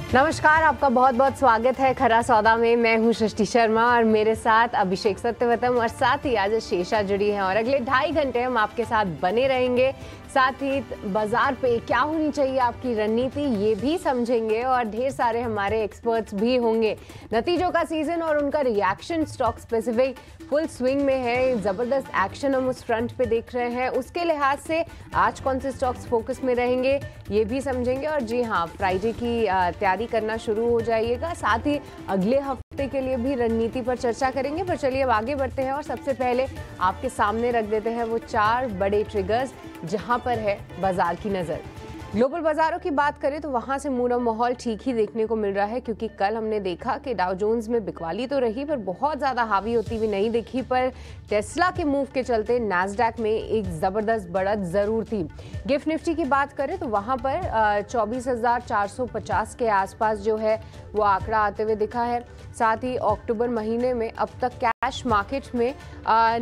नमस्कार, आपका बहुत बहुत स्वागत है खरा सौदा में। मैं हूं सृष्टि शर्मा और मेरे साथ अभिषेक सत्यवतम और साथ ही आज शेषा जुड़ी हैं और अगले 2.5 घंटे हम आपके साथ बने रहेंगे। साथ ही बाजार पे क्या होनी चाहिए आपकी रणनीति ये भी समझेंगे और ढेर सारे हमारे एक्सपर्ट्स भी होंगे। नतीजों का सीजन और उनका reaction stock specific full swing में है। जबरदस्त एक्शन हम उस फ्रंट पे देख रहे हैं, उसके लिहाज से आज कौन से स्टॉक्स फोकस में रहेंगे ये भी समझेंगे। और जी हाँ, फ्राइडे की तैयारी करना शुरू हो जाइएगा। साथ ही अगले हफ्ते के लिए भी रणनीति पर चर्चा करेंगे। पर चलिए अब आगे बढ़ते हैं और सबसे पहले आपके सामने रख देते हैं वो 4 बड़े ट्रिगर्स जहां पर है बाजार की नजर। ग्लोबल बाजारों की बात करें तो वहां से मूड और माहौल ठीक ही देखने को मिल रहा है, क्योंकि कल हमने देखा कि डाउ जोन्स में बिकवाली तो रही पर बहुत ज्यादा हावी होती हुई नहीं दिखी। पर टेस्ला के मूव के चलते नैस्डैक में एक जबरदस्त बढ़त जरूर थी। गिफ्ट निफ्टी की बात करें तो वहां पर 24,450 के आसपास जो है वो आंकड़ा आते हुए दिखा है। साथ ही अक्टूबर महीने में अब तक कैश मार्केट में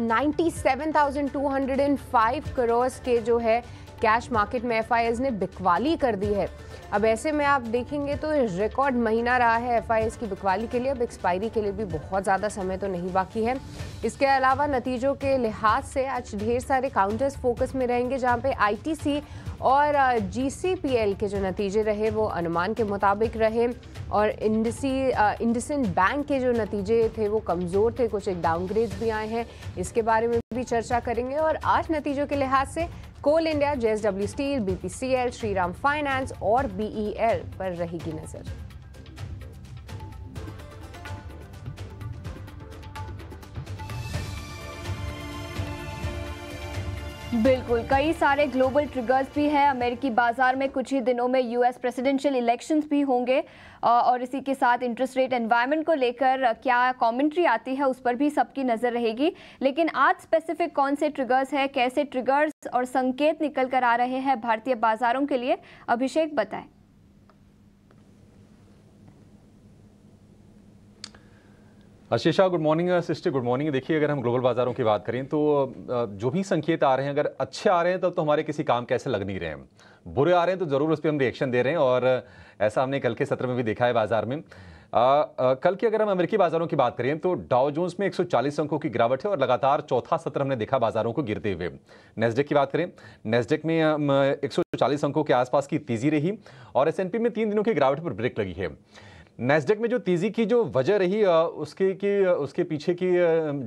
97,205 करोड़ के जो है कैश मार्केट में एफआईएस ने बिकवाली कर दी है। अब ऐसे में आप देखेंगे तो रिकॉर्ड महीना रहा है एफआईएस की बिकवाली के लिए। अब एक्सपायरी के लिए भी बहुत ज़्यादा समय तो नहीं बाकी है। इसके अलावा नतीजों के लिहाज से आज ढेर सारे काउंटर्स फोकस में रहेंगे, जहां पे आईटीसी और जीसीपीएल के जो नतीजे रहे वो अनुमान के मुताबिक रहे और इंडसिंड बैंक के जो नतीजे थे वो कमज़ोर थे, कुछ एक डाउनग्रेड्स भी आए हैं। इसके बारे में भी चर्चा करेंगे। और आज नतीजों के लिहाज से कोल इंडिया, जेएसडब्ल्यू स्टील, बीपीसीएल, श्रीराम फाइनेंस और बीईएल पर रहेगी नजर। बिल्कुल, कई सारे ग्लोबल ट्रिगर्स भी हैं। अमेरिकी बाजार में कुछ ही दिनों में यूएस प्रेसिडेंशियल इलेक्शंस भी होंगे और इसी के साथ इंटरेस्ट रेट एनवायरनमेंट को लेकर क्या कमेंट्री आती है उस पर भी सबकी नज़र रहेगी। लेकिन आज स्पेसिफिक कौन से ट्रिगर्स हैं, कैसे ट्रिगर्स और संकेत निकल कर आ रहे हैं भारतीय बाजारों के लिए, अभिषेक बताएं। Ashisha, good morning. Sister, good morning. देखिए, अगर हम ग्लोबल बाजारों की बात करें तो जो भी संकेत आ रहे हैं, अगर अच्छे आ रहे हैं तब तो हमारे किसी काम कैसे लग नहीं रहे हैं। बुरे आ रहे हैं तो ज़रूर उस पर हम रिएक्शन दे रहे हैं और ऐसा हमने कल के सत्र में भी देखा है बाजार में। कल की अगर हम अमेरिकी बाजारों की बात करें तो डाउ जोन्स में 140 अंकों की गिरावट है और लगातार चौथा सत्र हमने देखा बाजारों को गिरते हुए। नेस्डेक की बात करें, नेस्डेक में 140 अंकों के आसपास की तेजी रही और एसएनपी में 3 दिनों की गिरावट पर ब्रेक लगी है। नेस्डेक में जो तेजी की जो वजह रही उसके पीछे की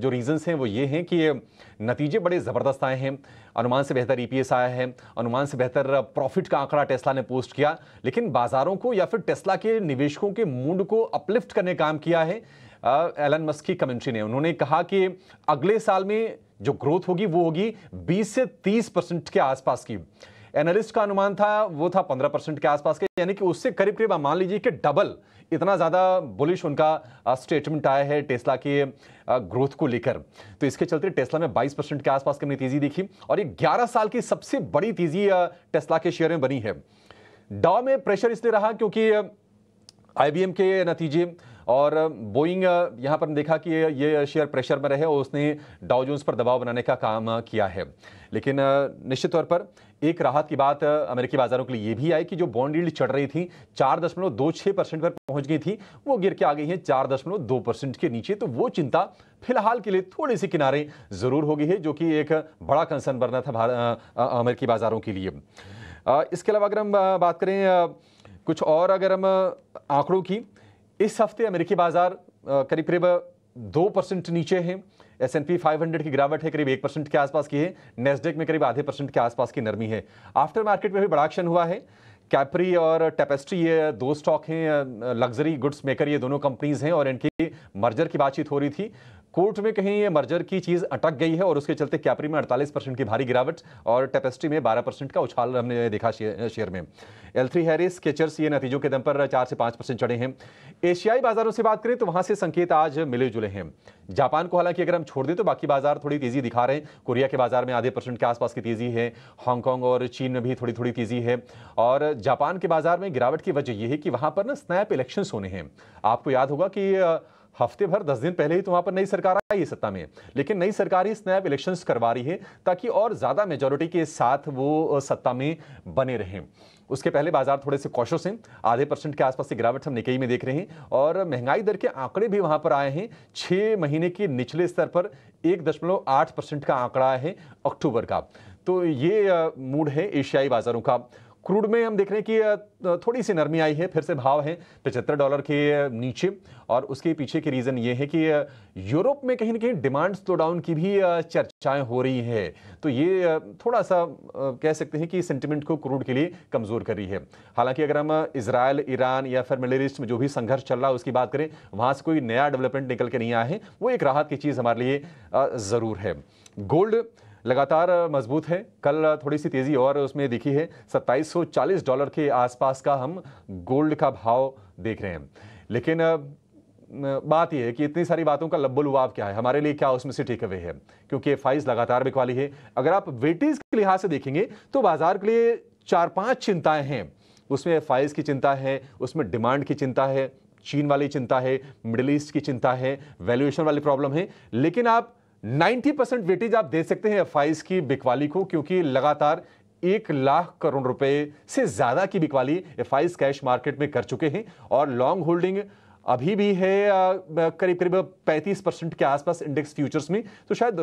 जो रीजंस हैं वो ये हैं कि नतीजे बड़े ज़बरदस्त आए हैं। अनुमान से बेहतर ईपीएस आया है, अनुमान से बेहतर प्रॉफिट का आंकड़ा टेस्ला ने पोस्ट किया, लेकिन बाजारों को या फिर टेस्ला के निवेशकों के मूड को अपलिफ्ट करने का काम किया है एलन मस्क की कमेंट्री ने। उन्होंने कहा कि अगले साल में जो ग्रोथ होगी वो होगी 20 से 30% के आसपास की। एनालिस्ट का अनुमान था वो था 15% के आसपास के, यानी कि उससे करीब करीब आप मान लीजिए कि डबल, इतना ज़्यादा बुलिश उनका स्टेटमेंट आया है टेस्ला के ग्रोथ को लेकर। तो इसके चलते टेस्ला में 22% के आसपास की तेजी दिखी और ये 11 साल की सबसे बड़ी तेजी टेस्ला के शेयर में बनी है। डाउ में प्रेशर इसलिए रहा क्योंकि आईबीएम के नतीजे और बोइंग, यहाँ पर देखा कि ये शेयर प्रेशर में रहे और उसने डाउ जोन्स पर दबाव बनाने का काम किया है। लेकिन निश्चित तौर पर एक राहत की बात अमेरिकी बाजारों के लिए ये भी आई कि जो बॉन्ड यील्ड चढ़ रही थी 4.26% पर पहुंच गई थी, वो गिर के आ गई है 4.2% के नीचे। तो वो चिंता फिलहाल के लिए थोड़ी सी किनारे जरूर हो गई है, जो कि एक बड़ा कंसर्न बनना था अमेरिकी बाजारों के लिए। इसके अलावा अगर हम बात करें कुछ और, अगर हम आंकड़ों की, इस हफ्ते अमेरिकी बाजार करीब करीब 2% नीचे हैं। S&P 500 की गिरावट है करीब 1% के आसपास की है। नेस्डेक में करीब आधे % के आसपास की नरमी है। आफ्टर मार्केट में भी बड़ा एक्शन हुआ है। कैपरी और टेपेस्ट्री, ये 2 स्टॉक हैं, लग्जरी गुड्स मेकर, ये दोनों कंपनीज हैं और इनकी मर्जर की बातचीत हो रही थी। कोर्ट में कहीं ये मर्जर की चीज अटक गई है और उसके चलते कैपरी में 48% की भारी गिरावट और टेपेस्ट्री में 12% का उछाल हमने देखा शेयर में। L3 हैरिस, स्केचर्स, ये नतीजों के दम पर 4 से 5% चढ़े हैं। एशियाई बाजारों से बात करें तो वहां से संकेत आज मिले जुले हैं। जापान को हालांकि अगर हम छोड़ दें तो बाकी बाजार थोड़ी तेजी दिखा रहे हैं। कोरिया के बाजार में आधे % के आसपास की तेजी है। हांगकांग और चीन में भी थोड़ी थोड़ी तेजी है और जापान के बाजार में गिरावट की वजह यह है कि वहां पर ना स्नैप इलेक्शंस होने हैं। आपको याद होगा कि हफ्ते भर 10 दिन पहले ही तो वहां पर नई सरकार आई है सत्ता में, लेकिन नई सरकार ही स्नैप इलेक्शंस करवा रही है ताकि और ज्यादा मेजोरिटी के साथ वो सत्ता में बने रहें। उसके पहले बाजार थोड़े से कॉशियस हैं, आधे % के आसपास की गिरावट हम निकेई में देख रहे हैं और महंगाई दर के आंकड़े भी वहां पर आए हैं। 6 महीने के निचले स्तर पर 1.8% का आंकड़ा है अक्टूबर का। तो ये मूड है एशियाई बाजारों का। क्रूड में हम देख रहे हैं कि थोड़ी सी नरमी आई है, फिर से भाव है $75 के नीचे और उसके पीछे की रीजन ये है कि यूरोप में कहीं ना कहीं डिमांड स्लो डाउन की भी चर्चाएं हो रही है। तो ये थोड़ा सा कह सकते हैं कि सेंटिमेंट को क्रूड के लिए कमजोर कर रही है। हालांकि अगर हम इजराइल, ईरान या फिर मिडिल ईस्ट में जो भी संघर्ष चल रहा है उसकी बात करें, वहां से कोई नया डेवलपमेंट निकल के नहीं आया है, वो एक राहत की चीज हमारे लिए जरूर है। गोल्ड लगातार मजबूत है, कल थोड़ी सी तेजी और उसमें दिखी है, $2740 के आसपास का हम गोल्ड का भाव देख रहे हैं। लेकिन बात यह है कि इतनी सारी बातों का लब्बो-लुआब क्या है, हमारे लिए क्या उसमें से टेक अवे है, क्योंकि FIs लगातार बिकवाली है। अगर आप वेटेज के लिहाज से देखेंगे तो बाजार के लिए 4-5 चिंताएं हैं। उसमें FIs की चिंता है, उसमें डिमांड की चिंता है, चीन वाली चिंता है, मिडिल ईस्ट की चिंता है, वैल्यूएशन वाली प्रॉब्लम है। लेकिन आप 90% वेटेज आप दे सकते हैं FIs की बिकवाली को, क्योंकि लगातार 1 लाख करोड़ रुपए से ज्यादा की बिकवाली FIs कैश मार्केट में कर चुके हैं और लॉन्ग होल्डिंग अभी भी है करीब करीब 35% के आसपास इंडेक्स फ्यूचर्स में। तो शायद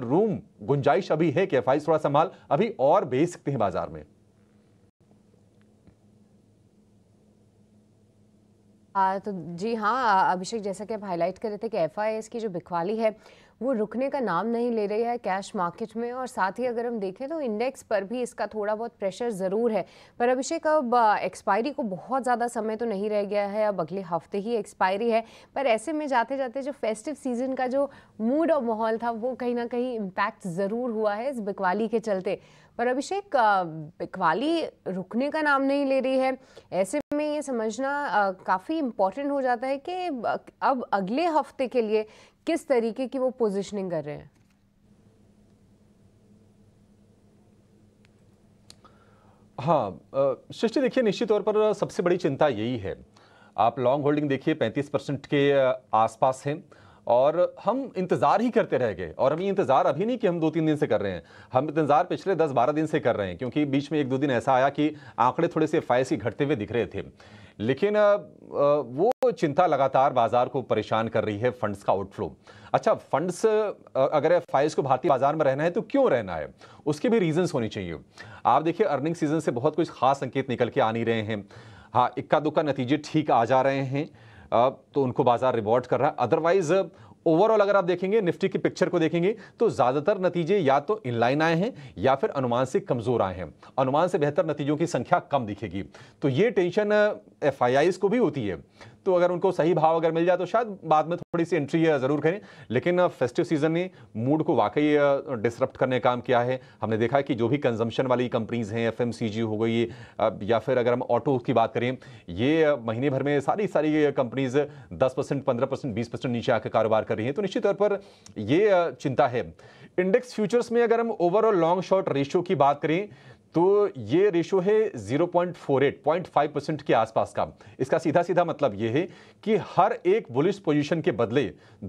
गुंजाइश अभी है कि FIs थोड़ा सा माल अभी और बेच सकते हैं बाजार में। तो जी हाँ अभिषेक, जैसा कि आप हाईलाइट कर रहे थे कि FIs की जो बिकवाली है वो रुकने का नाम नहीं ले रही है कैश मार्केट में, और साथ ही अगर हम देखें तो इंडेक्स पर भी इसका थोड़ा बहुत प्रेशर ज़रूर है। पर अभिषेक, अब एक्सपायरी को बहुत ज़्यादा समय तो नहीं रह गया है, अब अगले हफ्ते ही एक्सपायरी है। पर ऐसे में जाते जाते जो फेस्टिव सीजन का जो मूड और माहौल था वो कहीं ना कहीं इम्पैक्ट ज़रूर हुआ है इस बिकवाली के चलते। पर अभिषेक, बिकवाली रुकने का नाम नहीं ले रही है, ऐसे में ये समझना काफ़ी इम्पोर्टेंट हो जाता है कि अब अगले हफ्ते के लिए किस तरीके की वो पोजीशनिंग कर रहे हैं। हाँ सृष्टि, देखिए निश्चित तौर पर सबसे बड़ी चिंता यही है। आप लॉन्ग होल्डिंग देखिए 35% के आसपास हैं और हम इंतजार ही करते रह गए। और हम ये इंतजार अभी नहीं कि हम 2-3 दिन से कर रहे हैं, हम इंतजार पिछले 10-12 दिन से कर रहे हैं, क्योंकि बीच में 1-2 दिन ऐसा आया कि आंकड़े थोड़े से FIs ही घटते हुए दिख रहे थे। लेकिन वो चिंता लगातार बाजार को परेशान कर रही है, फंड्स का आउटफ्लो। अच्छा, फंड्स अगर FIs को भारतीय बाजार में रहना है तो क्यों रहना है, उसके भी रीजंस होनी चाहिए। आप देखिए अर्निंग सीजन से बहुत कुछ खास संकेत निकल के आ नहीं रहे हैं। हाँ, इक्का दुक्का नतीजे ठीक आ जा रहे हैं तो उनको बाजार रिवॉर्ड कर रहा है। अदरवाइज ओवरऑल अगर आप देखेंगे निफ्टी की पिक्चर को देखेंगे तो ज्यादातर नतीजे या तो इनलाइन आए हैं या फिर अनुमान से कमजोर आए हैं। अनुमान से बेहतर नतीजों की संख्या कम दिखेगी, तो ये टेंशन FIs को भी होती है। तो अगर उनको सही भाव अगर मिल जाए तो शायद बाद में थोड़ी सी एंट्री जरूर करें। लेकिन फेस्टिव सीजन ने मूड को वाकई डिसरप्ट करने का काम किया है। हमने देखा है कि जो भी कंजम्पशन वाली कंपनीज हैं, FMCG हो गई या फिर अगर हम ऑटो की बात करें, ये महीने भर में सारी कंपनीज 10%, 15%, 20% नीचे आकर कारोबार कर रही हैं। तो निश्चित तौर पर ये चिंता है। इंडेक्स फ्यूचर्स में अगर हम ओवरऑल लॉन्ग शॉर्ट रेशियो की बात करें तो ये रेशो है 0.48, 0.5% के आसपास का। इसका सीधा सीधा मतलब ये है कि हर एक बुलिश पोजीशन के बदले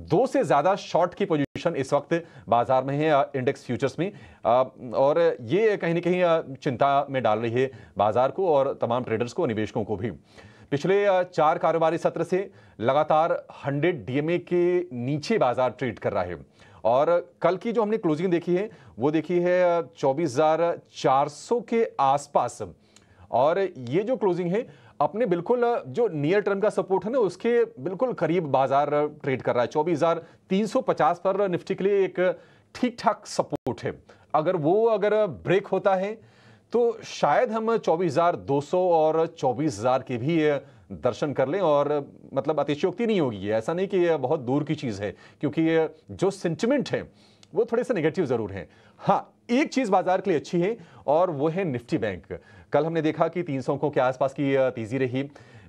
2 से ज्यादा शॉर्ट की पोजीशन इस वक्त बाजार में है इंडेक्स फ्यूचर्स में। और ये कहीं ना कहीं चिंता में डाल रही है बाजार को और तमाम ट्रेडर्स को, निवेशकों को भी। पिछले 4 कारोबारी सत्र से लगातार 100 DMA के नीचे बाजार ट्रेड कर रहा है और कल की जो हमने क्लोजिंग देखी है वो देखी है 24,400 के आसपास। और ये जो क्लोजिंग है अपने बिल्कुल जो नियर टर्म का सपोर्ट है ना उसके बिल्कुल करीब बाजार ट्रेड कर रहा है। 24,350 पर निफ्टी के लिए एक ठीक ठाक सपोर्ट है। अगर ब्रेक होता है तो शायद हम 24,200 और 24,000 के भी दर्शन कर लें। और मतलब अतिशयोक्ति नहीं होगी, ऐसा नहीं कि ये बहुत दूर की चीज है, क्योंकि ये जो सेंटिमेंट है वो थोड़े से नेगेटिव जरूर हैं। हाँ, एक चीज बाजार के लिए अच्छी है और वो है निफ्टी बैंक। कल हमने देखा कि 300 अंकों के आसपास की तेजी रही।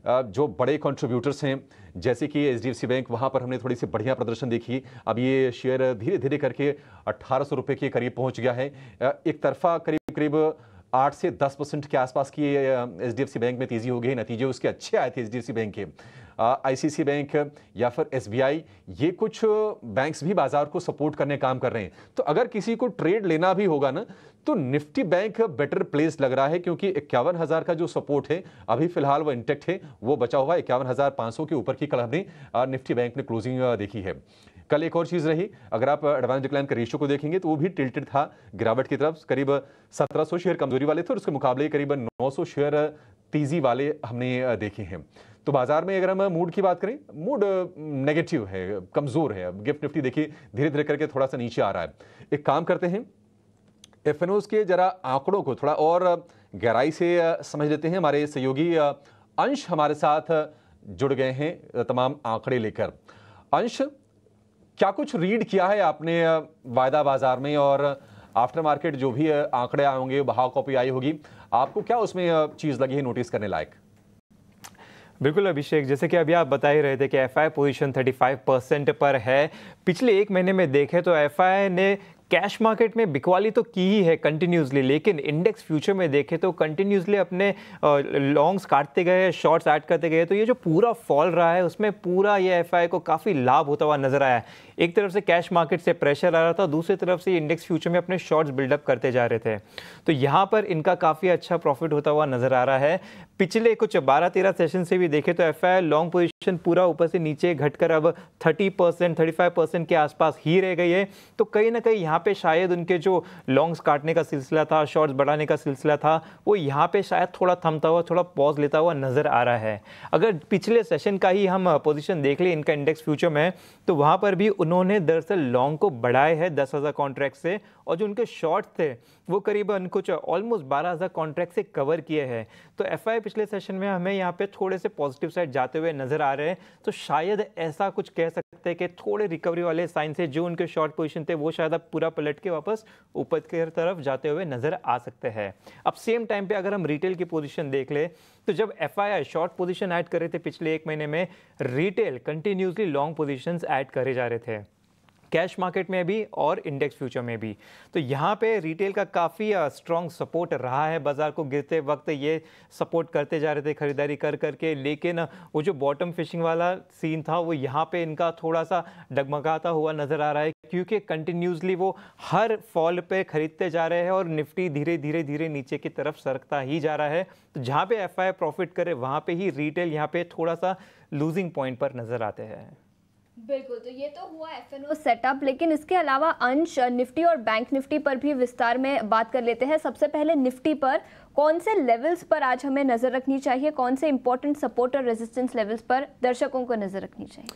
जो बड़े कंट्रीब्यूटर्स हैं जैसे कि HDFC बैंक, वहां पर हमने थोड़ी सी बढ़िया प्रदर्शन देखी। अब ये शेयर धीरे धीरे करके 1800 रुपए के करीब पहुंच गया है। एक तरफा करीब 8 से 10% के आसपास की HDFC बैंक में तेजी हो गई। नतीजे उसके अच्छे आए थे HDFC बैंक के। ICICI बैंक या फिर SBI, ये कुछ बैंक्स भी बाजार को सपोर्ट करने काम कर रहे हैं। तो अगर किसी को ट्रेड लेना भी होगा ना, तो निफ्टी बैंक बेटर प्लेस लग रहा है, क्योंकि 51,000 का जो सपोर्ट है अभी फिलहाल वो इंटेक्ट है, वो बचा हुआ है। 51,500 के ऊपर की कल हमने निफ्टी बैंक ने क्लोजिंग देखी है। कल एक और चीज रही, अगर आप एडवांस डिक्लाइन का रेशियो को देखेंगे तो वो भी टिल्टेड था गिरावट की तरफ। करीब 1700 शेयर कमजोरी वाले थे और उसके मुकाबले करीब 900 शेयर तेजी वाले हमने देखे हैं। तो बाजार में अगर हम मूड की बात करें, मूड नेगेटिव है, कमजोर है। गिफ्ट निफ्टी देखिए धीरे धीरे करके थोड़ा सा नीचे आ रहा है। एक काम करते हैं, एफएनओज के जरा आंकड़ों को थोड़ा और गहराई से समझ लेते हैं। हमारे सहयोगी अंश हमारे साथ जुड़ गए हैं तमाम आंकड़े लेकर। अंश, क्या कुछ रीड किया है आपने वायदा बाजार में, और आफ्टर मार्केट जो भी आंकड़े आए होंगे, बहाव कॉपी आई होगी, आपको क्या उसमें चीज लगी है नोटिस करने लायक? बिल्कुल अभिषेक, जैसे कि अभी आप बता ही रहे थे कि एफआई पोजीशन 35% पर है। पिछले एक महीने में देखें तो एफआई ने कैश मार्केट में बिकवाली तो की ही है कंटिन्यूसली, लेकिन इंडेक्स फ्यूचर में देखें तो कंटिन्यूसली अपने लॉन्ग्स काटते गए, शॉर्ट्स ऐड करते गए। तो ये जो पूरा फॉल रहा है उसमें पूरा ये एफआई को काफ़ी लाभ होता हुआ नजर आया है। एक तरफ से कैश मार्केट से प्रेशर आ रहा था, दूसरी तरफ से इंडेक्स फ्यूचर में अपने शॉर्ट्स बिल्डअप करते जा रहे थे। तो यहाँ पर इनका काफ़ी अच्छा प्रॉफिट होता हुआ नजर आ रहा है। पिछले कुछ 12-13 सेशन से भी देखें तो एफआई लॉन्ग पोजीशन पूरा ऊपर से नीचे घटकर अब 30%, 35% के आसपास ही रह गई है। तो कहीं ना कहीं यहाँ पे शायद उनके जो लॉन्ग्स काटने का सिलसिला था, शॉर्ट्स बढ़ाने का सिलसिला था, वो यहाँ पे शायद थोड़ा थमता हुआ, थोड़ा पॉज लेता हुआ नजर आ रहा है। अगर पिछले सेशन का ही हम पोजीशन देख ले इनका इंडेक्स फ्यूचर में, तो वहां पर भी उन्होंने दरअसल लॉन्ग को बढ़ाए है 10,000 कॉन्ट्रैक्ट से, और जो उनके शॉर्ट थे वो करीबन कुछ ऑलमोस्ट 12,000 कॉन्ट्रैक्ट से कवर किए हैं। तो एफआई पिछले सेशन में हमें यहाँ पे थोड़े से पॉजिटिव साइड जाते हुए नजर आ रहे हैं। तो शायद ऐसा कुछ कह सकते हैं कि थोड़े रिकवरी वाले साइन से जो उनके शॉर्ट पोजीशन थे वो शायद अब पूरा पलट के वापस ऊपर की तरफ जाते हुए नजर आ सकते हैं। अब सेम टाइम पे अगर हम रिटेल की पोजीशन देख ले, तो जब एफआई शॉर्ट पोजीशन ऐड कर रहे थे पिछले एक महीने में, retail continuously long positions add करे जा रहे थे, कैश मार्केट में भी और इंडेक्स फ्यूचर में भी। तो यहाँ पे रिटेल का काफ़ी स्ट्रॉन्ग सपोर्ट रहा है। बाजार को गिरते वक्त ये सपोर्ट करते जा रहे थे खरीदारी कर करके, लेकिन वो जो बॉटम फिशिंग वाला सीन था वो यहाँ पे इनका थोड़ा सा डगमगाता हुआ नजर आ रहा है, क्योंकि कंटिन्यूसली वो हर फॉल पे खरीदते जा रहे हैं और निफ्टी धीरे धीरे धीरे नीचे की तरफ सरकता ही जा रहा है। तो जहाँ पे एफआई प्रॉफिट करे वहाँ पे ही रिटेल यहाँ पे थोड़ा सा लूजिंग पॉइंट पर नजर आते हैं। बिल्कुल, तो ये तो हुआ एफएनओ सेटअप, लेकिन इसके अलावा अंश निफ्टी और बैंक निफ्टी पर भी विस्तार में बात कर लेते हैं। सबसे पहले निफ्टी पर कौन से लेवल्स पर आज हमें नजर रखनी चाहिए, कौन से इंपॉर्टेंट सपोर्ट और रेजिस्टेंस लेवल्स पर दर्शकों को नजर रखनी चाहिए?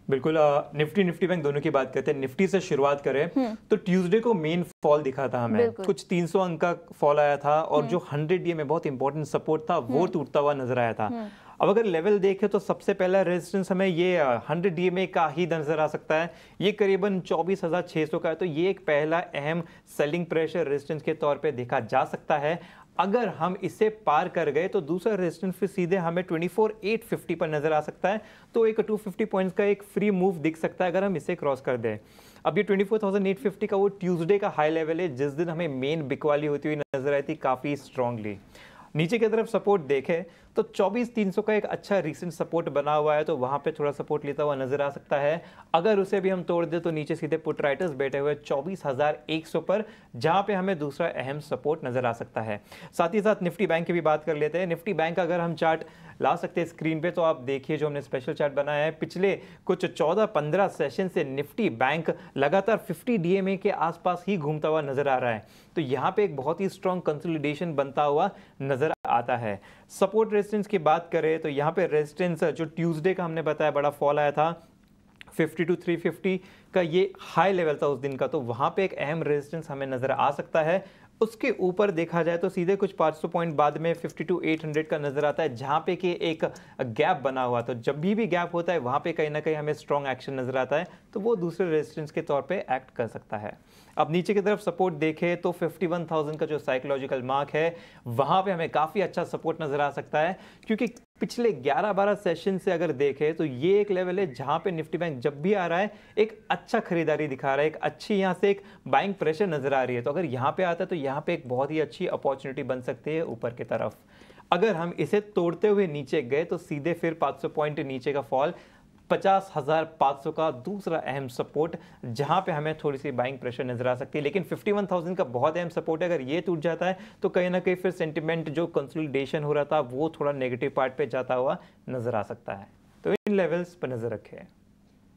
बिल्कुल, निफ्टी बैंक दोनों की बात करते हैं। निफ्टी से शुरुआत करें तो ट्यूसडे को मेन फॉल दिखा था हमें, कुछ 300 अंक का फॉल आया था, और जो 100 डे में बहुत इंपॉर्टेंट सपोर्ट था वो टूटता हुआ नजर आया था। अब अगर लेवल देखें तो सबसे पहला रेजिस्टेंस हमें ये 100 डीएमए का ही नजर आ सकता है, ये करीबन 24,600 का है। तो ये एक पहला अहम सेलिंग प्रेशर रेजिस्टेंस के तौर पे देखा जा सकता है। अगर हम इसे पार कर गए तो दूसरा रेजिस्टेंस फिर सीधे हमें 24,850 पर नजर आ सकता है। तो एक 250 पॉइंट्स का एक फ्री मूव दिख सकता है अगर हम इसे क्रॉस कर दें। अब ये 24,850 का वो ट्यूसडे का हाई लेवल है जिस दिन हमें मेन बिकवाली होती हुई नजर आई थी काफी स्ट्रांगली। नीचे की तरफ सपोर्ट देखें तो 24,300 का एक अच्छा रीसेंट सपोर्ट बना हुआ है, तो वहां पे थोड़ा सपोर्ट लेता हुआ नजर आ सकता है। अगर उसे भी हम तोड़ दे तो नीचे सीधे पुट राइटर्स बैठे हुए 24,100 पर, जहां पे हमें दूसरा अहम सपोर्ट नजर आ सकता है। साथ ही साथ निफ्टी बैंक की भी बात कर लेते हैं। निफ्टी बैंक अगर हम चार्ट ला सकते हैं स्क्रीन पे, तो आप देखिए जो हमने स्पेशल चार्ट बनाया है, पिछले कुछ 14-15 सेशन से निफ्टी बैंक लगातार 50 डीएमए के आसपास ही घूमता हुआ नजर आ रहा है। तो यहाँ पे एक बहुत ही स्ट्रॉन्ग कंसोलिडेशन बनता हुआ नजर आता है। सपोर्ट रेजिस्टेंस की बात करें तो यहाँ पे रेजिस्टेंस जो ट्यूसडे का हमने बताया बड़ा फॉल आया था 50 to 350 का, ये हाई लेवल था उस दिन का, तो वहां पे एक अहम रेजिस्टेंस हमें नजर आ सकता है। उसके ऊपर देखा जाए तो सीधे कुछ 500 पॉइंट बाद में 50 to 800 का नजर आता है, जहां पे कि एक गैप बना हुआ। तो जब भी गैप होता है वहां पे कहीं ना कहीं हमें स्ट्रॉन्ग एक्शन नजर आता है, तो वो दूसरे रेजिस्टेंस के तौर पे एक्ट कर सकता है। अब नीचे की तरफ सपोर्ट देखें तो 51,000 का जो साइकोलॉजिकल मार्क है वहां पे हमें काफी अच्छा सपोर्ट नजर आ सकता है, क्योंकि पिछले 11-12 सेशन से अगर देखें तो ये एक लेवल है जहां पे निफ्टी बैंक जब भी आ रहा है एक अच्छा खरीदारी दिखा रहा है, एक अच्छी यहां से एक बाइंग प्रेशर नजर आ रही है। तो अगर यहां पे आता है तो यहां पे एक बहुत ही अच्छी अपॉर्चुनिटी बन सकती है ऊपर की तरफ। अगर हम इसे तोड़ते हुए नीचे गए तो सीधे फिर 500 पॉइंट नीचे का फॉल, 50,500 का दूसरा अहम सपोर्ट जहां पे हमें थोड़ी सी बाइंग प्रेशर नजर आ सकती है। लेकिन 51,000 का बहुत अहम सपोर्ट है, अगर ये टूट जाता है तो कहीं ना कहीं फिर सेंटिमेंट जो कंसोलिडेशन हो रहा था वो थोड़ा नेगेटिव पार्ट पे जाता हुआ नजर आ सकता है। तो इन लेवल्स पर नजर रखें।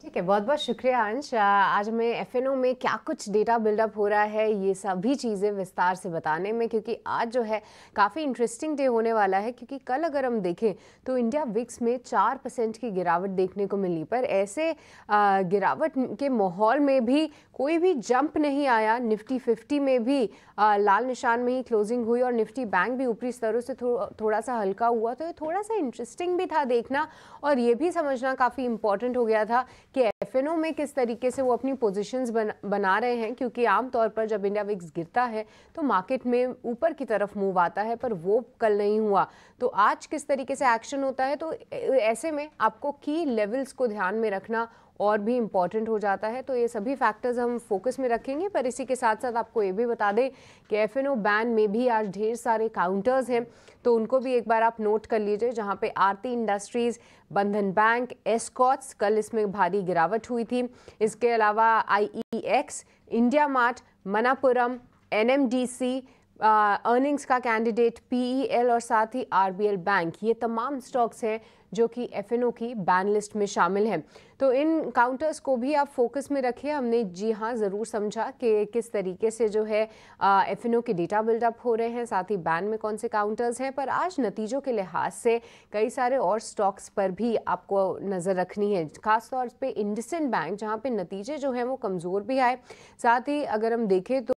ठीक है, बहुत बहुत शुक्रिया अंश। आज हमें एफएनओ में क्या कुछ डेटा बिल्डअप हो रहा है ये सभी चीज़ें विस्तार से बताने में, क्योंकि आज जो है काफ़ी इंटरेस्टिंग डे होने वाला है। क्योंकि कल अगर हम देखें तो इंडिया विक्स में 4% की गिरावट देखने को मिली, पर ऐसे गिरावट के माहौल में भी कोई भी जंप नहीं आया। निफ्टी 50 में भी लाल निशान में ही क्लोजिंग हुई और निफ्टी बैंक भी ऊपरी स्तरों से थोड़ा सा हल्का हुआ। तो ये थोड़ा सा इंटरेस्टिंग भी था देखना, और ये भी समझना काफ़ी इंपॉर्टेंट हो गया था कि एफएनओ में किस तरीके से वो अपनी पोजीशंस बना रहे हैं। क्योंकि आमतौर पर जब इंडिया विक्स गिरता है तो मार्केट में ऊपर की तरफ मूव आता है, पर वो कल नहीं हुआ। तो आज किस तरीके से एक्शन होता है, तो ऐसे में आपको की लेवल्स को ध्यान में रखना और भी इम्पॉर्टेंट हो जाता है। तो ये सभी फैक्टर्स हम फोकस में रखेंगे, पर इसी के साथ साथ आपको ये भी बता दें कि एफएनओ बैन में भी आज ढेर सारे काउंटर्स हैं, तो उनको भी एक बार आप नोट कर लीजिए। जहां पे आरती इंडस्ट्रीज, बंधन बैंक, एस्कॉट्स, कल इसमें भारी गिरावट हुई थी। इसके अलावा IEX, India mart, Manappuram, NMDC, earnings का कैंडिडेट PEL और साथ ही RBL बैंक, ये तमाम स्टॉक्स हैं जो कि एफएनओ की बैन लिस्ट में शामिल हैं। तो इन काउंटर्स को भी आप फोकस में रखिए। हमने जी हाँ ज़रूर समझा कि किस तरीके से जो है एफएनओ के डेटा बिल्डअप हो रहे हैं, साथ ही बैन में कौन से काउंटर्स हैं। पर आज नतीजों के लिहाज से कई सारे और स्टॉक्स पर भी आपको नज़र रखनी है, खासतौर पे इंडसइंड बैंक, जहाँ पे नतीजे जो हैं वो कमज़ोर भी आए। साथ ही अगर हम देखें तो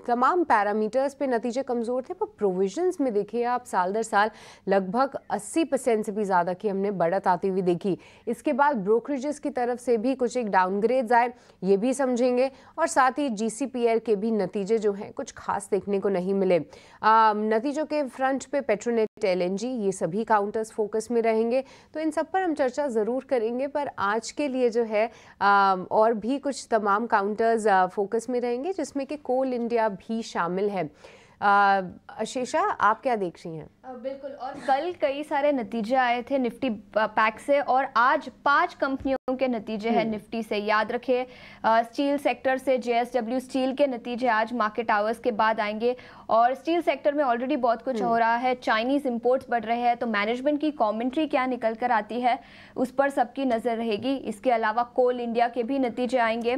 तमाम पैरामीटर्स पे नतीजे कमज़ोर थे, पर प्रोविजंस में देखिए आप साल दर साल लगभग 80% से भी ज़्यादा की हमने बढ़त आती हुई देखी। इसके बाद ब्रोकरेजेस की तरफ से भी कुछ एक डाउनग्रेड्स आए, ये भी समझेंगे। और साथ ही GCPL के भी नतीजे जो हैं कुछ खास देखने को नहीं मिले। नतीजों के फ्रंट पे पेट्रोनेट, LNG, ये सभी काउंटर्स फोकस में रहेंगे। तो इन सब पर हम चर्चा ज़रूर करेंगे, पर आज के लिए जो है और भी कुछ तमाम काउंटर्स फोकस में रहेंगे, जिसमें कि कोल इंडिया भी शामिल है। अशेषा, आप क्या देख रही हैं? बिल्कुल, और कल कई सारे नतीजे आए थे निफ्टी पैक से, और आज 5 कंपनियों के नतीजे हैं निफ्टी से। याद रखिए, स्टील सेक्टर से JSW स्टील के नतीजे आज मार्केट आवर्स के बाद आएंगे, और स्टील सेक्टर में ऑलरेडी बहुत कुछ हो रहा है। चाइनीज इंपोर्ट्स बढ़ रहे हैं, तो मैनेजमेंट की कमेंट्री क्या निकल कर आती है उस पर सबकी नज़र रहेगी। इसके अलावा कोल इंडिया के भी नतीजे आएंगे,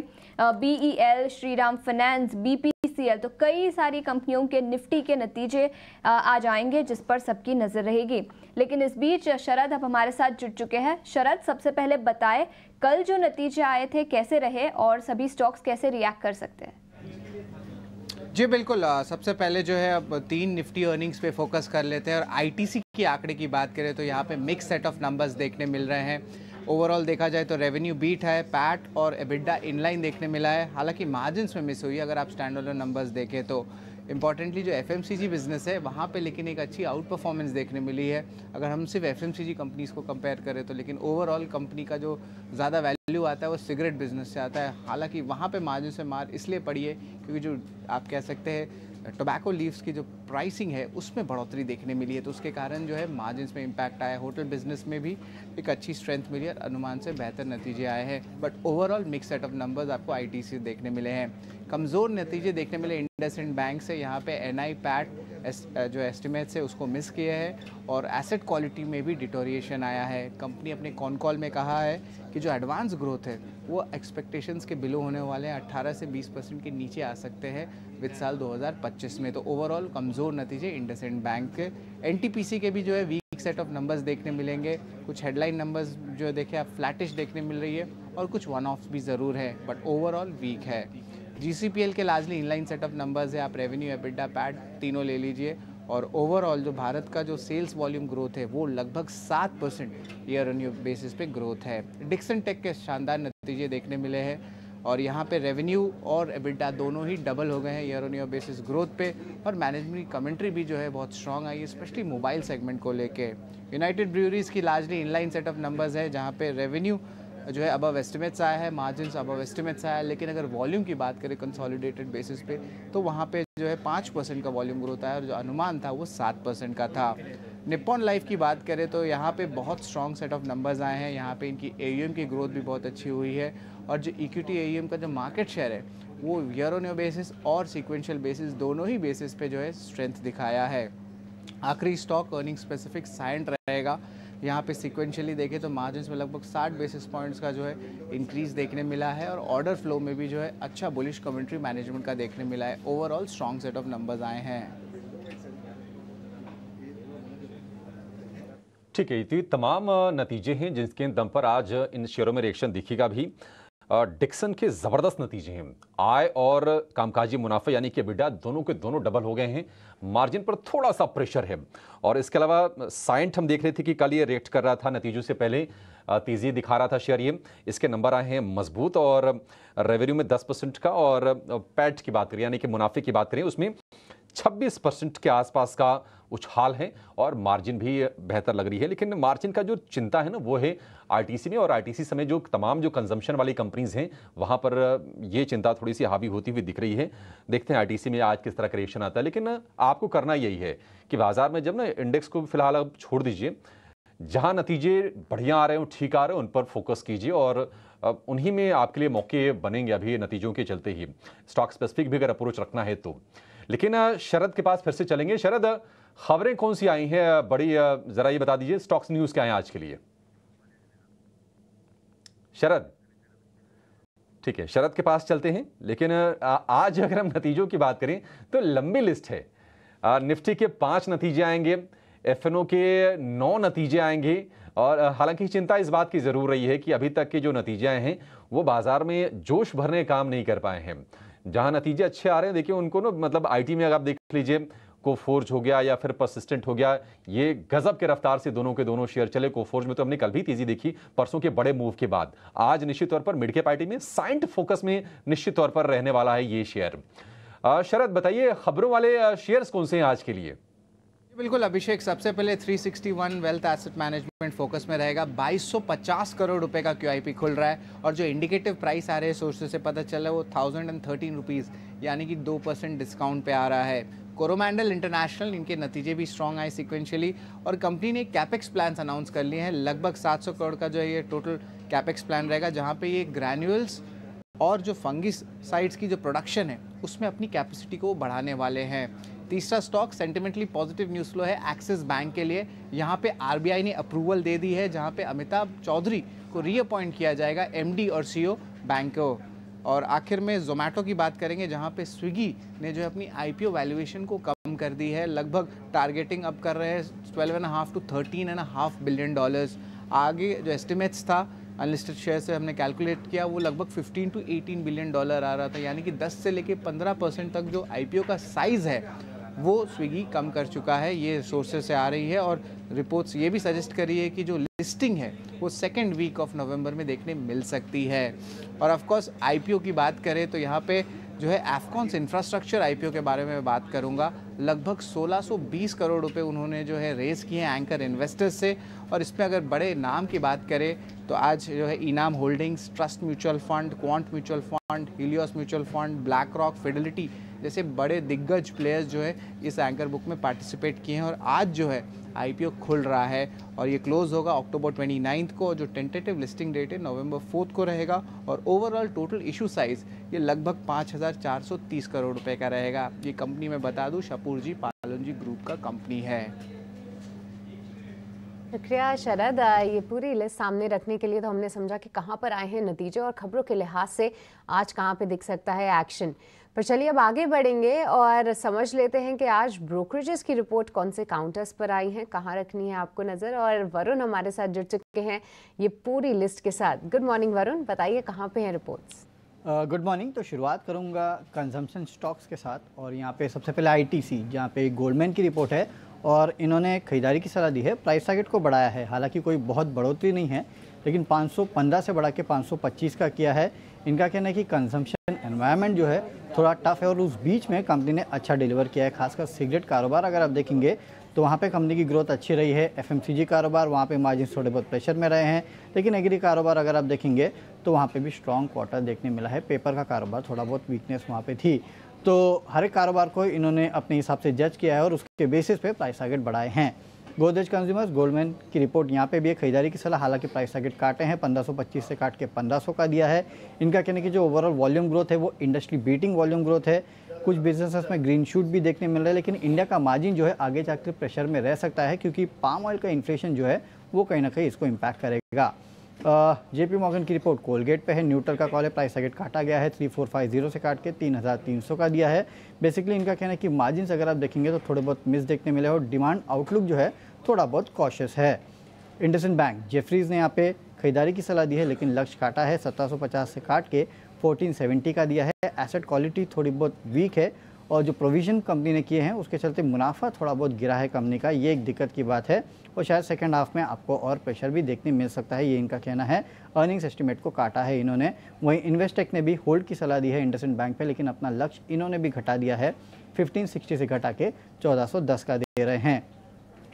BEL, श्रीराम फाइनेंस, BPCL, तो कई सारी कंपनियों के निफ्टी के नतीजे आज आएंगे जिस पर सबकी नजर रहेगी। लेकिन इस बीच शरद अब हमारे साथ जुड़ चुके हैं। शरद, सबसे पहले बताएं कल जो नतीजे आए थे कैसे रहे और सभी स्टॉक्स कैसे रिएक्ट कर सकते हैं? जी बिल्कुल, सबसे पहले जो है अब 3 निफ्टी अर्निंग्स पे फोकस कर लेते हैं। और ITC की आंकड़े की बात करें तो यहाँ पे मिक्स सेट ऑफ नंबर्स देखने मिल रहे हैं। ओवरऑल देखा जाए तो रेवेन्यू बीट है, पैट और एबिडा इनलाइन देखने मिला है। हालांकि मार्जिन्स में मिस हुई है अगर आप स्टैंड अलोन नंबर्स देखें तो। इंपॉर्टेंटली जो FMCG बिजनेस है वहाँ पे लेकिन एक अच्छी आउट परफॉर्मेंस देखने मिली है अगर हम सिर्फ FMCG कंपनीज़ को कंपेयर करें तो। लेकिन ओवरऑल कंपनी का जो ज़्यादा वैल्यू आता है वो सिगरेट बिजनेस से आता है। हालांकि वहाँ पे मार्जिन से मार इसलिए पड़ी है क्योंकि जो आप कह सकते हैं टोबैको लीव्स की जो प्राइसिंग है उसमें बढ़ोतरी देखने मिली है, तो उसके कारण जो है मार्जिन्स में इम्पैक्ट आया। होटल बिजनेस में भी एक अच्छी स्ट्रेंथ मिली और अनुमान से बेहतर नतीजे आए हैं। But overall mix set of numbers आपको ITC देखने मिले हैं। कमज़ोर नतीजे देखने मिले इंडसइंड बैंक से। यहाँ पे NI पैट जो एस्टिमेट्स है उसको मिस किए हैं और एसेट क्वालिटी में भी डिटोरिएशन आया है। कंपनी अपने कॉन कॉल में कहा है कि जो एडवांस ग्रोथ है वो एक्सपेक्टेशंस के बिलो होने वाले हैं, 18 से 20% के नीचे आ सकते हैं विद साल 2025 में। तो ओवरऑल कमज़ोर नतीजे इंडसइंड बैंक के। NTPC के भी जो है वीक सेट ऑफ नंबर्स देखने मिलेंगे। कुछ हेडलाइन नंबर्स जो देखे आप फ्लैटिश देखने मिल रही है और कुछ वन ऑफ्स भी ज़रूर है, बट ओवरऑल वीक है। GCPL के largely inline set of numbers है। आप रेवेन्यू, एबिडा, पैट तीनों ले लीजिए। और ओवरऑल जो भारत का जो सेल्स वॉल्यूम ग्रोथ है वो लगभग 7% ईयर ऑन ईयर बेसिस पे ग्रोथ है। डिक्सन टेक के शानदार नतीजे देखने मिले हैं और यहाँ पे रेवेन्यू और एबिटा दोनों ही डबल हो गए हैं year on year basis growth पे, और मैनेजमेंट कमेंट्री भी जो है बहुत स्ट्रांग आई है, स्पेशली मोबाइल सेगमेंट को लेके। यूनाइटेड ब्रूअरीज की largely inline set of numbers है, जहाँ पे रेवेन्यू जो है अबव एस्टिमेट्स आया है, मार्जिन्स अबव एस्टिमेट्स आया है, लेकिन अगर वॉल्यूम की बात करें कंसोलिडेटेड बेसिस पे तो वहाँ पे जो है 5% का वॉल्यूम ग्रोथ आया और जो अनुमान था वो 7% का था। निप्पॉन लाइफ की बात करें तो यहाँ पे बहुत स्ट्रॉन्ग सेट ऑफ नंबर्स आए हैं, यहाँ पे इनकी AUM की ग्रोथ भी बहुत अच्छी हुई है, और जो इक्विटी AUM का जो मार्केट शेयर है वो ईयर ऑन ईयर बेसिस और सीक्वेंशियल बेसिस दोनों ही बेसिस पे जो है स्ट्रेंथ दिखाया है। आखिरी स्टॉक अर्निंग स्पेसिफिक साइंट रहेगा। यहाँ पे सीक्वेंशियली देखें तो मार्जिन्स में लगभग 60 बेसिस पॉइंट्स का जो है इंक्रीज देखने मिला है, और ऑर्डर फ्लो में भी जो है अच्छा बुलिश कमेंट्री मैनेजमेंट का देखने मिला है। Overall strong set of numbers आए हैं। ठीक है, तो ये तमाम नतीजे हैं जिसके दम पर आज इन शेयरों में रिएक्शन दिखेगा भी। डिक्सन के ज़बरदस्त नतीजे हैं, आय और कामकाजी मुनाफा यानी कि एबिटा दोनों के दोनों डबल हो गए हैं, मार्जिन पर थोड़ा सा प्रेशर है। और इसके अलावा साइंट हम देख रहे थे कि कल ये रिएक्ट कर रहा था, नतीजों से पहले तेज़ी दिखा रहा था शेयर, ये इसके नंबर आए हैं मजबूत, और रेवेन्यू में 10% का, और पैट की बात करें यानी कि मुनाफे की बात करें उसमें 26% के आसपास का उछाल है, और मार्जिन भी बेहतर लग रही है। लेकिन मार्जिन का जो चिंता है ना वो है आरटीसी में, और आरटीसी समेत जो तमाम जो कंजम्पशन वाली कंपनीज हैं वहाँ पर ये चिंता थोड़ी सी हावी होती हुई दिख रही है। देखते हैं आरटीसी में आज किस तरह का रिएक्शन आता है। लेकिन आपको करना यही है कि बाजार में जब ना इंडेक्स को फिलहाल आप छोड़ दीजिए, जहाँ नतीजे बढ़िया आ रहे हो, ठीक आ रहे हो, उन पर फोकस कीजिए, और उन्हीं में आपके लिए मौके बनेंगे अभी नतीजों के चलते ही। स्टॉक स्पेसिफिक भी अगर अप्रोच रखना है तो। लेकिन शरद के पास फिर से चलेंगे। शरद, खबरें कौन सी आई हैं बड़ी, जरा ये बता दीजिए, स्टॉक्स न्यूज़ क्या है आज के लिए? शरद, ठीक है, शरद के पास चलते हैं। लेकिन आज अगर हम नतीजों की बात करें तो लंबी लिस्ट है। निफ्टी के 5 नतीजे आएंगे, एफएनओ के 9 नतीजे आएंगे, और हालांकि चिंता इस बात की ज़रूर रही है कि अभी तक के जो नतीजे आए हैं वो बाजार में जोश भरने काम नहीं कर पाए हैं। जहां नतीजे अच्छे आ रहे हैं, देखिए उनको ना, मतलब आईटी में अगर आप देख लीजिए, कोफोर्ज हो गया या फिर परसिस्टेंट हो गया, ये गजब के रफ्तार से दोनों के दोनों शेयर चले। कोफोर्ज में तो हमने कल भी तेजी देखी परसों के बड़े मूव के बाद। आज निश्चित तौर पर मिड कैप आईटी में साइंट फोकस में निश्चित तौर पर रहने वाला है ये शेयर। शरद बताइए, खबरों वाले शेयर्स कौन से हैं आज के लिए? बिल्कुल अभिषेक, सबसे पहले 361 वेल्थ एसेट मैनेजमेंट फोकस में रहेगा। 2250 करोड़ रुपए का QIP खुल रहा है, और जो इंडिकेटिव प्राइस आ रहे हैं सोर्सेज से पता चला है वो 1013 रुपीज़ यानी कि 2% डिस्काउंट पे आ रहा है। कोरोमंडल इंटरनेशनल, इनके नतीजे भी स्ट्रॉन्ग आए सिक्वेंशियली, और कंपनी ने कैपेक्स प्लान्स अनाउंस कर लिए हैं। लगभग 700 करोड़ का जो है ये टोटल कैपेक्स प्लान रहेगा, जहाँ पे ये ग्रैन्यूल्स और जो फंगिसाइड्स की जो प्रोडक्शन है उसमें अपनी कैपेसिटी को बढ़ाने वाले हैं। तीसरा stock sentimentally positive news flow है एक्सिस बैंक के लिए। यहाँ पे RBI ने अप्रूवल दे दी है, जहाँ पे अमिताभ चौधरी को रीअपॉइंट किया जाएगा MD और CEO बैंक को। और आखिर में जोमेटो की बात करेंगे, जहाँ पे स्विगी ने जो है अपनी IPO वैल्यूएशन को कम कर दी है। लगभग टारगेटिंग अब कर रहे हैं 12.5 to 13.5 बिलियन डॉलर्स। आगे जो एस्टिमेट्स था अनलिस्टेड शेयर से हमने कैलकुलेट किया, वो लगभग 15 to 18 बिलियन डॉलर आ रहा था, यानी कि 10 से लेके 15% तक जो IPO का साइज़ है वो स्विगी कम कर चुका है। ये सोर्सेज से आ रही है, और रिपोर्ट्स ये भी सजेस्ट कर रही है कि जो लिस्टिंग है वो सेकेंड वीक ऑफ नवंबर में देखने मिल सकती है। और ऑफ कोर्स IPO की बात करें तो यहाँ पे जो है एफकॉन्स इंफ्रास्ट्रक्चर IPO के बारे में बात करूँगा। लगभग 1620 करोड़ रुपए उन्होंने जो है रेज़ किए हैं एंकर इन्वेस्टर्स से। और इसमें अगर बड़े नाम की बात करें तो आज जो है इनाम holdings, trust mutual fund, quant mutual fund, Helios mutual fund, black rock, Fidelity जैसे बड़े दिग्गज प्लेयर्स जो है इस एंकर बुक में पार्टिसिपेट किए हैं। और आज जो है IPO खुल रहा है, और ये क्लोज होगा अक्टूबर 29 को। जो टेंटेटिव लिस्टिंग डेट है नवंबर 4 को रहेगा, और ओवरऑल टोटल इशू साइज़ ये लगभग 5430 करोड़ रुपए का रहेगा। ये कंपनी में बता दूं शापूरजी पालनजी ग्रुप का कंपनी है। शुक्रिया शरद, ये पूरी लिस्ट सामने रखने के लिए तो हमने समझा कि कहाँ पर आए हैं नतीजे, और खबरों के लिहाज से आज कहाँ पे दिख सकता है एक्शन। पर चलिए अब आगे बढ़ेंगे और समझ लेते हैं कि आज ब्रोकरेजेस की रिपोर्ट कौन से काउंटर्स पर आई हैं, कहाँ रखनी है आपको नज़र। और वरुण हमारे साथ जुड़ चुके हैं ये पूरी लिस्ट के साथ। गुड मॉर्निंग वरुण, बताइए कहाँ पे हैं रिपोर्ट्स? Good morning. तो शुरुआत करूंगा कंजम्पशन स्टॉक्स के साथ, और यहाँ पे सबसे पहले ITC, जहाँ पे गोल्डमैन की रिपोर्ट है, और इन्होंने खरीदारी की सलाह दी है। प्राइस टारगेट को बढ़ाया है, हालांकि कोई बहुत बढ़ोतरी नहीं है, लेकिन 515 से बढ़ा के 525 का किया है। इनका कहना है कि कंजम्पशन एनवायरनमेंट जो है थोड़ा टफ है और उस बीच में कंपनी ने अच्छा डिलीवर किया है। खासकर सिगरेट कारोबार अगर आप देखेंगे तो वहाँ पे कंपनी की ग्रोथ अच्छी रही है। एफएमसीजी कारोबार वहाँ पे मार्जिन थोड़े बहुत प्रेशर में रहे हैं, लेकिन एग्री कारोबार अगर आप देखेंगे तो वहाँ पे भी स्ट्रॉन्ग क्वार्टर देखने मिला है। पेपर का कारोबार थोड़ा बहुत वीकनेस वहाँ पे थी, तो हर एक कारोबार को इन्होंने अपने हिसाब से जज किया है और उसके बेसिस पे प्राइस टारगेट बढ़ाए हैं। गोदरेज कंज्यूमर्स गोल्डमैन की रिपोर्ट यहाँ पे भी है, खरीदारी की सलाह, हालांकि प्राइस टारगेट काटे हैं 1525 से काट के 1500 का दिया है। इनका कहने की जो ओवरऑल वॉल्यूम ग्रोथ है वो इंडस्ट्री बीटिंग वॉल्यूम ग्रोथ है। कुछ बिजनेसेस में ग्रीन शूट भी देखने मिल रहा है, लेकिन इंडिया का मार्जिन जो है आगे जाकर प्रेशर में रह सकता है, क्योंकि पाम ऑयल का इन्फ्लेशन जो है वो कहीं ना कहीं इसको इम्पैक्ट करेगा। जेपी मॉर्गन की रिपोर्ट कोलगेट पे है, न्यूट्रल का कॉल है, प्राइस टारगेट काटा गया है 3450 से काट के 3300 का दिया है। बेसिकली इनका कहना है कि मार्जिन अगर आप देखेंगे तो थोड़े बहुत मिस देखने मिले और डिमांड आउटलुक जो है थोड़ा बहुत कॉशियस है। इंडसइंड बैंक जेफरीज ने यहाँ पे खरीदारी की सलाह दी है, लेकिन लक्ष्य काटा है 1750 से काट के 1470 का दिया है। एसेट क्वालिटी थोड़ी बहुत वीक है और जो प्रोविजन कंपनी ने किए हैं उसके चलते मुनाफा थोड़ा बहुत गिरा है कंपनी का, ये एक दिक्कत की बात है और शायद सेकंड हाफ में आपको और प्रेशर भी देखने मिल सकता है, ये इनका कहना है। अर्निंग्स एस्टिमेट को काटा है इन्होंने। वहीं इन्वेस्टेक ने भी होल्ड की सलाह दी है इंडसइंड बैंक पे, लेकिन अपना लक्ष्य इन्होंने भी घटा दिया है, 1560 से घटा के 1410 का दे रहे हैं।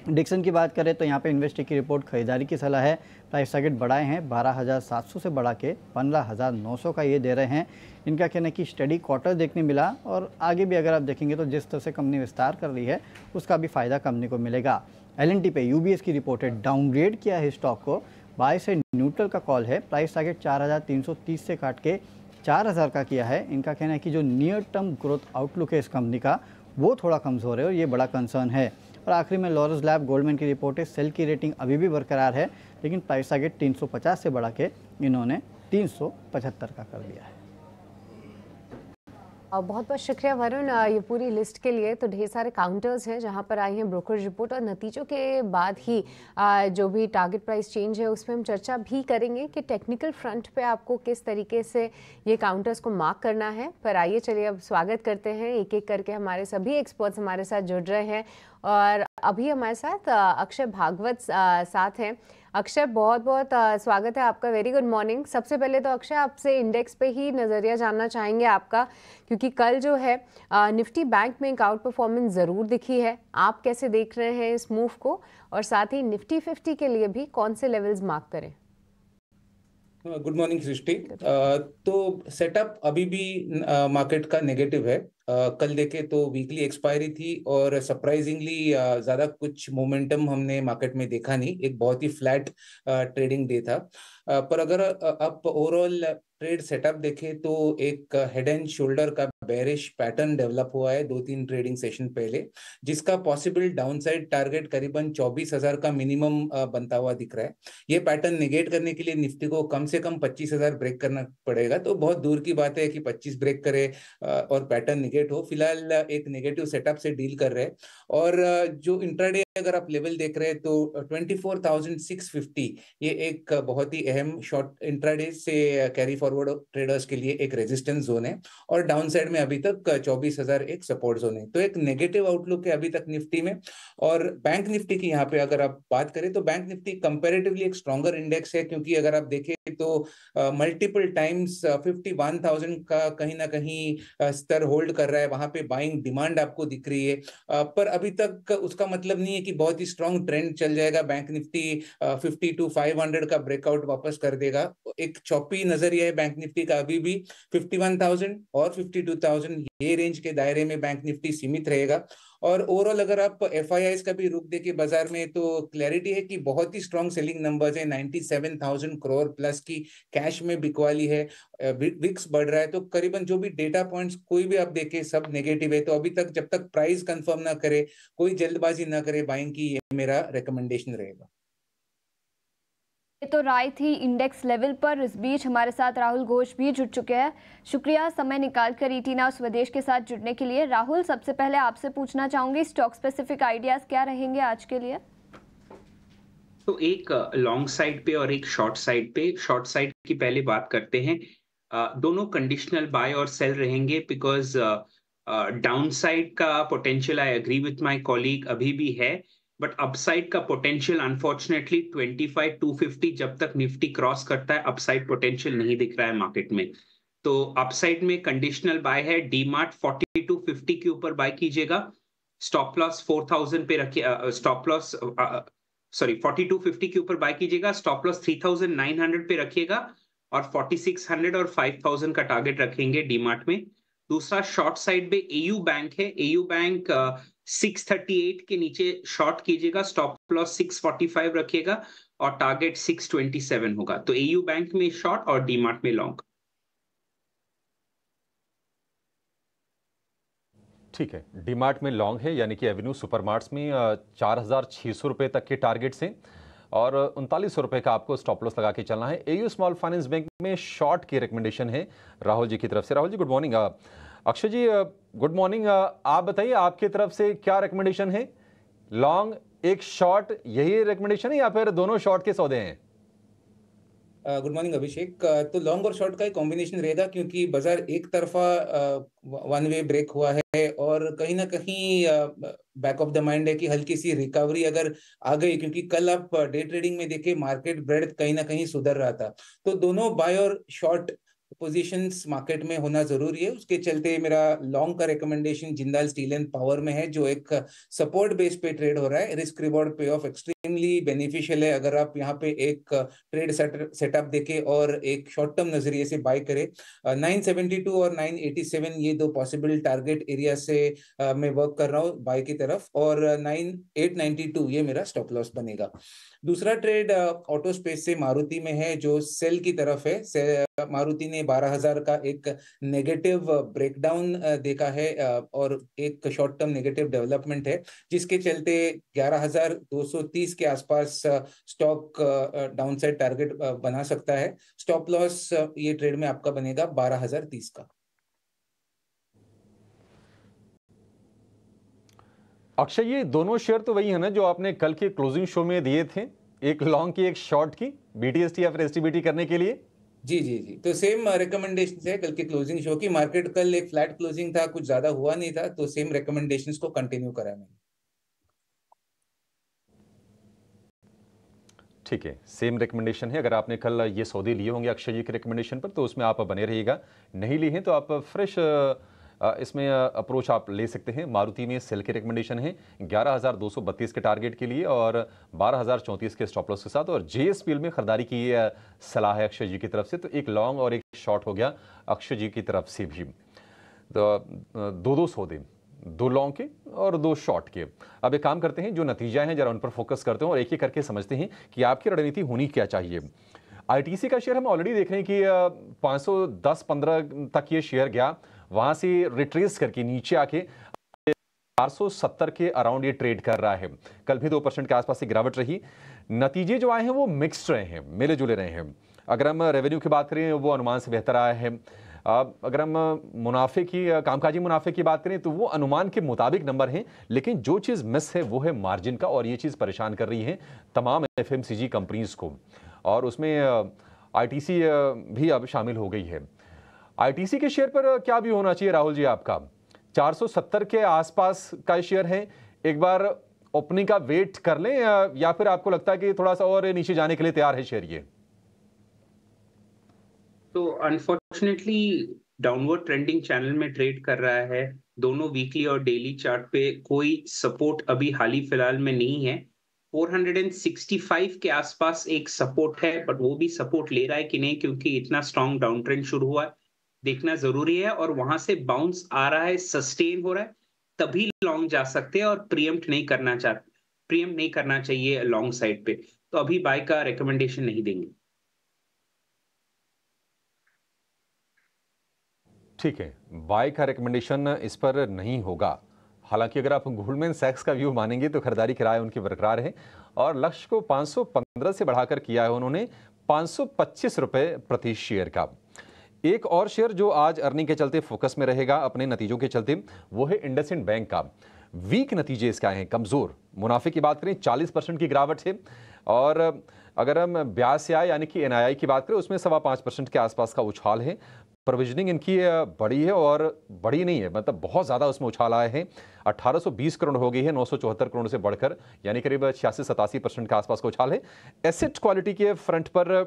डिक्सन की बात करें तो यहाँ पे इन्वेस्टेक की रिपोर्ट खरीदारी की सलाह है, प्राइस टारगेट बढ़ाए हैं 12,700 से बढ़ा के 15,900 का ये दे रहे हैं। इनका कहना है कि स्टडी क्वार्टर देखने मिला और आगे भी अगर आप देखेंगे तो जिस तरह से कंपनी विस्तार कर रही है उसका भी फ़ायदा कंपनी को मिलेगा। एलएनटी पे यूबीएस की रिपोर्ट है, डाउनग्रेड किया है स्टॉक को, बाय से न्यूट्रल का कॉल है, प्राइस टारगेट 4,330 से काट के 4,000 का किया है। इनका कहना है कि जो नियर टर्म ग्रोथ आउटलुक है इस कंपनी का वो थोड़ा कमज़ोर है और ये बड़ा कंसर्न है। और आखिरी में लॉरस लैब गोल्डमैन की रिपोर्ट है, सेल की रेटिंग अभी भी बरकरार है, लेकिन प्राइस टारगेट 350 से बढ़ा के इन्होंने 375 का कर दिया है। बहुत बहुत शुक्रिया वरुण ये पूरी लिस्ट के लिए। तो ढेर सारे काउंटर्स हैं जहां पर आई हैं ब्रोकरेज रिपोर्ट और नतीजों के बाद ही जो भी टारगेट प्राइस चेंज है उस पर हम चर्चा भी करेंगे कि टेक्निकल फ्रंट पे आपको किस तरीके से ये काउंटर्स को मार्क करना है। पर आइए चलिए अब स्वागत करते हैं एक एक करके, हमारे सभी एक्सपर्ट्स हमारे साथ जुड़ रहे हैं और अभी हमारे साथ अक्षय भागवत साथ हैं। अक्षय बहुत बहुत स्वागत है आपका, वेरी गुड मॉर्निंग। सबसे पहले तो अक्षय आपसे इंडेक्स पे ही नज़रिया जानना चाहेंगे आपका, क्योंकि कल जो है निफ्टी बैंक में एक आउट परफॉर्मेंस ज़रूर दिखी है, आप कैसे देख रहे हैं इस मूव को और साथ ही निफ्टी 50 के लिए भी कौन से लेवल्स मार्क करें? गुड मॉर्निंग सृष्टि। तो सेटअप अभी भी मार्केट का नेगेटिव है। कल देखे तो वीकली एक्सपायरी थी और सरप्राइजिंगली ज़्यादा कुछ मोमेंटम हमने मार्केट में देखा नहीं, एक बहुत ही फ्लैट ट्रेडिंग डे था। पर अगर आप ओवरऑल ट्रेड सेटअप देखें तो एक हेड एंड शोल्डर का बेरिश पैटर्न डेवलप हुआ है 2-3 ट्रेडिंग सेशन पहले, जिसका पॉसिबल डाउनसाइड टारगेट करीबन 24,000 का मिनिमम बनता हुआ दिख रहा है। ये पैटर्न निगेट करने के लिए निफ्टी को कम से कम 25,000 ब्रेक करना पड़ेगा, तो बहुत दूर की बात है कि 25 ब्रेक करे और पैटर्न निगेट हो। फिलहाल एक नेगेटिव सेटअप से डील कर रहे हैं और जो इंट्राडे अगर आप लेवल देख रहे हैं तो 24,650 ये एक बहुत ही अहम शॉर्ट इंट्राडे से कैरी फॉरवर्ड ट्रेडर्स के लिए एक रेजिस्टेंस जोन है और डाउन साइड में अभी तक 24,000 एक सपोर्ट जोन है। तो एक नेगेटिव आउटलुक है अभी तक निफ्टी में। और बैंक निफ्टी की यहाँ पे अगर आप बात करें तो बैंक निफ्टी कंपैरेटिवली एक स्ट्रॉन्गर इंडेक्स है, क्योंकि अगर आप देखें तो मल्टीपल टाइम्स 51,000 का कहीं ना कहीं स्तर होल्ड कर रहा है, वहां पे बाइंग डिमांड आपको दिख रही है। पर अभी तक उसका मतलब नहीं है कि बहुत ही स्ट्रॉन्ग ट्रेंड चल जाएगा, बैंक निफ्टी 52,500 का ब्रेकआउट वापस कर देगा। एक चौपी नजरिया है बैंक निफ्टी का अभी भी, 51,000 और 52,000 ये रेंज के दायरे में बैंक निफ्टी सीमित रहेगा। और ओवरऑल अगर आप एफआईआईज का भी रुख देके बाजार में तो क्लैरिटी है कि बहुत ही स्ट्रॉन्ग सेलिंग नंबर्स है, 97,000 करोड़ प्लस की कैश में बिकवाली है, विक्स बढ़ रहा है। तो करीबन जो भी डेटा पॉइंट्स कोई भी आप देखें सब नेगेटिव है। तो अभी तक जब तक प्राइस कंफर्म ना करे, कोई जल्दबाजी ना करे बाइंग की, ये मेरा रिकमेंडेशन रहेगा। ये तो राय थी इंडेक्स लेवल पर। इस बीच हमारे साथ राहुल घोष भी जुड़ चुके हैं। शुक्रिया समय निकालकर ईटीना स्वदेश के साथ जुड़ने के लिए। राहुल, सबसे पहले आपसे पूछना चाहूंगी स्टॉक स्पेसिफिक आइडियाज क्या रहेंगे आज के लिए? तो एक लॉन्ग साइड पे और एक शॉर्ट साइड पे। शॉर्ट साइड की पहले बात करते हैं। दोनों कंडीशनल बाय और सेल रहेंगे, बिकॉज डाउन साइड का potential, I agree with my colleague, अभी भी है, बट अपसाइड का पोटेंशियल अनफॉर्चुनेटली 25,250 जब तक निफ्टी क्रॉस करता है अपसाइड पोटेंशियल नहीं दिख रहा है मार्केट में। तो अपसाइड में कंडीशनल बाय है, डीमार्ट 4250 के ऊपर बाय कीजिएगा, स्टॉप लॉस 4000 पे रखिए, स्टॉप लॉस 4250 के ऊपर बाय कीजिएगा, स्टॉप लॉस 3900 पे रखिएगा और 4600 और 5000 का टारगेट रखेंगे डीमार्ट में। दूसरा शॉर्ट साइड पे एयू बैंक है, एयू बैंक 638 के नीचे शॉर्ट कीजिएगा, स्टॉप लॉस 645 रखिएगा और टारगेट 627 होगा। तो एयू बैंक में शॉर्ट और डीमार्ट में लॉन्ग। ठीक है, डीमार्ट में लॉन्ग है, यानी कि एवेन्यू सुपरमार्ट्स में 4600 रुपये तक के टारगेट से और 3900 रुपये का आपको स्टॉप लॉस लगा के चलना है। एयू स्मॉल फाइनेंस बैंक में शॉर्ट की रिकमेंडेशन है राहुल जी की तरफ से। Rahul ji good morning. अक्षय जी गुड मॉर्निंग। आप बताइए आपकी तरफ से क्या रिकमेंडेशन है? लॉन्ग, एक शॉर्ट, यही रिकमेंडेशन है या फिर दोनों शॉर्ट के सौदे हैं? गुड मॉर्निंग अभिषेक। तो लॉन्ग और शॉर्ट का एक कॉम्बिनेशन रहेगा, क्योंकि बाजार एक तरफा वन वे ब्रेक हुआ है और कहीं ना कहीं बैक ऑफ द माइंड है कि हल्की सी रिकवरी अगर आ गई, क्योंकि कल आप डे ट्रेडिंग में देखे मार्केट ब्रेड कहीं ना कहीं सुधर रहा था। तो दोनों बाय और शॉर्ट पोजीशंस मार्केट में होना जरूरी है। उसके चलते मेरा लॉन्ग का recommendation Jindal steel and power में है, जो एक सपोर्ट बेस पे ट्रेड हो रहा है। रिस्क रिवॉर्ड पे ऑफ एक्सट्रीमली बेनिफिशियल है। अगर आप यहाँ पे एक ट्रेड सेटअप देखें और एक शॉर्ट टर्म नजरिए से बाय करें, 972 और 987 ये दो पॉसिबल टारगेट एरिया से मैं वर्क कर रहा हूँ बाय की तरफ, और 892 ये मेरा स्टॉप लॉस बनेगा। दूसरा ट्रेड ऑटो स्पेस से मारुति में है, जो सेल की तरफ है। मारुति ने 12000 का एक नेगेटिव ब्रेकडाउन देखा है और एक शॉर्ट टर्म नेगेटिव डेवलपमेंट है, जिसके चलते 11230 के आसपास स्टॉक डाउनसाइड टारगेट बना सकता है। स्टॉप लॉस ये ट्रेड में आपका बनेगा 12030 का। अक्षय, ये दोनों शेयर तो वही है ना जो आपने कल के क्लोजिंग शो में दिए थे, एक लॉन्ग की एक शॉर्ट की, बीटीएसटी या फिर एसटीबीटी करने के लिए? जी जी जी, तो सेम रिकमेंडेशन है कल के क्लोजिंग शो की। मार्केट कल एक फ्लैट क्लोजिंग था, कुछ ज्यादा हुआ नहीं था, तो सेम रिकमेंडेशंस को कंटिन्यू करा मैंने। ठीक है, सेम रिकमेंडेशन है। अगर आपने कल ये सौदे लिए होंगे अक्षय जी के रिकमेंडेशन पर तो उसमें आप बने रहिएगा, नहीं लिए हैं तो आप फ्रेश इसमें अप्रोच आप ले सकते हैं। मारुति में सेल के रिकमेंडेशन है 11232 के टारगेट के लिए और 12034 के स्टॉप लॉस के साथ, और जेएसपीएल में खरीदारी की सलाह है अक्षय जी की तरफ से। तो एक लॉन्ग और एक शॉर्ट हो गया अक्षय जी की तरफ से भी। तो दो सौदे, 2 लॉन्ग के और 2 शॉर्ट के। अब एक काम करते हैं, जो नतीजा है जरा उन पर फोकस करते हैं और एक एक करके समझते हैं कि आपकी रणनीति होनी क्या चाहिए। आईटीसी का शेयर हम ऑलरेडी देख रहे हैं कि 510-15 तक ये शेयर गया, वहां से रिट्रेस करके नीचे आके 470 के अराउंड ये ट्रेड कर रहा है। कल भी 2% के आसपास की गिरावट रही। नतीजे जो आए हैं वो मिक्स्ड रहे हैं, मिले जुले रहे हैं। अगर हम रेवेन्यू की बात करें वो अनुमान से बेहतर आया है। अगर हम मुनाफे की, कामकाजी मुनाफे की बात करें तो वो अनुमान के मुताबिक नंबर हैं, लेकिन जो चीज़ मिस है वो है मार्जिन का, और ये चीज़ परेशान कर रही है तमाम एफएमसीजी कंपनीज को, और उसमें आईटीसी भी अब शामिल हो गई है। आईटीसी के शेयर पर क्या भी होना चाहिए राहुल जी आपका? 470 के आसपास का शेयर है, एक बार ओपनिंग का वेट कर लें या फिर आपको लगता है कि थोड़ा सा और नीचे जाने के लिए तैयार है शेयर ये? तो अनफॉर्चुनेटली डाउनवर्ड ट्रेंडिंग चैनल में ट्रेड कर रहा है। दोनों वीकली और डेली चार्ट पे कोई सपोर्ट अभी हाल ही फिलहाल में नहीं है। 465 के आसपास एक सपोर्ट है, बट वो भी सपोर्ट ले रहा है कि नहीं, क्योंकि इतना स्ट्रॉन्ग डाउन ट्रेंड शुरू हुआ है, देखना जरूरी है। और वहां से बाउंस आ रहा है, सस्टेन हो रहा है, तभी लॉन्ग जा सकते हैं और प्रीएम्प्ट नहीं करना चाहिए लॉन्ग साइड पे। तो अभी बाय का रिकमेंडेशन नहीं देंगे। ठीक है, बाय का रिकमेंडेशन इस पर नहीं होगा। हालांकि अगर आप गोल्डमैन सैक्स का व्यू मानेंगे तो खरीदारी की राय उनकी बरकरार है और लक्ष्य को 515 से बढ़ाकर किया है उन्होंने 525 रुपए प्रति शेयर का। एक और शेयर जो आज अर्निंग के चलते फोकस में रहेगा अपने नतीजों के चलते, वो है इंडसइंड बैंक का। वीक नतीजे इसके आए हैं, कमजोर। मुनाफे की बात करें 40% की गिरावट है, और अगर हम ब्याज से आए यानी कि एनआईआई की बात करें उसमें 5.25% के आसपास का उछाल है। प्रोविजनिंग इनकी बड़ी है, और बड़ी नहीं है मतलब बहुत ज़्यादा उसमें उछाल आए हैं। 1820 करोड़ हो गई है 974 करोड़ से बढ़कर, यानी करीब 86-87% के आसपास का उछाल है। एसेट क्वालिटी के फ्रंट पर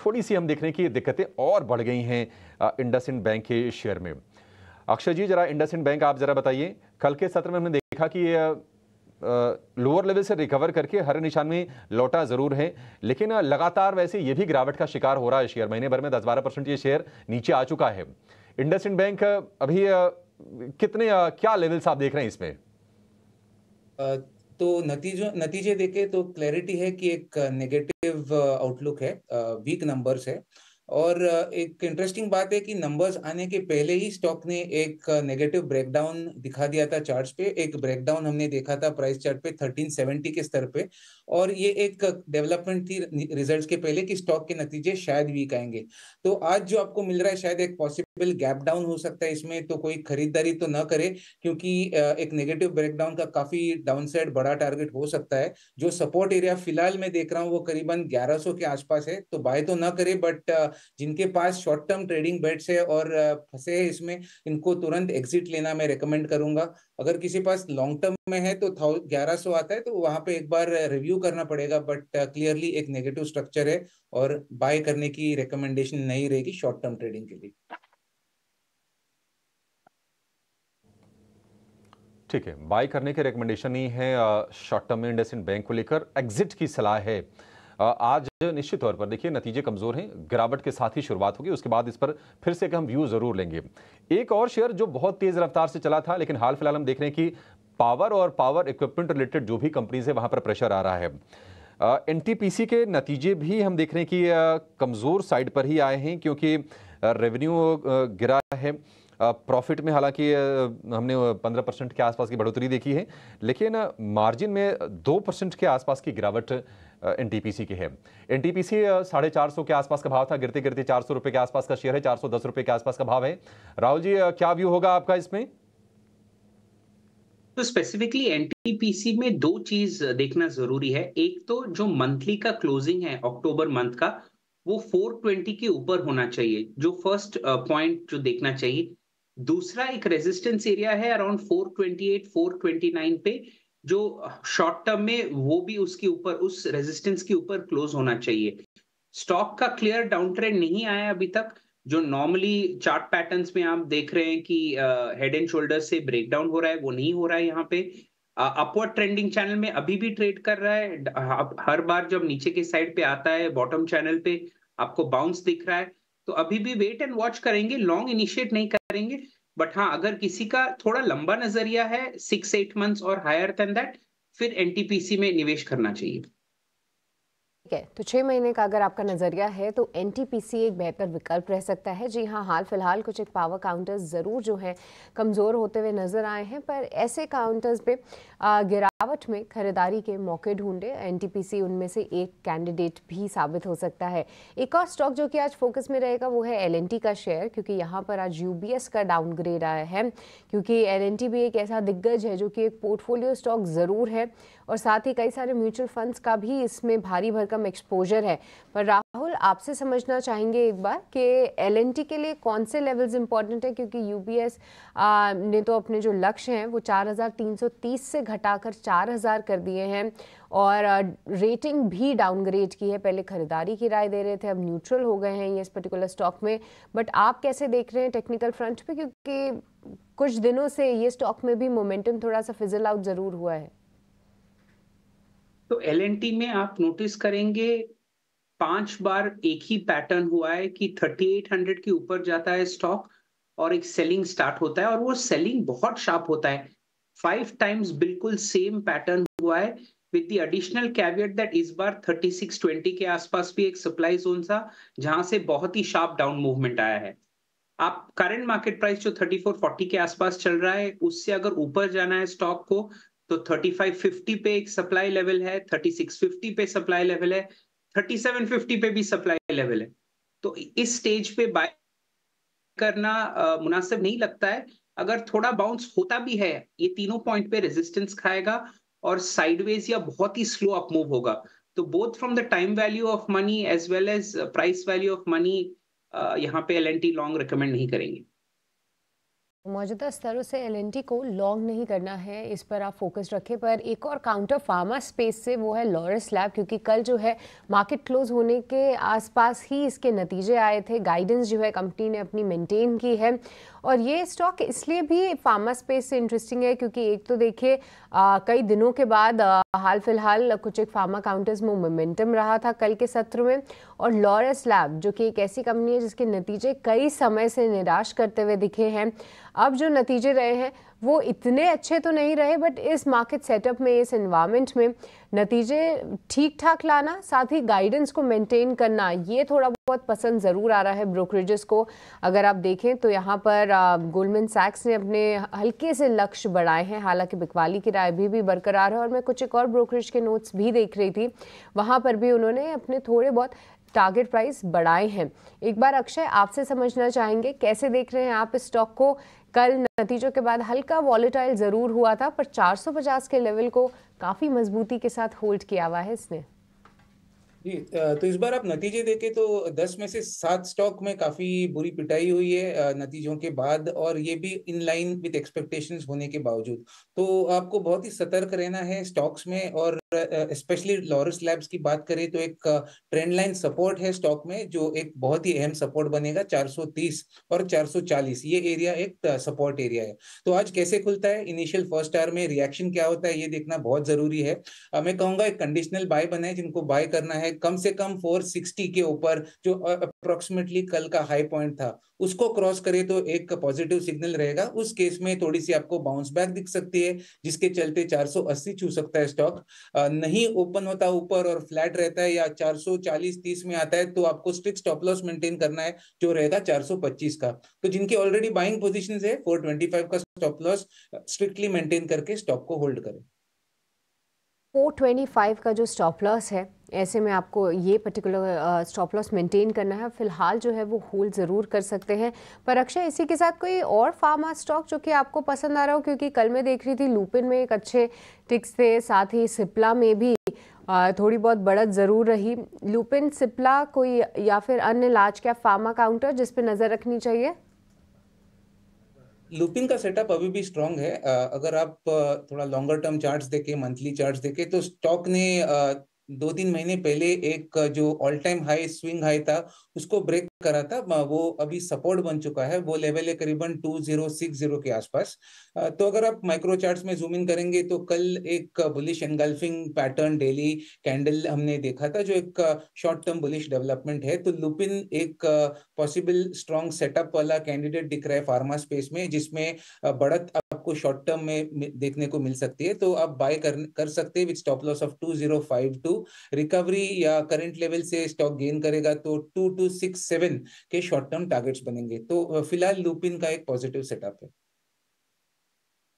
थोड़ी सी हम देख रहे हैं कि दिक्कतें और बढ़ गई हैं इंडसइंड बैंक के शेयर में। अक्षय जी, जरा इंडसइंड बैंक आप जरा बताइए, कल के सत्र में हमने देखा कि लोअर लेवल से रिकवर करके हरे निशान में लौटा जरूर है, लेकिन लगातार वैसे ये भी गिरावट का शिकार हो रहा है शेयर। महीने भर में 10-12% ये शेयर नीचे आ चुका है। इंडसइंड बैंक अभी कितने क्या लेवल्स आप देख रहे हैं इसमें? तो नतीजे देखे तो क्लैरिटी है कि एक नेगेटिव आउटलुक है, वीक नंबर्स है। और एक इंटरेस्टिंग बात है कि नंबर्स आने के पहले ही स्टॉक ने एक नेगेटिव ब्रेकडाउन दिखा दिया था चार्ट्स पे। एक ब्रेकडाउन हमने देखा था प्राइस चार्ट पे 1370 के स्तर पे, और ये एक डेवलपमेंट थी रिजल्ट्स के पहले कि स्टॉक के नतीजे शायद वीक आएंगे। तो आज जो आपको मिल रहा है शायद एक पॉसिबल गैप डाउन हो सकता है इसमें, तो कोई खरीदारी तो ना करे, क्योंकि एक नेगेटिव ब्रेकडाउन का काफी डाउनसाइड बड़ा टारगेट हो सकता है। जो सपोर्ट एरिया फिलहाल मैं देख रहा हूँ वो करीबन 1100 के आसपास है, तो बाय तो ना करे, बट जिनके पास शॉर्ट टर्म ट्रेडिंग बेट्स है और फंसे है इसमें, इनको तुरंत एग्जिट लेना मैं रेकमेंड करूंगा। अगर किसी पास लॉन्ग टर्म में है तो 1100 आता है तो वहां पे एक बार रिव्यू करना पड़ेगा, बट क्लियरली एक नेगेटिव स्ट्रक्चर है और बाय करने की रिकमेंडेशन नहीं रहेगी शॉर्ट टर्म ट्रेडिंग के लिए। ठीक है, बाय करने की रिकमेंडेशन ही है शॉर्ट टर्म में इंडसइंड बैंक को लेकर। एग्जिट की सलाह है। आज निश्चित तौर पर देखिए नतीजे कमजोर हैं, गिरावट के साथ ही शुरुआत होगी, उसके बाद इस पर फिर से हम व्यू जरूर लेंगे। एक और शेयर जो बहुत तेज रफ्तार से चला था, लेकिन हाल फिलहाल हम देख रहे हैं कि पावर और पावर इक्विपमेंट रिलेटेड जो भी कंपनीज है वहां पर प्रेशर आ रहा है। एनटीपीसी के नतीजे भी हम देख रहे हैं कि कमजोर साइड पर ही आए हैं, क्योंकि रेवेन्यू गिरा है। प्रॉफिट में हालांकि हमने 15% के आसपास की बढ़ोतरी देखी है, लेकिन मार्जिन में 2% के आसपास की गिरावट एनटीपीसी की है। एनटीपीसी 450 के आसपास का भाव था, गिरते गिरते 400 रुपए के आसपास का शेयर है, 410 रुपए के आसपास का भाव है। राहुल जी, क्या व्यू होगा आपका इसमें? तो स्पेसिफिकली एनटीपीसी में दो चीज देखना जरूरी है। एक तो जो मंथली का क्लोजिंग है अक्टूबर मंथ का, वो 420 के ऊपर होना चाहिए, जो फर्स्ट पॉइंट जो देखना चाहिए। दूसरा एक रेजिस्टेंस एरिया है अराउंड 428 429 पे, जो शॉर्ट टर्म में वो भी उसके ऊपर, उस रेजिस्टेंस के ऊपर क्लोज होना चाहिए। स्टॉक का क्लियर डाउन ट्रेंड नहीं आया अभी तक, जो नॉर्मली चार्ट पैटर्न्स में आप देख रहे हैं कि हेड एंड शोल्डर से ब्रेकडाउन हो रहा है, वो नहीं हो रहा है यहाँ पे। अपवर्ड ट्रेंडिंग चैनल में अभी भी ट्रेड कर रहा है। हर बार जब नीचे के साइड पे आता है बॉटम चैनल पे आपको बाउंस दिख रहा है, तो अभी भी वेट एंड वॉच करेंगे, लॉन्ग इनिशिएट नहीं करेंगे। बट हाँ, अगर किसी का थोड़ा लंबा नजरिया है 6-8 मंथ्स और हायर देन दैट, फिर एनटीपीसी में निवेश करना चाहिए। ठीक है, तो 6 महीने का अगर आपका नज़रिया है तो एनटीपीसी एक बेहतर विकल्प रह सकता है। जी हाँ, हाल फिलहाल कुछ एक पावर काउंटर्स ज़रूर जो हैं कमज़ोर होते हुए नज़र आए हैं, पर ऐसे काउंटर्स पे गिरावट में खरीदारी के मौके ढूंढे। एनटीपीसी उनमें से एक कैंडिडेट भी साबित हो सकता है। एक और स्टॉक जो कि आज फोकस में रहेगा वो है एलएनटी का शेयर, क्योंकि यहाँ पर आज यूबीएस का डाउनग्रेड आया है, क्योंकि एलएनटी भी एक ऐसा दिग्गज है जो कि एक पोर्टफोलियो स्टॉक ज़रूर है और साथ ही कई सारे म्यूचुअल फंड्स का भी इसमें भारी भरकम एक्सपोजर है। पर राहुल, आपसे समझना चाहेंगे एक बार कि एलएनटी के लिए कौन से लेवल्स इंपॉर्टेंट है, क्योंकि यूबीएस ने तो अपने जो लक्ष्य हैं वो 4330 से घटाकर 4000 कर दिए हैं और रेटिंग भी डाउनग्रेड की है। पहले खरीदारी की राय दे रहे थे, अब न्यूट्रल हो गए हैं ये इस पर्टिकुलर स्टॉक में। बट आप कैसे देख रहे हैं टेक्निकल फ्रंट पे, क्योंकि कुछ दिनों से ये स्टॉक में भी मोमेंटम थोड़ा सा फिजल आउट जरूर हुआ है। तो एलएनटी में आप नोटिस करेंगे 5 बार एक ही पैटर्न हुआ है कि 3800 के ऊपर जाता है स्टॉक और एक सेलिंग स्टार्ट होता है, और वो सेलिंग बहुत शार्प होता है। 5 टाइम्स बिल्कुल सेम पैटर्न हुआ है, with the additional caveat that इस बार 3620 के आसपास भी एक सप्लाई जोन था जहां से बहुत ही शार्प डाउन मूवमेंट आया है। आप करंट मार्केट प्राइस जो 3440 के आसपास चल रहा है, उससे अगर ऊपर जाना है स्टॉक को तो 3550 पे एक सप्लाई लेवल है, 3650 पे सप्लाई लेवल है, 3750 पे भी सप्लाई लेवल है। तो इस स्टेज पे बाय करना मुनासिब नहीं लगता है। अगर थोड़ा बाउंस होता भी है, ये तीनों पॉइंट पे रेजिस्टेंस खाएगा और साइडवेज या बहुत ही स्लो अप मूव होगा। तो both from the time value of money as well as price value of money, यहाँ पे एलएनटी लॉन्ग रिकमेंड नहीं करेंगे। मौजूदा स्तरों से एलएनटी को लॉन्ग नहीं करना है, इस पर आप फोकस रखें। पर एक और काउंटर फार्मा स्पेस से वो है लॉरस लैब, क्योंकि कल जो है मार्केट क्लोज होने के आसपास ही इसके नतीजे आए थे। गाइडेंस जो है कंपनी ने अपनी मेंटेन की है, और ये स्टॉक इसलिए भी फार्मा स्पेस से इंटरेस्टिंग है क्योंकि एक तो देखिए कई दिनों के बाद हाल फिलहाल कुछ एक फार्मा काउंटर्स में मोमेंटम रहा था कल के सत्र में, और लॉरस लैब जो कि एक ऐसी कंपनी है जिसके नतीजे कई समय से निराश करते हुए दिखे हैं, अब जो नतीजे रहे हैं वो इतने अच्छे तो नहीं रहे, बट इस मार्केट सेटअप में, इस एनवायरनमेंट में नतीजे ठीक ठाक लाना, साथ ही गाइडेंस को मेंटेन करना, ये थोड़ा बहुत पसंद ज़रूर आ रहा है ब्रोकरेजेस को। अगर आप देखें तो यहाँ पर गोल्डमैन सैक्स ने अपने हल्के से लक्ष्य बढ़ाए हैं, हालांकि बिकवाली की राय भी बरकरार है। और मैं कुछ एक और ब्रोकरेज के नोट्स भी देख रही थी, वहाँ पर भी उन्होंने अपने थोड़े बहुत टारगेट प्राइस बढ़ाए हैं। एक बार अक्षय आपसे समझना चाहेंगे कैसे देख रहे हैं आप इस स्टॉक को। कल नतीजों के बाद हल्का वॉलेटाइल जरूर हुआ था, पर 450 के लेवल को काफी मजबूती के साथ होल्ड किया हुआ है इसने। जी, तो इस बार आप नतीजे देखें तो 10 में से 7 स्टॉक में काफी बुरी पिटाई हुई है नतीजों के बाद, और ये भी इन लाइन विद एक्सपेक्टेशंस होने के बावजूद। तो आपको बहुत ही सतर्क रहना है स्टॉक्स में, और स्पेशली लॉरस लैब्स की बात करें तो एक ट्रेंड लाइन सपोर्ट है स्टॉक में, जो एक बहुत ही अहम सपोर्ट बनेगा 430 और 440, ये एरिया एक सपोर्ट एरिया है। तो आज कैसे खुलता है, इनिशियल फर्स्ट आवर में रिएक्शन क्या होता है, ये देखना बहुत जरूरी है। मैं कहूंगा एक कंडीशनल बाय बनाए, जिनको बाय करना है कम से कम 460 के ऊपर, जो अप्रोक्सीमेटली कल का हाई पॉइंट था, उसको क्रॉस करे तो एक पॉजिटिव सिग्नल रहेगा। उस केस में थोड़ी सी आपको बाउंस बैक दिख सकती है, जिसके चलते 480 छू सकता है स्टॉक। नहीं ओपन होता ऊपर और फ्लैट रहता है, या 440-30 में आता है, तो आपको स्ट्रिक्ट स्टॉप लॉस मेंटेन करना है, जो रहेगा 425 का। तो जिनकी ऑलरेडी बाइंग पोजीशंस है, 425 का स्टॉप लॉस स्ट्रिक्टली मेंटेन करके स्टॉक को होल्ड करें। 425 का जो स्टॉप लॉस है, ऐसे में आपको ये पर्टिकुलर स्टॉप लॉस मेंटेन करना है। फिलहाल जो है वो होल्ड ज़रूर कर सकते हैं। पर अक्षय, इसी के साथ कोई और फार्मा स्टॉक जो कि आपको पसंद आ रहा हो, क्योंकि कल मैं देख रही थी लुपिन में एक अच्छे टिक्स थे, साथ ही सिप्ला में भी थोड़ी बहुत बढ़त ज़रूर रही। लुपिन, सिप्ला, कोई या फिर अन्य लार्ज कैप फार्मा काउंटर जिस पे नज़र रखनी चाहिए? लुपिन का सेटअप अभी भी स्ट्रांग है। अगर आप थोड़ा लॉन्गर टर्म चार्ट्स देखें, मंथली चार्ट्स देखें, तो स्टॉक ने 2-3 महीने पहले एक जो all time high swing high था, उसको ब्रेक करा था। वो अभी सपोर्ट बन चुका है, वो लेवल है करीबन 2060 के आसपास। तो अगर आप माइक्रो चार्ट्स में जूम इन करेंगे तो कल एक bullish engulfing pattern daily candle हमने देखा था, जो एक शॉर्ट टर्म बुलिश डेवलपमेंट है। तो लुपिन एक पॉसिबल स्ट्रॉन्ग सेटअप वाला कैंडिडेट दिख रहा है फार्मा स्पेस में, जिसमें बढ़त आपको शॉर्ट टर्म में देखने को मिल सकती है। तो आप बाय कर सकते हैं with stop loss of 2052। Recovery या करंट लेवल से स्टॉक गेन करेगा तो 2267 के शॉर्ट टर्म टारगेट्स बनेंगे। तो फिलहाल लुपिन का एक पॉजिटिव सेटअप है।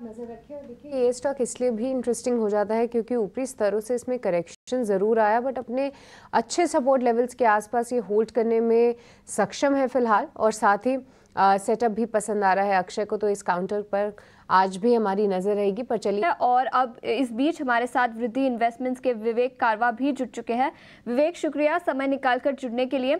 नजर रखिए। और देखिए, ये स्टॉक इसलिए भी इंटरेस्टिंग हो जाता है क्योंकि ऊपरी स्तरों से इसमें करेक्शन ज़रूर आया, बट अपने अच्छे सपोर्ट लेवल्स के आसपास ये होल्ड करने में सक्षम है फिलहाल। और साथ ही सेटअप भी पसंद आ रहा है अक्षय को, तो इस काउंटर पर आज भी हमारी नजर रहेगी। पर चलिए, और अब इस बीच हमारे साथ वृद्धि इन्वेस्टमेंट्स के विवेक कारवा भी जुड़ चुके हैं। विवेक, शुक्रिया समय निकालकर जुड़ने के लिए।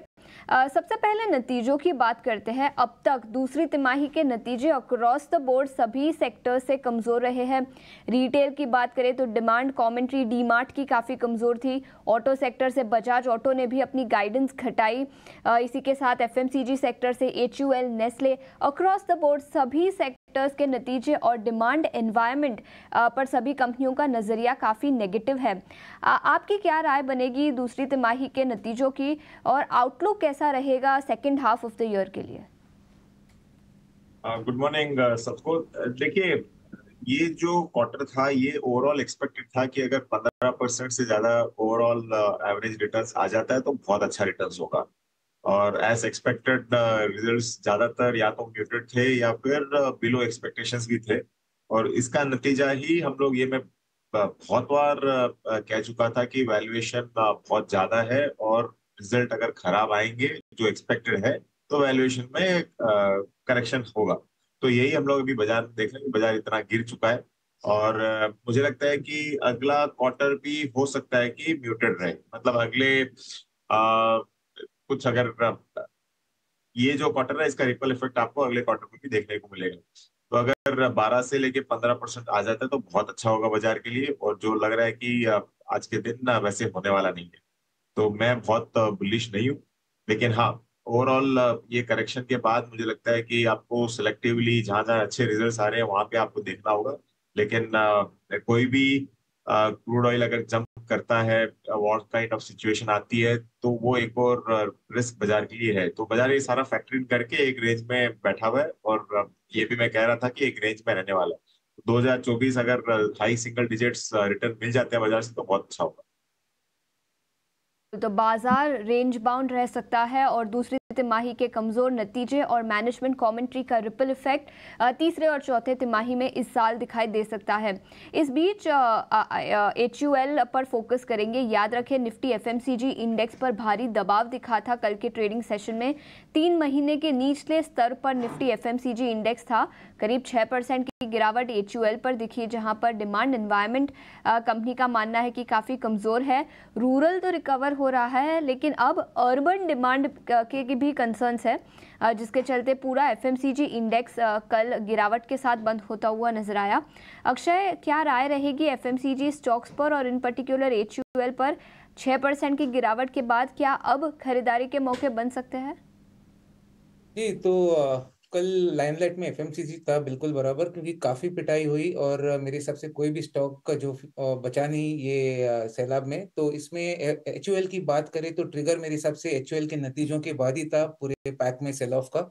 सबसे पहले नतीजों की बात करते हैं। अब तक दूसरी तिमाही के नतीजे अक्रॉस द बोर्ड सभी सेक्टर से कमज़ोर रहे हैं। रिटेल की बात करें तो डिमांड कमेंट्री डीमार्ट की काफ़ी कमज़ोर थी। ऑटो सेक्टर से बजाज ऑटो ने भी अपनी गाइडेंस घटाई। इसी के साथ एफएमसीजी सेक्टर से HUL, Nestle, across the board सभी सेक्टर्स के नतीजे और डिमांड एनवायरनमेंट पर सभी कंपनियों का नज़रिया काफ़ी नेगेटिव है। आपकी क्या राय बनेगी दूसरी तिमाही के नतीजों की, और आउटलुक कैसा रहेगा second half of the year के लिए? गुड मॉर्निंग सबको। देखिए, ये जो क्वार्टर था ये ओवरऑल एक्सपेक्टेड था कि अगर 15% से ज्यादा ओवरऑल एवरेज रिटर्न्स आ जाता है तो बहुत अच्छा रिटर्न्स होगा। और एज एक्सपेक्टेड रिजल्ट्स ज्यादातर या तो म्यूटेड थे या फिर बिलो एक्सपेक्टेशंस भी थे। और इसका नतीजा ही हम लोग ये मैं बहुत बार कह चुका था कि वैल्यूएशन बहुत ज्यादा है, और रिजल्ट अगर खराब आएंगे जो एक्सपेक्टेड है तो वैल्यूएशन में करेक्शन होगा। तो यही हम लोग अभी बाजार में देख रहे हैं, बाजार इतना गिर चुका है। और मुझे लगता है कि अगला क्वार्टर भी हो सकता है कि म्यूटेड रहे, मतलब अगले कुछ अगर ये जो क्वार्टर है इसका रिपल इफेक्ट आपको अगले क्वार्टर में भी देखने को मिलेगा। तो अगर 12 से लेके 15% आ जाता है तो बहुत अच्छा होगा बाजार के लिए, और जो लग रहा है कि आज के दिन ना वैसे होने वाला नहीं है, तो मैं बहुत बुलिश नहीं हूँ। लेकिन हाँ, ओवरऑल ये करेक्शन के बाद मुझे लगता है कि आपको सिलेक्टिवली जहां जहां अच्छे रिजल्ट्स आ रहे हैं वहां पे आपको देखना होगा। लेकिन कोई भी क्रूड ऑयल अगर जंप करता है, वॉर काइंड ऑफ सिचुएशन आती है, तो वो एक और रिस्क बाजार के लिए है। तो बाजार ये सारा फैक्टर इन करके एक रेंज में बैठा हुआ है, और ये भी मैं कह रहा था कि एक रेंज में रहने वाला है। 2024 अगर हाई सिंगल डिजिट्स रिटर्न मिल जाते हैं बाजार से तो बहुत अच्छा होगा। तो बाजार रेंज बाउंड रह सकता है और दूसरी तिमाही के कमजोर नतीजे और मैनेजमेंट कमेंट्री का रिपल इफेक्ट तीसरे और चौथे तिमाही में इस साल दिखाई दे सकता है। इस बीच HUL पर फोकस करेंगे। याद रखें, निफ्टी FMCG इंडेक्स पर भारी दबाव दिखा था कल के ट्रेडिंग सेशन में। 3 महीने के निचले स्तर पर निफ्टी FMCG इंडेक्स था। करीब 6% की गिरावट HUL पर दिखी, जहां पर डिमांड एनवायरनमेंट कंपनी का मानना है कि काफ़ी कमज़ोर है। रूरल तो रिकवर हो रहा है, लेकिन अब अर्बन डिमांड के भी कंसर्न्स है, जिसके चलते पूरा FMCG इंडेक्स कल गिरावट के साथ बंद होता हुआ नजर आया। अक्षय, क्या राय रहेगी FMCG स्टॉक्स पर और इन पर्टिकुलर HUL पर? 6% की गिरावट के बाद क्या अब खरीदारी के मौके बन सकते हैं? जी, तो कल लाइमलाइट में FMCG था बिल्कुल बराबर, क्योंकि काफी पिटाई हुई और मेरे हिसाब से कोई भी स्टॉक का जो बचा नहीं ये सैलाब में। तो इसमें HUL की बात करें तो ट्रिगर मेरे हिसाब से HUL के नतीजों के बाद ही था पूरे पैक में सेल ऑफ का।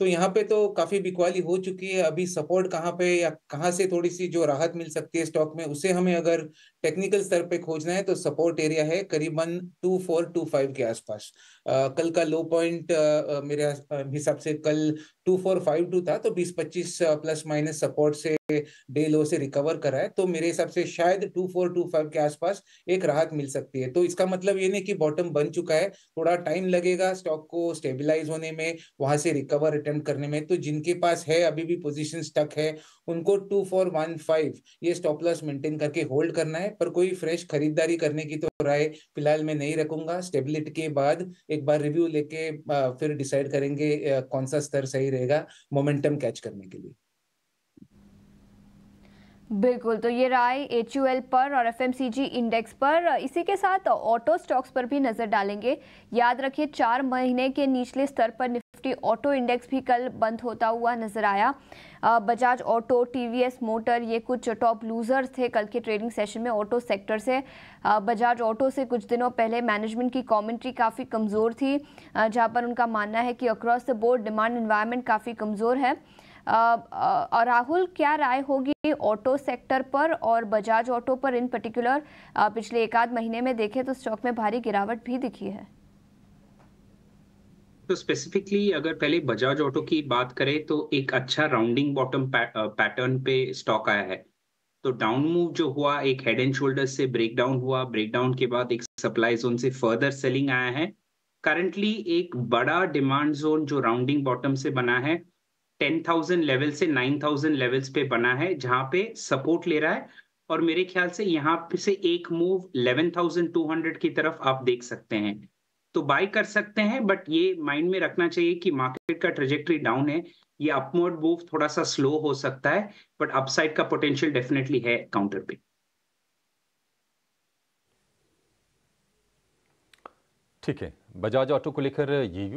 तो यहाँ पे तो काफी बिकवाली हो चुकी है। अभी सपोर्ट कहाँ पे या कहाँ से थोड़ी सी जो राहत मिल सकती है स्टॉक में, उसे हमें अगर टेक्निकल स्तर पे खोजना है तो सपोर्ट एरिया है करीबन 2425 के आसपास। कल का लो पॉइंट मेरे हिसाब से कल 2452 था, तो 20-25 प्लस माइनस सपोर्ट से डे लो से रिकवर करा है। तो मेरे हिसाब से शायद 2425 के आसपास एक राहत मिल सकती है। तो इसका मतलब ये नहीं कि बॉटम बन चुका है, थोड़ा टाइम लगेगा स्टॉक को स्टेबलाइज होने में, वहां से रिकवर अटेम्प्ट करने में। तो जिनके पास है अभी भी पोजीशन स्टक है, उनको 2415 ये स्टॉप लॉस मेंटेन करके होल्ड करना है। पर कोई फ्रेश खरीदारी करने की तो राय फिलहाल मैं नहीं रखूंगा। स्टेबिलिटी के बाद एक बार रिव्यू लेके फिर डिसाइड करेंगे कौन सा स्तर सही रहेगा मोमेंटम कैच करने के लिए। बिल्कुल, तो ये राय HUL पर और FMCG इंडेक्स पर। इसी के साथ ऑटो स्टॉक्स पर भी नजर डालेंगे। याद रखिए, 4 महीने के निचले स्तर पर निफ्टी ऑटो इंडेक्स भी कल बंद होता हुआ नजर आया। बजाज ऑटो, TVS मोटर, ये कुछ टॉप लूजर्स थे कल के ट्रेडिंग सेशन में ऑटो सेक्टर से। बजाज ऑटो से कुछ दिनों पहले मैनेजमेंट की कमेंट्री काफ़ी कमज़ोर थी, जहां पर उनका मानना है कि across the board demand environment काफ़ी कमज़ोर है। और राहुल, क्या राय होगी ऑटो सेक्टर पर और बजाज ऑटो पर इन पर्टिकुलर? पिछले 1-8 महीने में देखें तो स्टॉक में भारी गिरावट भी दिखी है। तो स्पेसिफिकली अगर पहले बजाज ऑटो की बात करें तो एक अच्छा राउंडिंग बॉटम पैटर्न पे स्टॉक आया है। तो डाउन मूव जो हुआ, एक हेड एंड शोल्डर्स से ब्रेक डाउन हुआ, ब्रेक डाउन के बाद एक सप्लाई जोन से फर्दर सेलिंग आया है। करंटली एक बड़ा डिमांड जोन जो राउंडिंग बॉटम से बना है 10,000 लेवल से 9,000 लेवल्स पे बना है, जहां पे सपोर्ट ले रहा है। और मेरे ख्याल से यहाँ पे से एक मूव 11,200 की तरफ आप देख सकते हैं, तो बाय कर सकते हैं। बट ये माइंड में रखना चाहिए कि मार्केट का ट्रेजेक्टरी डाउन है, ये अपवर्ड मूव थोड़ा सा स्लो हो सकता है, बट अपसाइड का पोटेंशियल डेफिनेटली है काउंटर पे। ठीक है, बजाज ऑटो को लेकर ये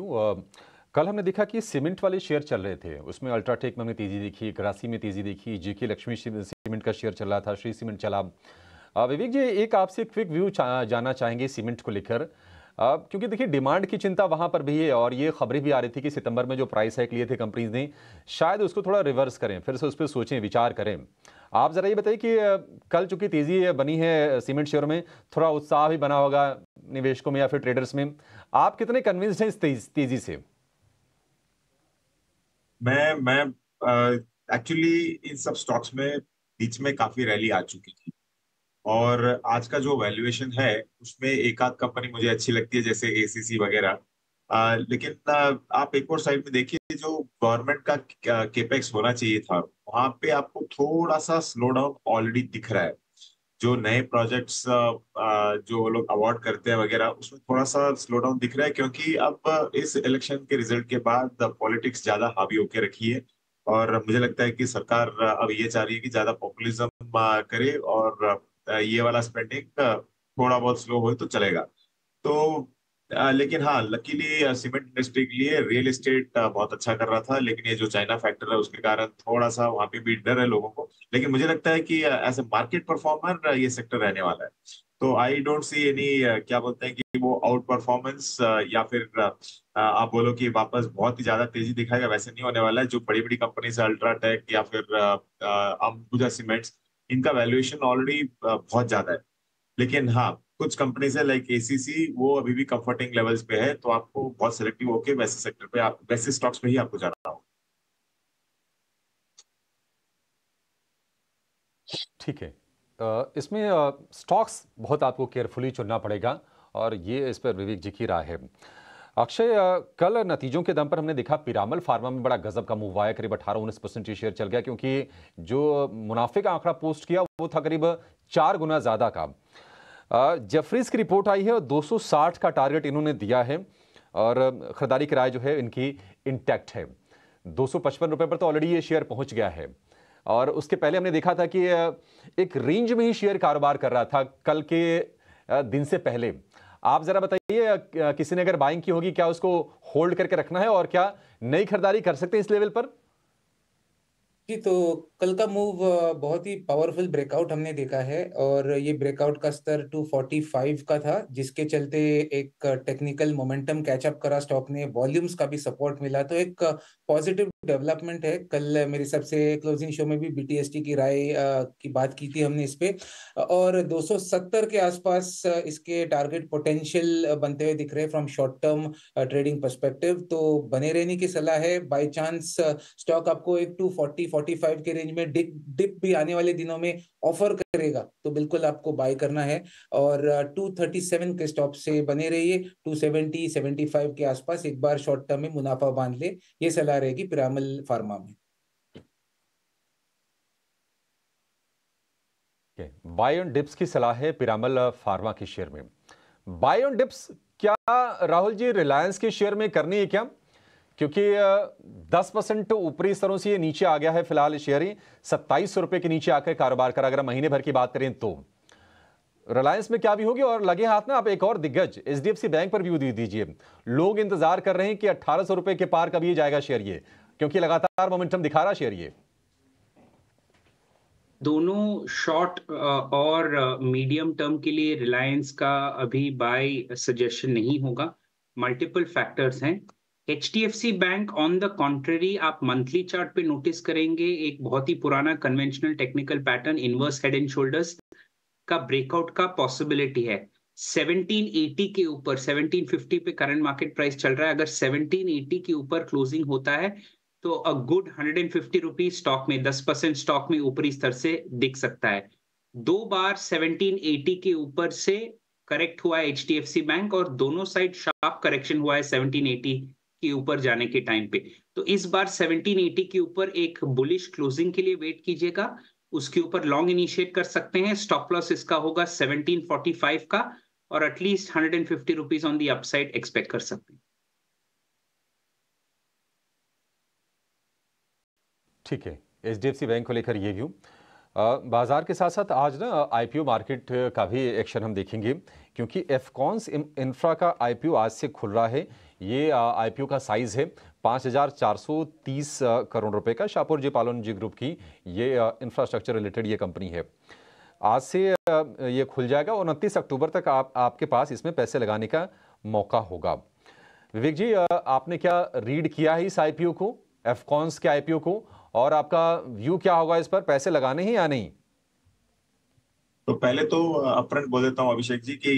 कल हमने देखा कि सीमेंट वाले शेयर चल रहे थे, उसमें अल्ट्राटेक में हमने तेजी देखी, ग्रासी में तेजी देखी, JK लक्ष्मी सीमेंट का शेयर चल रहा था, श्री सीमेंट चला। विवेक जी, एक आपसे क्विक व्यू जानना चाहेंगे सीमेंट को लेकर, क्योंकि देखिए डिमांड की चिंता वहां पर भी है और ये खबरें भी आ रही थी कि सितंबर में जो प्राइस हाइक लिए थे कंपनीज ने, शायद उसको थोड़ा रिवर्स करें, फिर से उस पर सोचें, विचार करें। आप जरा ये बताइए कि कल चूंकि तेजी बनी है सीमेंट शेयर में, थोड़ा उत्साह भी बना होगा निवेशकों में या फिर ट्रेडर्स में, आप कितने कन्विंस्ड हैं इस तेजी से? मैं एक्चुअली इन सब स्टॉक्स में बीच में काफी रैली आ चुकी थी, और आज का जो वैल्यूएशन है उसमें एक आध कंपनी मुझे अच्छी लगती है जैसे ACC वगैरह। लेकिन आप एक और साइड में देखिए, जो गवर्नमेंट का केपेक्स होना चाहिए था वहां पे आपको थोड़ा सा स्लो डाउन ऑलरेडी दिख रहा है। जो नए प्रोजेक्ट्स जो लोग अवार्ड करते हैं वगैरह, उसमें थोड़ा सा स्लो डाउन दिख रहा है, क्योंकि अब इस इलेक्शन के रिजल्ट के बाद पॉलिटिक्स ज्यादा हावी होके रखी है। और मुझे लगता है कि सरकार अब ये चाह रही है कि ज्यादा पॉपुलिज्म करे, और ये वाला स्पेंडिंग थोड़ा बहुत स्लो हो तो चलेगा। तो लेकिन हाँ, लकीली सीमेंट इंडस्ट्री के लिए रियल एस्टेट बहुत अच्छा कर रहा था, लेकिन ये जो चाइना फैक्टर है उसके कारण थोड़ा सा वहां पे भी डर है लोगों को। लेकिन मुझे लगता है कि एज ए मार्केट परफॉर्मर ये सेक्टर रहने वाला है। तो आई डोंट सी एनी क्या बोलते हैं कि वो आउट परफॉर्मेंस, या फिर आप बोलो कि वापस बहुत ही ज्यादा तेजी दिखाएगा, वैसे नहीं होने वाला है। जो बड़ी बड़ी कंपनीज है, अल्ट्राटेक या फिर अंबुजा सीमेंट्स, इनका वैल्यूएशन ऑलरेडी बहुत ज्यादा है। लेकिन हाँ, कुछ कंपनीज है लाइक एसीसी, वो अभी भी कंफर्टिंग लेवल्स पे है। तो आपको बहुत सिलेक्टिव होके वैसे सेक्टर पे, आप वैसे स्टॉक्स पे ही आपको जाना होगा। ठीक है। इसमें स्टॉक्स बहुत आपको केयरफुली चुनना पड़ेगा, और ये इस पर विवेक जी की राय है। अक्षय, कल नतीजों के दम पर हमने देखा पिरामल फार्मा में बड़ा गजब का मूव आया, करीब 18-19% ये शेयर चल गया, क्योंकि जो मुनाफे का आंकड़ा पोस्ट किया वो था करीब 4 गुना ज्यादा का। जेफरीज की रिपोर्ट आई है और 260 का टारगेट इन्होंने दिया है, और खरीदारी की राय जो है इनकी इंटैक्ट है। 255 रुपए पर तो ऑलरेडी ये शेयर पहुंच गया है, और उसके पहले हमने देखा था कि एक रेंज में ही शेयर कारोबार कर रहा था कल के दिन से पहले। आप जरा बताइए, किसी ने अगर बाइंग की होगी, क्या उसको होल्ड करके रखना है, और क्या नई खरीदारी कर सकते हैं इस लेवल पर? जी, तो कल का मूव बहुत ही पावरफुल ब्रेकआउट हमने देखा है, और ये ब्रेकआउट का स्तर 245 का था, जिसके चलते एक टेक्निकल मोमेंटम कैचअप करा स्टॉक ने, वॉल्यूम्स का भी सपोर्ट मिला। तो एक पॉजिटिव डेवलपमेंट है। कल मेरे हिसाब से क्लोजिंग शो में भी बीटीएसटी की राय की बात की थी हमने इस पे, और 270 के आसपास इसके टारगेट पोटेंशियल बनते हुए दिख रहे हैं from short term trading perspective. तो बने रहने की सलाह है। बाय चांस स्टॉक आपको एक 240-45 के रेंज में डिप भी आने वाले दिनों में ऑफर करेगा, तो बिल्कुल आपको बाय करना है। और 237 के स्टॉप से बने रहिए। 270-75 के आसपास एक बार शॉर्ट टर्म में मुनाफा बांध ले, ये सलाह रहेगी पिरामल फार्मा में। बाय ऑन डिप्स की सलाह है पिरामल फार्मा के शेयर में। बाय ऑन डिप्स क्या राहुल जी रिलायंस के शेयर में करनी है क्या? क्योंकि 10% ऊपरी स्तरों से ये नीचे आ गया है फिलहाल। शेयर ही 27 रुपए के नीचे आकर कारोबार करा। अगर महीने भर की बात करें तो रिलायंस में क्या भी होगी? और लगे हाथ में आप एक और दिग्गज एचडीएफसी बैंक पर व्यू दीजिए। लोग इंतजार कर रहे हैं कि 1800 रुपए के पार कब ये जाएगा शेयर, ये क्योंकि लगातार मोमेंटम दिखा रहा शेयर। ये दोनों शॉर्ट और मीडियम टर्म के लिए रिलायंस का अभी बाय सजेशन नहीं होगा। मल्टीपल फैक्टर्स हैं। HDFC bank on the contrary, आप मंथली चार्ट पे नोटिस करेंगे एक बहुत ही पुराना conventional technical pattern inverse head and shoulders का ब्रेकआउट का पॉसिबिलिटी है। 1780 के ऊपर, 1750 पे करंट मार्केट प्राइस चल रहा है। अगर 1780 के ऊपर क्लोजिंग होता है तो अ गुड 150 रुपीज स्टॉक में, 10% स्टॉक में ऊपरी स्तर से दिख सकता है। 2 बार 1780 के ऊपर से करेक्ट हुआ है एचडीएफसी बैंक, और दोनों साइड शार्प करेक्शन हुआ है 1780 के ऊपर जाने के टाइम पे। तो इस बार 1780 के ऊपर एक बुलिश क्लोजिंग के लिए वेट कीजिएगा। उसके ऊपर लॉन्ग इनिशिएट कर सकते हैं। स्टॉप लॉस इसका होगा 1745 का, और at least 150 rupees on the upside expect कर सकते हैं। ठीक है, एचडीएफसी बैंक को लेकर ये व्यू। बाजार के साथ साथ आज ना आईपीओ मार्केट का भी एक्शन हम देखेंगे, क्योंकि एफकॉन्स इंफ्रा का आईपीओ आज से खुल रहा है। ये आईपीओ का साइज है 5430 करोड़ रुपए का। शाहपुर जी पालोन जी ग्रुप की ये इंफ्रास्ट्रक्चर रिलेटेड ये कंपनी है। आज से ये खुल जाएगा और 29 अक्टूबर तक आपके पास इसमें पैसे लगाने का मौका होगा। विवेक जी, आपने क्या रीड किया है इस आईपीओ को, एफकॉन्स के आईपीओ को, और आपका व्यू क्या होगा इस पर, पैसे लगाने ही या नहीं? तो पहले तो अपफ्रंट बोल देता हूँ अभिषेक जी कि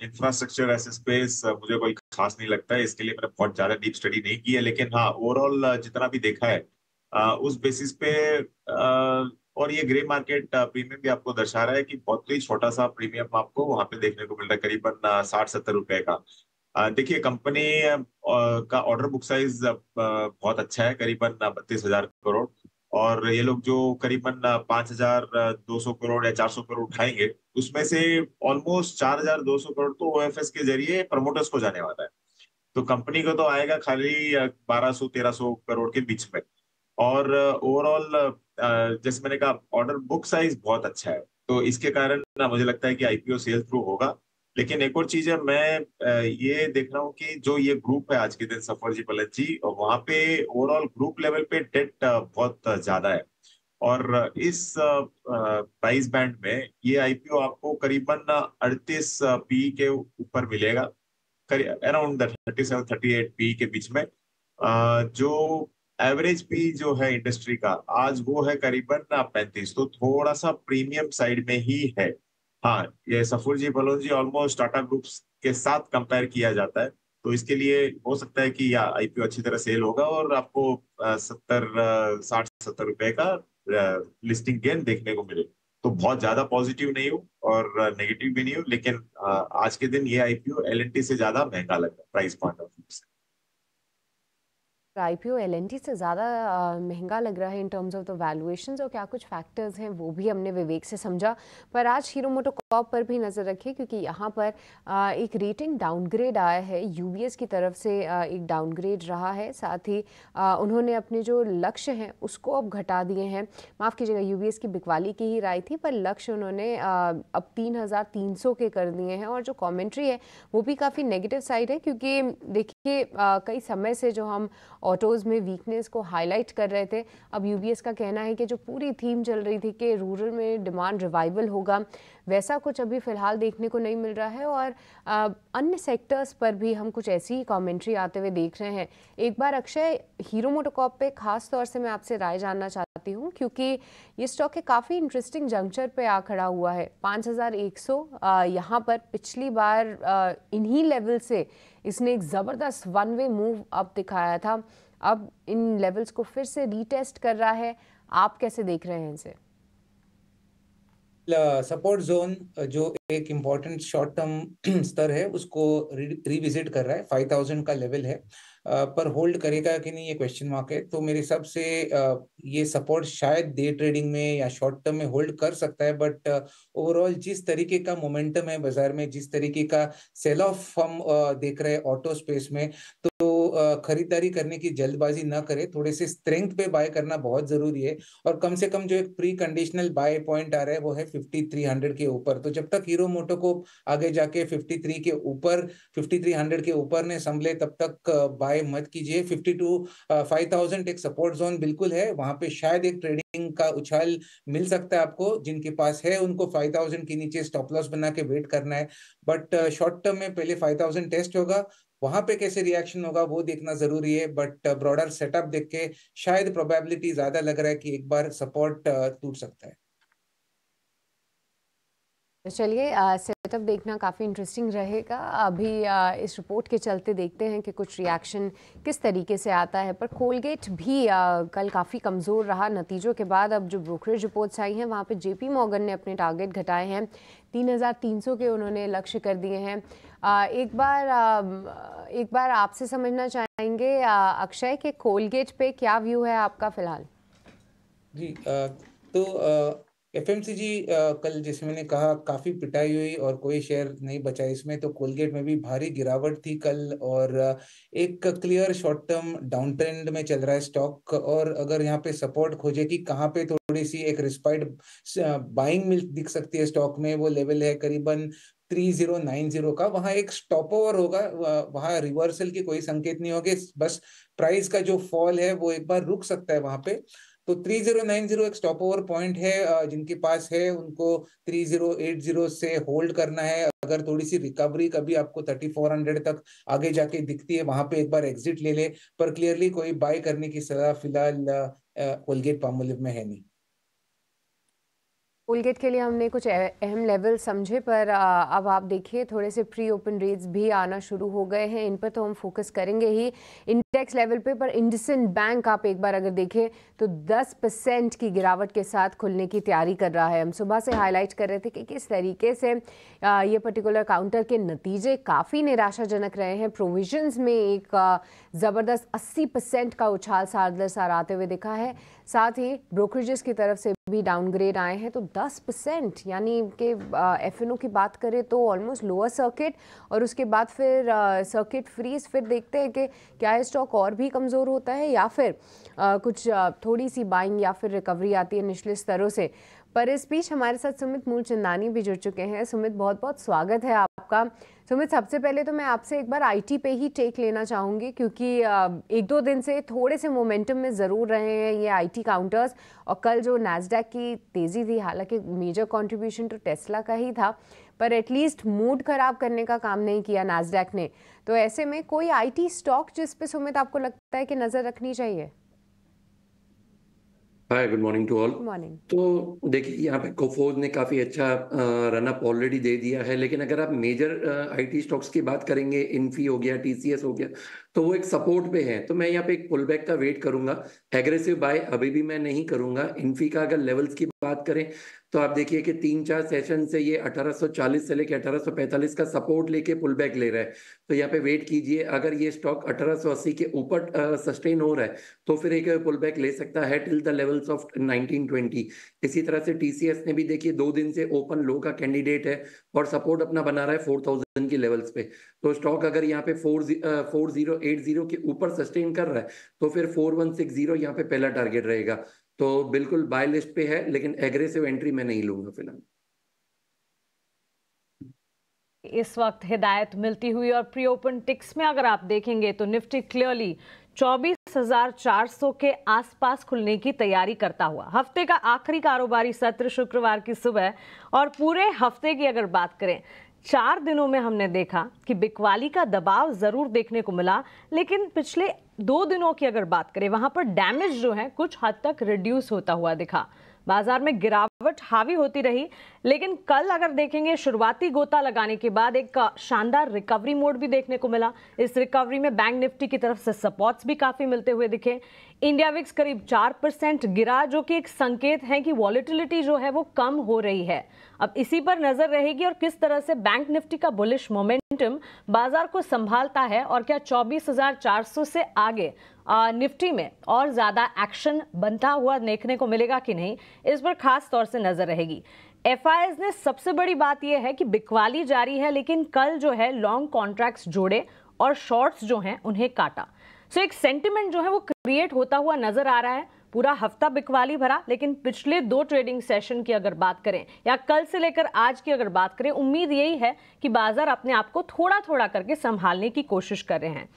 इंफ्रास्ट्रक्चर एज स्पेस मुझे कोई खास नहीं लगता है। इसके लिए मैंने बहुत ज्यादा डीप स्टडी नहीं की है, लेकिन हाँ ओवरऑल जितना भी देखा है उस बेसिस पे और ये ग्रे मार्केट प्रीमियम भी आपको दर्शा रहा है कि बहुत ही छोटा सा प्रीमियम आपको वहां पे देखने को मिल रहा है, करीबन 60-70 रुपए का। देखिए कंपनी का ऑर्डर बुक साइज बहुत अच्छा है, करीबन 32,000 करोड़, और ये लोग जो करीबन 5,200 करोड़ या 400 करोड़ उठाएंगे, उसमें से ऑलमोस्ट 4,200 करोड़ तो ओएफएस के जरिए प्रमोटर्स को जाने वाला है। तो कंपनी को तो आएगा खाली 1,200-1,300 करोड़ के बीच में। और ओवरऑल जैसे मैंने कहा, ऑर्डर बुक साइज बहुत अच्छा है, तो इसके कारण ना मुझे लगता है कि आईपीओ सेल थ्रू होगा। लेकिन एक और चीज है, मैं ये देख रहा हूँ कि जो ये ग्रुप है आज के दिन सफरजी पलजी, वहां पे ओवरऑल ग्रुप लेवल पे डेट बहुत ज्यादा है। और इस प्राइस बैंड में ये आईपीओ आपको करीबन 38 पी के ऊपर मिलेगा, अराउंड 37-38 पी के बीच में। जो एवरेज पी जो है इंडस्ट्री का आज वो है करीबन 35, तो थोड़ा सा प्रीमियम साइड में ही है। हाँ, ये सफुरजी बलौजी ऑलमोस्ट टाटा ग्रुप्स के साथ कंपेयर किया जाता है, तो इसके लिए हो सकता है कि या आईपीओ अच्छी तरह सेल होगा और आपको 60-70 रुपए का लिस्टिंग गेन देखने को मिले। तो बहुत ज्यादा पॉजिटिव नहीं हूँ और नेगेटिव भी नहीं हूँ, लेकिन आज के दिन ये आईपीओ एलएनटी से ज्यादा महंगा लग रहा है प्राइस पॉइंट ऑफ व्यू से। आईपीओ एलएनटी से ज़्यादा महंगा लग रहा है in terms of the valuations, और क्या कुछ फैक्टर्स हैं वो भी हमने विवेक से समझा। पर आज हीरो मोटोकॉर्प पर भी नज़र रखिए, क्योंकि यहाँ पर एक रेटिंग डाउनग्रेड आया है, यूबीएस की तरफ से एक डाउनग्रेड रहा है। साथ ही उन्होंने अपने जो लक्ष्य हैं उसको अब घटा दिए हैं। माफ़ कीजिएगा, यूबीएस की बिकवाली की ही राय थी, पर लक्ष्य उन्होंने अब 3,300 के कर दिए हैं। और जो कॉमेंट्री है वो भी काफ़ी नेगेटिव साइड है, क्योंकि देखिए कई समय से जो हम ऑटोज़ में वीकनेस को हाईलाइट कर रहे थे, अब यूबीएस का कहना है कि जो पूरी थीम चल रही थी कि रूरल में डिमांड रिवाइवल होगा, वैसा कुछ अभी फ़िलहाल देखने को नहीं मिल रहा है। और अन्य सेक्टर्स पर भी हम कुछ ऐसी ही कमेंट्री आते हुए देख रहे हैं। एक बार अक्षय, हीरो मोटोकॉर्प पे ख़ास तौर से मैं आपसे राय जानना चाहती हूँ, क्योंकि ये स्टॉक के काफ़ी इंटरेस्टिंग जंक्चर पे आ खड़ा हुआ है। 5,100 यहाँ पर पिछली बार इन्हीं लेवल से इसने एक ज़बरदस्त वन वे मूव अप दिखाया था, अब इन लेवल्स को फिर से रीटेस्ट कर रहा है। आप कैसे देख रहे हैं इसे? सपोर्ट जोन जो एक इम्पॉर्टेंट शॉर्ट टर्म स्तर है उसको रिविजिट कर रहा है, 5,000 का लेवल है, पर होल्ड करेगा कि नहीं ये क्वेश्चन मार्क है। तो मेरे हिसाब से ये सपोर्ट शायद डे ट्रेडिंग में या शॉर्ट टर्म में होल्ड कर सकता है, बट ओवरऑल जिस तरीके का मोमेंटम है बाजार में, जिस तरीके का सेल ऑफ हम देख रहे हैं ऑटो स्पेस में, तो खरीदारी करने की जल्दबाजी ना करे, थोड़े से स्ट्रेंथ पे बाय करना बहुत जरूरी है। और कम से कम जो एक प्री कंडीशनल बाय पॉइंट आ रहा है वो है 5300 के ऊपर। तो जब तक हीरो मोटो को आगे जाके 53 के ऊपर, 5300 के ऊपर ने संभले, तब तक बाय मत कीजिए। 5,000 एक सपोर्ट जोन बिल्कुल है, वहां पे शायद एक ट्रेडिंग का उछाल मिल सकता है आपको। जिनके पास है उनको 5,000 के नीचे स्टॉप लॉस बना के वेट करना है, बट शॉर्ट टर्म में पहले 5,000 टेस्ट होगा, वहां पे कैसे रिएक्शन होगा वो देखना जरूरी है। बट ब्रॉडर सेटअप देख के शायद प्रोबेबिलिटी ज्यादा लग रहा है कि एक बार सपोर्ट टूट सकता है। चलिए, सेटअप देखना काफ़ी इंटरेस्टिंग रहेगा। अभी इस रिपोर्ट के चलते देखते हैं कि कुछ रिएक्शन किस तरीके से आता है। पर कोलगेट भी कल काफ़ी कमज़ोर रहा नतीजों के बाद। अब जो ब्रोकरेज रिपोर्ट्स आई हैं वहाँ पे जेपी मॉर्गन ने अपने टारगेट घटाए हैं, 3,300 के उन्होंने लक्ष्य कर दिए हैं। एक बार आपसे समझना चाहेंगे अक्षय कि कोलगेट पे क्या व्यू है आपका फ़िलहाल? जी, तो एफएमसीजी कल जैसे मैंने कहा काफी पिटाई हुई और कोई शेयर नहीं बचा इसमें। तो कोलगेट में भी भारी गिरावट थी कल, और एक clear short term down trend में चल रहा है स्टॉक। और अगर यहाँ पे सपोर्ट खोजे कि कहाँ पे थोड़ी सी एक रिस्पाइट बाइंग मिल दिख सकती है स्टॉक में, वो लेवल है करीबन 3090 का। वहां एक स्टॉप ओवर होगा, वहां रिवर्सल की कोई संकेत नहीं होंगे, बस प्राइस का जो फॉल है वो एक बार रुक सकता है वहां पे। तो 3090 एक स्टॉप ओवर पॉइंट है, जिनके पास है उनको 3080 से होल्ड करना है। अगर थोड़ी सी रिकवरी कभी आपको 3400 तक आगे जाके दिखती है, वहां पे एक बार एग्जिट ले ले, पर क्लियरली कोई बाय करने की सलाह फिलहाल कोलगेट पामोलिव में है नहीं। कोलगेट के लिए हमने कुछ अहम लेवल समझे, पर अब आप देखिए थोड़े से प्री ओपन रेट्स भी आना शुरू हो गए हैं। इन पर तो हम फोकस करेंगे ही इंडेक्स लेवल पे, पर इंडसइंड बैंक आप एक बार अगर देखें तो 10% की गिरावट के साथ खुलने की तैयारी कर रहा है। हम सुबह से हाईलाइट कर रहे थे कि किस तरीके से ये पर्टिकुलर काउंटर के नतीजे काफ़ी निराशाजनक रहे हैं। प्रोविजंस में एक ज़बरदस्त 80% का उछाल सार आते हुए दिखा है। साथ ही ब्रोकरेजेस की तरफ से भी डाउनग्रेड आए हैं, तो 10% यानी कि एफएनओ की बात करें तो ऑलमोस्ट लोअर सर्किट, और उसके बाद फिर सर्किट फ्रीज। फिर देखते हैं कि क्या ये स्टॉक और भी कमज़ोर होता है या फिर कुछ थोड़ी सी बाइंग या फिर रिकवरी आती है निचले स्तरों से। पर इस बीच हमारे साथ सुमित मूलचंदानी भी जुड़ चुके हैं। सुमित, बहुत बहुत स्वागत है आपका। सुमित, सबसे पहले तो मैं आपसे एक बार आईटी पे ही टेक लेना चाहूँगी, क्योंकि एक दो दिन से थोड़े से मोमेंटम में ज़रूर रहे हैं ये आईटी काउंटर्स। और कल जो नैस्डैक की तेज़ी थी, हालांकि मेजर कंट्रीब्यूशन तो टेस्ला का ही था, पर एटलीस्ट मूड ख़राब करने का काम नहीं किया नैस्डैक ने। तो ऐसे में कोई आईटी स्टॉक जिस पे सुमित आपको लगता है कि नज़र रखनी चाहिए? Hi, good morning to all. Morning. तो देखिए, यहाँ पे कोफोर्ज ने काफ़ी अच्छा रन अप ऑलरेडी दे दिया है, लेकिन अगर आप मेजर आईटी स्टॉक्स की बात करेंगे, इन्फी हो गया, टीसीएस हो गया, तो वो एक सपोर्ट पे है। तो मैं यहाँ पे एक पुल बैक का वेट करूंगा। एग्रेसिव बाय अभी भी मैं नहीं करूंगा। इन्फी का अगर लेवल्स की बात करें तो आप देखिए कि 3-4 सेशन से ये 1840 से लेके 1845 का सपोर्ट लेके पुल बैक ले रहा है। तो यहाँ पे वेट कीजिए। अगर ये स्टॉक 1880 के ऊपर सस्टेन हो रहा है तो फिर एक पुल बैक ले सकता है टिल द लेवल्स ऑफ 1920। इसी तरह से टीसीएस ने भी देखिए 2 दिन से ओपन लो का कैंडिडेट है और सपोर्ट अपना बना रहा है 4000 की लेवल्स पे। तो स्टॉक अगर यहाँ पे 4080 के ऊपर सस्टेन कर रहा है तो फिर 4160 यहाँ पे पहला टारगेट रहेगा। तो बिल्कुल बाय लिस्ट पे है, लेकिन एग्रेसिव एंट्री मैं नहीं लूंगा फिलहाल। इस वक्त हिदायत मिलती हुई, और प्री ओपन टिक्स में अगर आप देखेंगे तो निफ्टी क्लियरली 24,400 के आसपास खुलने की तैयारी करता हुआ। हफ्ते का आखिरी कारोबारी सत्र शुक्रवार की सुबह, और पूरे हफ्ते की अगर बात करें 4 दिनों में हमने देखा कि बिकवाली का दबाव जरूर देखने को मिला, लेकिन पिछले 2 दिनों की अगर बात करें वहां पर डैमेज जो है कुछ हद तक रिड्यूस होता हुआ दिखा। बाजार में गिरावट हावी होती रही, लेकिन कल अगर देखेंगे शुरुआती गोता लगाने के बाद एक शानदार रिकवरी मोड भी देखने को मिला। इस रिकवरी में बैंक निफ्टी की तरफ से सपोर्ट्स भी काफी मिलते हुए दिखे। इंडिया विक्स करीब 4% गिरा, जो कि एक संकेत है कि वॉलेटिलिटी जो है वो कम हो रही है। अब इसी पर नजर रहेगी और किस तरह से बैंक निफ्टी का बुलिश मोमेंटम बाजार को संभालता है, और क्या 24,400 से आगे निफ्टी में और ज्यादा एक्शन बनता हुआ देखने को मिलेगा कि नहीं, इस पर खास तौर से नजर रहेगी। एफआईएस ने सबसे बड़ी बात यह है कि बिकवाली जारी है, लेकिन कल जो है लॉन्ग कॉन्ट्रैक्ट्स जोड़े और शॉर्ट्स जो हैं उन्हें काटा। सो एक सेंटिमेंट जो है वो क्रिएट होता हुआ नजर आ रहा है। पूरा हफ्ता बिकवाली भरा, लेकिन पिछले 2 ट्रेडिंग सेशन की अगर बात करें या कल से लेकर आज की अगर बात करें, उम्मीद यही है कि बाजार अपने आप को थोड़ा थोड़ा करके संभालने की कोशिश कर रहे हैं।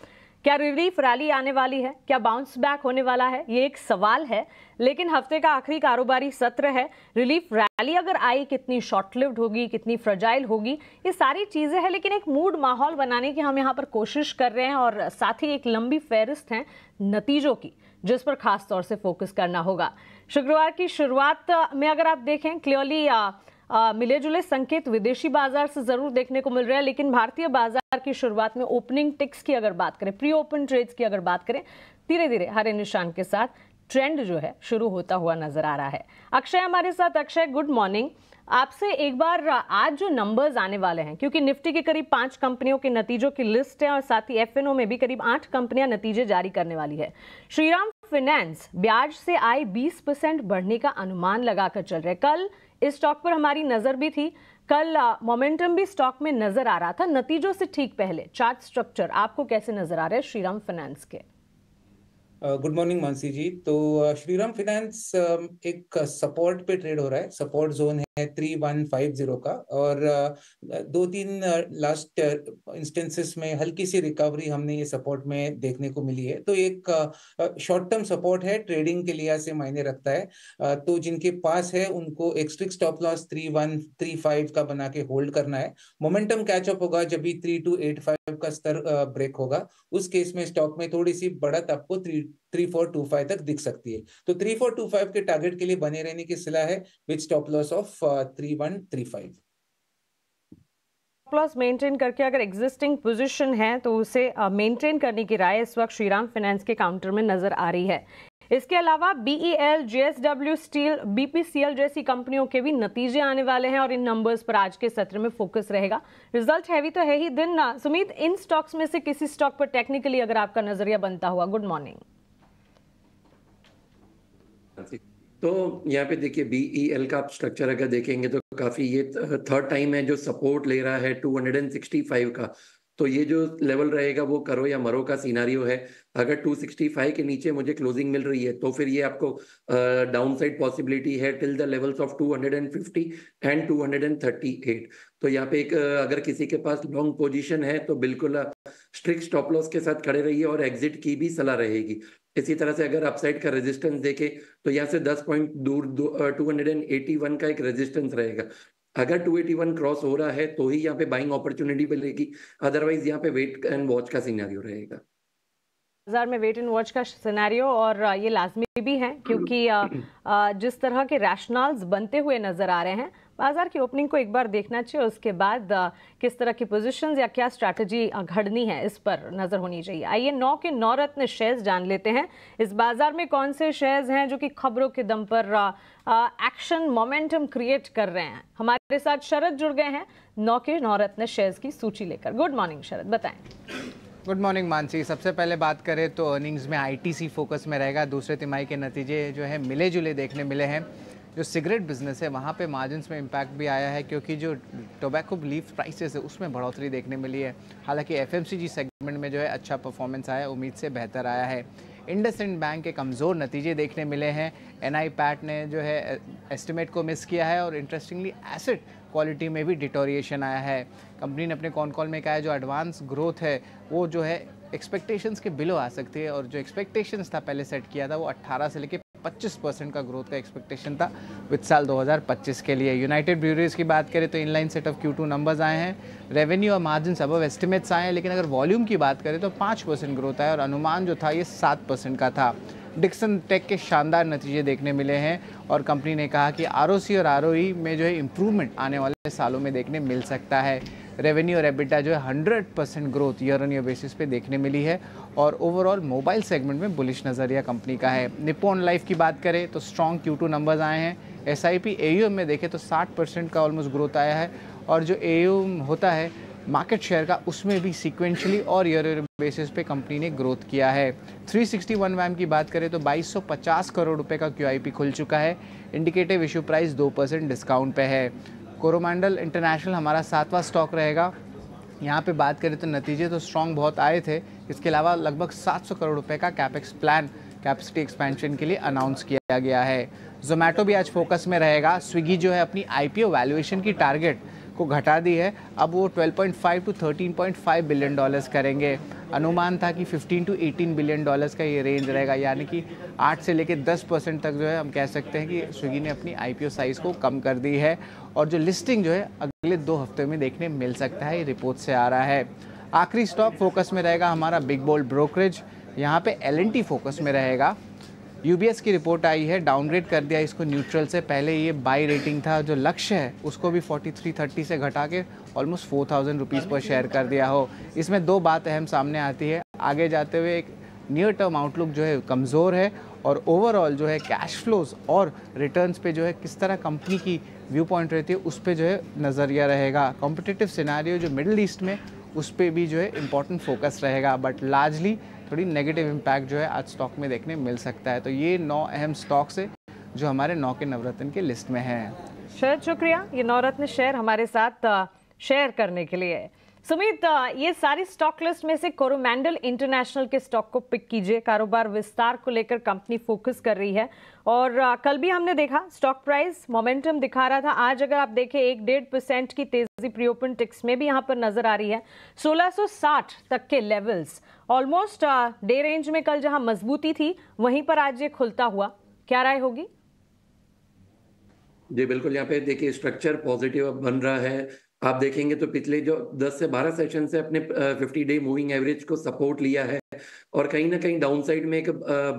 क्या रिलीफ रैली आने वाली है, क्या बाउंस बैक होने वाला है, ये एक सवाल है। लेकिन हफ्ते का आखिरी कारोबारी सत्र है। रिलीफ रैली अगर आई, कितनी शॉर्ट लिव्ड होगी, कितनी फ्रजाइल होगी, ये सारी चीजें हैं, लेकिन एक मूड माहौल बनाने की हम यहाँ पर कोशिश कर रहे हैं, और साथ ही एक लंबी फहरिस्त है नतीजों की जिस पर खास तौर से फोकस करना होगा। शुक्रवार की शुरुआत में अगर आप देखें, क्लियरली मिले जुले संकेत विदेशी बाजार से जरूर देखने को मिल रहे हैं, लेकिन भारतीय बाजार की शुरुआत में ओपनिंग टिक्स की अगर बात करें, प्री ओपन ट्रेड्स की अगर बात करें, धीरे धीरे हरे निशान के साथ ट्रेंड जो है शुरू होता हुआ नजर आ रहा है। अक्षय हमारे साथ। Akshay, good morning. आपसे एक बार आज जो नंबर्स आने वाले हैं, क्योंकि निफ्टी के करीब 5 कंपनियों के नतीजों की लिस्ट है और साथ ही एफएनओ में भी करीब 8 कंपनियां नतीजे जारी करने वाली है। श्रीराम फाइनेंस ब्याज से आए 20% बढ़ने का अनुमान लगाकर चल रहे। कल इस स्टॉक पर हमारी नजर भी थी। कल मोमेंटम भी स्टॉक में नजर आ रहा था नतीजों से ठीक पहले। चार्ट स्ट्रक्चर आपको कैसे नजर आ रहा है श्रीराम फाइनेंस के? गुड मॉर्निंग मानसी जी। तो श्रीराम फाइनेंस एक सपोर्ट पे ट्रेड हो रहा है। सपोर्ट जोन 3150 का, और 2-3 लास्ट इंस्टेंसेस में हल्की सी रिकवरी हमने ये सपोर्ट में देखने को मिली है। तो एक शॉर्ट टर्म सपोर्ट है, ट्रेडिंग के लिहाज से मायने रखता है। तो जिनके पास है उनको एक स्ट्रिक्ट स्टॉप लॉस 3135 का बना के होल्ड करना है। मोमेंटम कैचअप होगा जब भी 3285 का स्तर ब्रेक होगा, उस केस में स्टॉक में थोड़ी सी बढ़त आपको 3425 तक दिख सकती है। तो 3425 के टारगेट के लिए बने रहने की सलाह है with stop loss of 3135। Loss maintain करके अगर एग्जिस्टिंग पोजीशन है तो उसे मेंटेन करने की राय इस वक्त श्रीराम फाइनेंस के काउंटर में नजर आ रही है। इसके अलावा BEL, JSW स्टील, BPCL जैसी कंपनियों के भी नतीजे आने वाले हैं और इन नंबर्स पर आज के सत्र में फोकस रहेगा। रिजल्ट हैवी तो है ही दिन ना। सुमित, इन स्टॉक्स में से किसी स्टॉक पर टेक्निकली अगर आपका नजरिया बनता हुआ? Good morning. तो यहाँ पे देखिए BEL का आप स्ट्रक्चर अगर देखेंगे तो काफी ये थर्ड टाइम है जो सपोर्ट ले रहा है 265 का। तो ये जो लेवल रहेगा वो करो या मरो का सिनारियो है। अगर 265 के नीचे मुझे क्लोजिंग मिल रही है तो फिर ये आपको डाउनसाइड पॉसिबिलिटी है till the levels of 250 and 238। तो यहाँ पे एक अगर किसी के पास लॉन्ग पोजीशन है तो बिल्कुल स्ट्रिक्ट स्टॉप लॉस के साथ खड़े रहिए और एग्जिट की भी सलाह रहेगी। इसी तरह से अगर अपसाइड का रेजिस्टेंस देखे तो यहाँ से 10 पॉइंट दूर 281 का एक रेजिस्टेंस रहेगा। अगर 281 क्रॉस हो रहा है तो ही यहाँ पे बाइंग अपॉर्चुनिटी मिलेगी, अदरवाइज यहाँ पे वेट एंड वॉच का सिनेरियो रहेगा। बाजार में वेट एंड वॉच का सिनेरियो, और ये लाजमी भी है क्योंकि जिस तरह के रैशनल्स बनते हुए नजर आ रहे हैं, बाजार की ओपनिंग को एक बार देखना चाहिए, उसके बाद किस तरह की पोजीशंस या क्या स्ट्रैटेजी घड़नी है इस पर नजर होनी चाहिए। आइए 9 के 9 रत्न शेयर्स जान लेते हैं। इस बाजार में कौन से शेयर्स हैं जो कि खबरों के दम पर एक्शन मोमेंटम क्रिएट कर रहे हैं? हमारे साथ शरद जुड़ गए हैं 9 के 9 रत्न शेयर्स की सूची लेकर। गुड मॉर्निंग शरद, बताएं। Good morning Mansi. सबसे पहले बात करें तो अर्निंग्स में ITC फोकस में रहेगा। दूसरे तिमाही के नतीजे जो है मिले जुले देखने मिले हैं। जो सिगरेट बिजनेस है वहाँ पे मार्जिन्स में इम्पैक्ट भी आया है क्योंकि जो टोबैको लीफ प्राइसेस है उसमें बढ़ोतरी देखने मिली है। हालांकि FMCG सेगमेंट में जो है अच्छा परफॉर्मेंस आया, उम्मीद से बेहतर आया है। इंडसइंड बैंक के कमज़ोर नतीजे देखने मिले हैं। NI पैट ने जो है एस्टिमेट को मिस किया है और इंटरेस्टिंगली एसेट क्वालिटी में भी डिटोरिएशन आया है। कंपनी ने अपने कॉल में कहा है जो एडवांस ग्रोथ है वो जो है एक्सपेक्टेशंस के बिलो आ सकती है, और जो एक्सपेक्टेशंस था पहले सेट किया था वो 18 से लेकर 25% का ग्रोथ का एक्सपेक्टेशन था विद साल 2025 के लिए। यूनाइटेड ब्रूअरीज की बात करें तो inline set of Q2 numbers आए हैं। रेवेन्यू और मार्जिन अबव एस्टिमेट्स आए हैं, लेकिन अगर वॉल्यूम की बात करें तो 5% ग्रोथ आया और अनुमान जो था ये 7% का था। डिक्सन टेक के शानदार नतीजे देखने मिले हैं और कंपनी ने कहा कि ROC और ROE में जो है इम्प्रूवमेंट आने वाले सालों में देखने मिल सकता है। रेवेन्यू और एबिटा जो है 100% growth year on year basis पे देखने मिली है और ओवरऑल मोबाइल सेगमेंट में बुलिश नज़रिया कंपनी का है। निप्पॉन लाइफ की बात करें तो स्ट्रॉन्ग Q2 नंबर्स आए हैं। SIP AUM में देखें तो 60% का ऑलमोस्ट ग्रोथ आया है और जो AUM होता है मार्केट शेयर का उसमें भी सीक्वेंशली और ईयर बेसिस पे कंपनी ने ग्रोथ किया है। 361 वैम की बात करें तो 2250 करोड़ रुपए का QIP खुल चुका है। इंडिकेटिव इशू प्राइस 2% डिस्काउंट पे है। कोरोमंडल इंटरनेशनल हमारा 7वां स्टॉक रहेगा। यहाँ पे बात करें तो नतीजे तो स्ट्रॉन्ग बहुत आए थे, इसके अलावा लगभग 700 करोड़ रुपए का कैपेक्स प्लान कैपेसिटी एक्सपेंशन के लिए अनाउंस किया गया है। जोमेटो भी आज फोकस में रहेगा। स्विगी जो है अपनी IPO वैल्यूएशन की टारगेट को घटा दी है, अब वो 12.5 to 13.5 बिलियन डॉलर्स करेंगे। अनुमान था कि 15 to 18 बिलियन डॉलर्स का ये रेंज रहेगा, यानी कि 8 से लेकर 10% तक जो है हम कह सकते हैं कि स्विगी ने अपनी IPO साइज़ को कम कर दी है और जो लिस्टिंग जो है अगले 2 हफ्ते में देखने मिल सकता है, ये रिपोर्ट से आ रहा है। आखिरी स्टॉक फोकस में रहेगा हमारा बिग बोल्ड ब्रोकरेज। यहाँ पे L&T फोकस में रहेगा। UBS की रिपोर्ट आई है, डाउनग्रेड कर दिया इसको न्यूट्रल से। पहले ये बाई रेटिंग था, जो लक्ष्य है उसको भी 4330 से घटा के ऑलमोस्ट 4000 रुपीज़ पर शेयर कर दिया हो। इसमें 2 बात अहम सामने आती है। आगे जाते हुए एक नियर टर्म आउटलुक जो है कमज़ोर है और ओवरऑल जो है कैश फ्लोज और रिटर्न्स पे जो है किस तरह कंपनी की व्यू पॉइंट रहती है उस पर जो है नज़रिया रहेगा। कॉम्पिटिटिव सिनेरियो जो मिडिल ईस्ट में उस पर भी जो है इम्पॉर्टेंट फोकस रहेगा, बट लार्जली थोड़ी नेगेटिव इम्पैक्ट जो है आज स्टॉक में देखने मिल सकता है। तो ये 9 अहम स्टॉक्स है जो हमारे 9 के नवरत्न के लिस्ट में हैं। शरद शुक्रिया ये नवरत्न शेयर हमारे साथ शेयर करने के लिए। सुमित, ये सारी स्टॉक लिस्ट में से कोरोमंडल इंटरनेशनल के स्टॉक को पिक कीजिए। कारोबार विस्तार को लेकर कंपनी फोकस कर रही है और कल भी हमने देखा स्टॉक प्राइस मोमेंटम दिखा रहा था। आज अगर आप देखें 1-1.5% की तेजी प्री ओपन टिक्स में भी यहां पर नजर आ रही है। 1660 तक के लेवल्स ऑलमोस्ट डे रेंज में कल जहां मजबूती थी वहीं पर आज ये खुलता हुआ, क्या राय होगी? जी बिल्कुल, यहाँ पे देखिए स्ट्रक्चर पॉजिटिव बन रहा है। आप देखेंगे तो पिछले जो 10 से 12 सेशन से अपने 50 डे मूविंग एवरेज को सपोर्ट लिया है और कहीं ना कहीं डाउन साइड में एक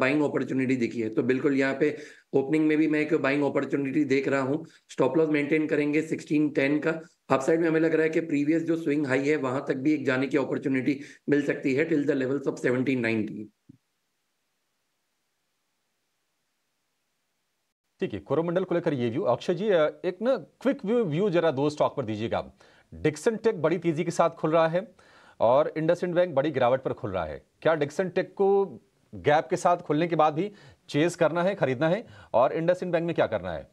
बाइंग अपॉर्चुनिटी दिखी है। तो बिल्कुल यहाँ पे ओपनिंग में भी मैं एक बाइंग अपॉर्चुनिटी देख रहा हूँ। स्टॉप लॉस मेंटेन करेंगे 1610 का। अप साइड में हमें लग रहा है कि प्रीवियस जो स्विंग हाई है वहां तक भी एक जाने की अपॉर्चुनिटी मिल सकती है टिल द लेवल्स ऑफ 1790। ठीक है, कोरोमंडल को लेकर ये व्यू। अक्षय जी, एक ना क्विक व्यू जरा दो स्टॉक पर दीजिएगा। डिक्सन टेक बड़ी तेजी के साथ खुल रहा है और इंडसइंड बैंक बड़ी गिरावट पर खुल रहा है। क्या डिक्सन टेक को गैप के साथ खुलने के बाद भी चेज करना है, खरीदना है, और इंडसइंड बैंक में क्या करना है?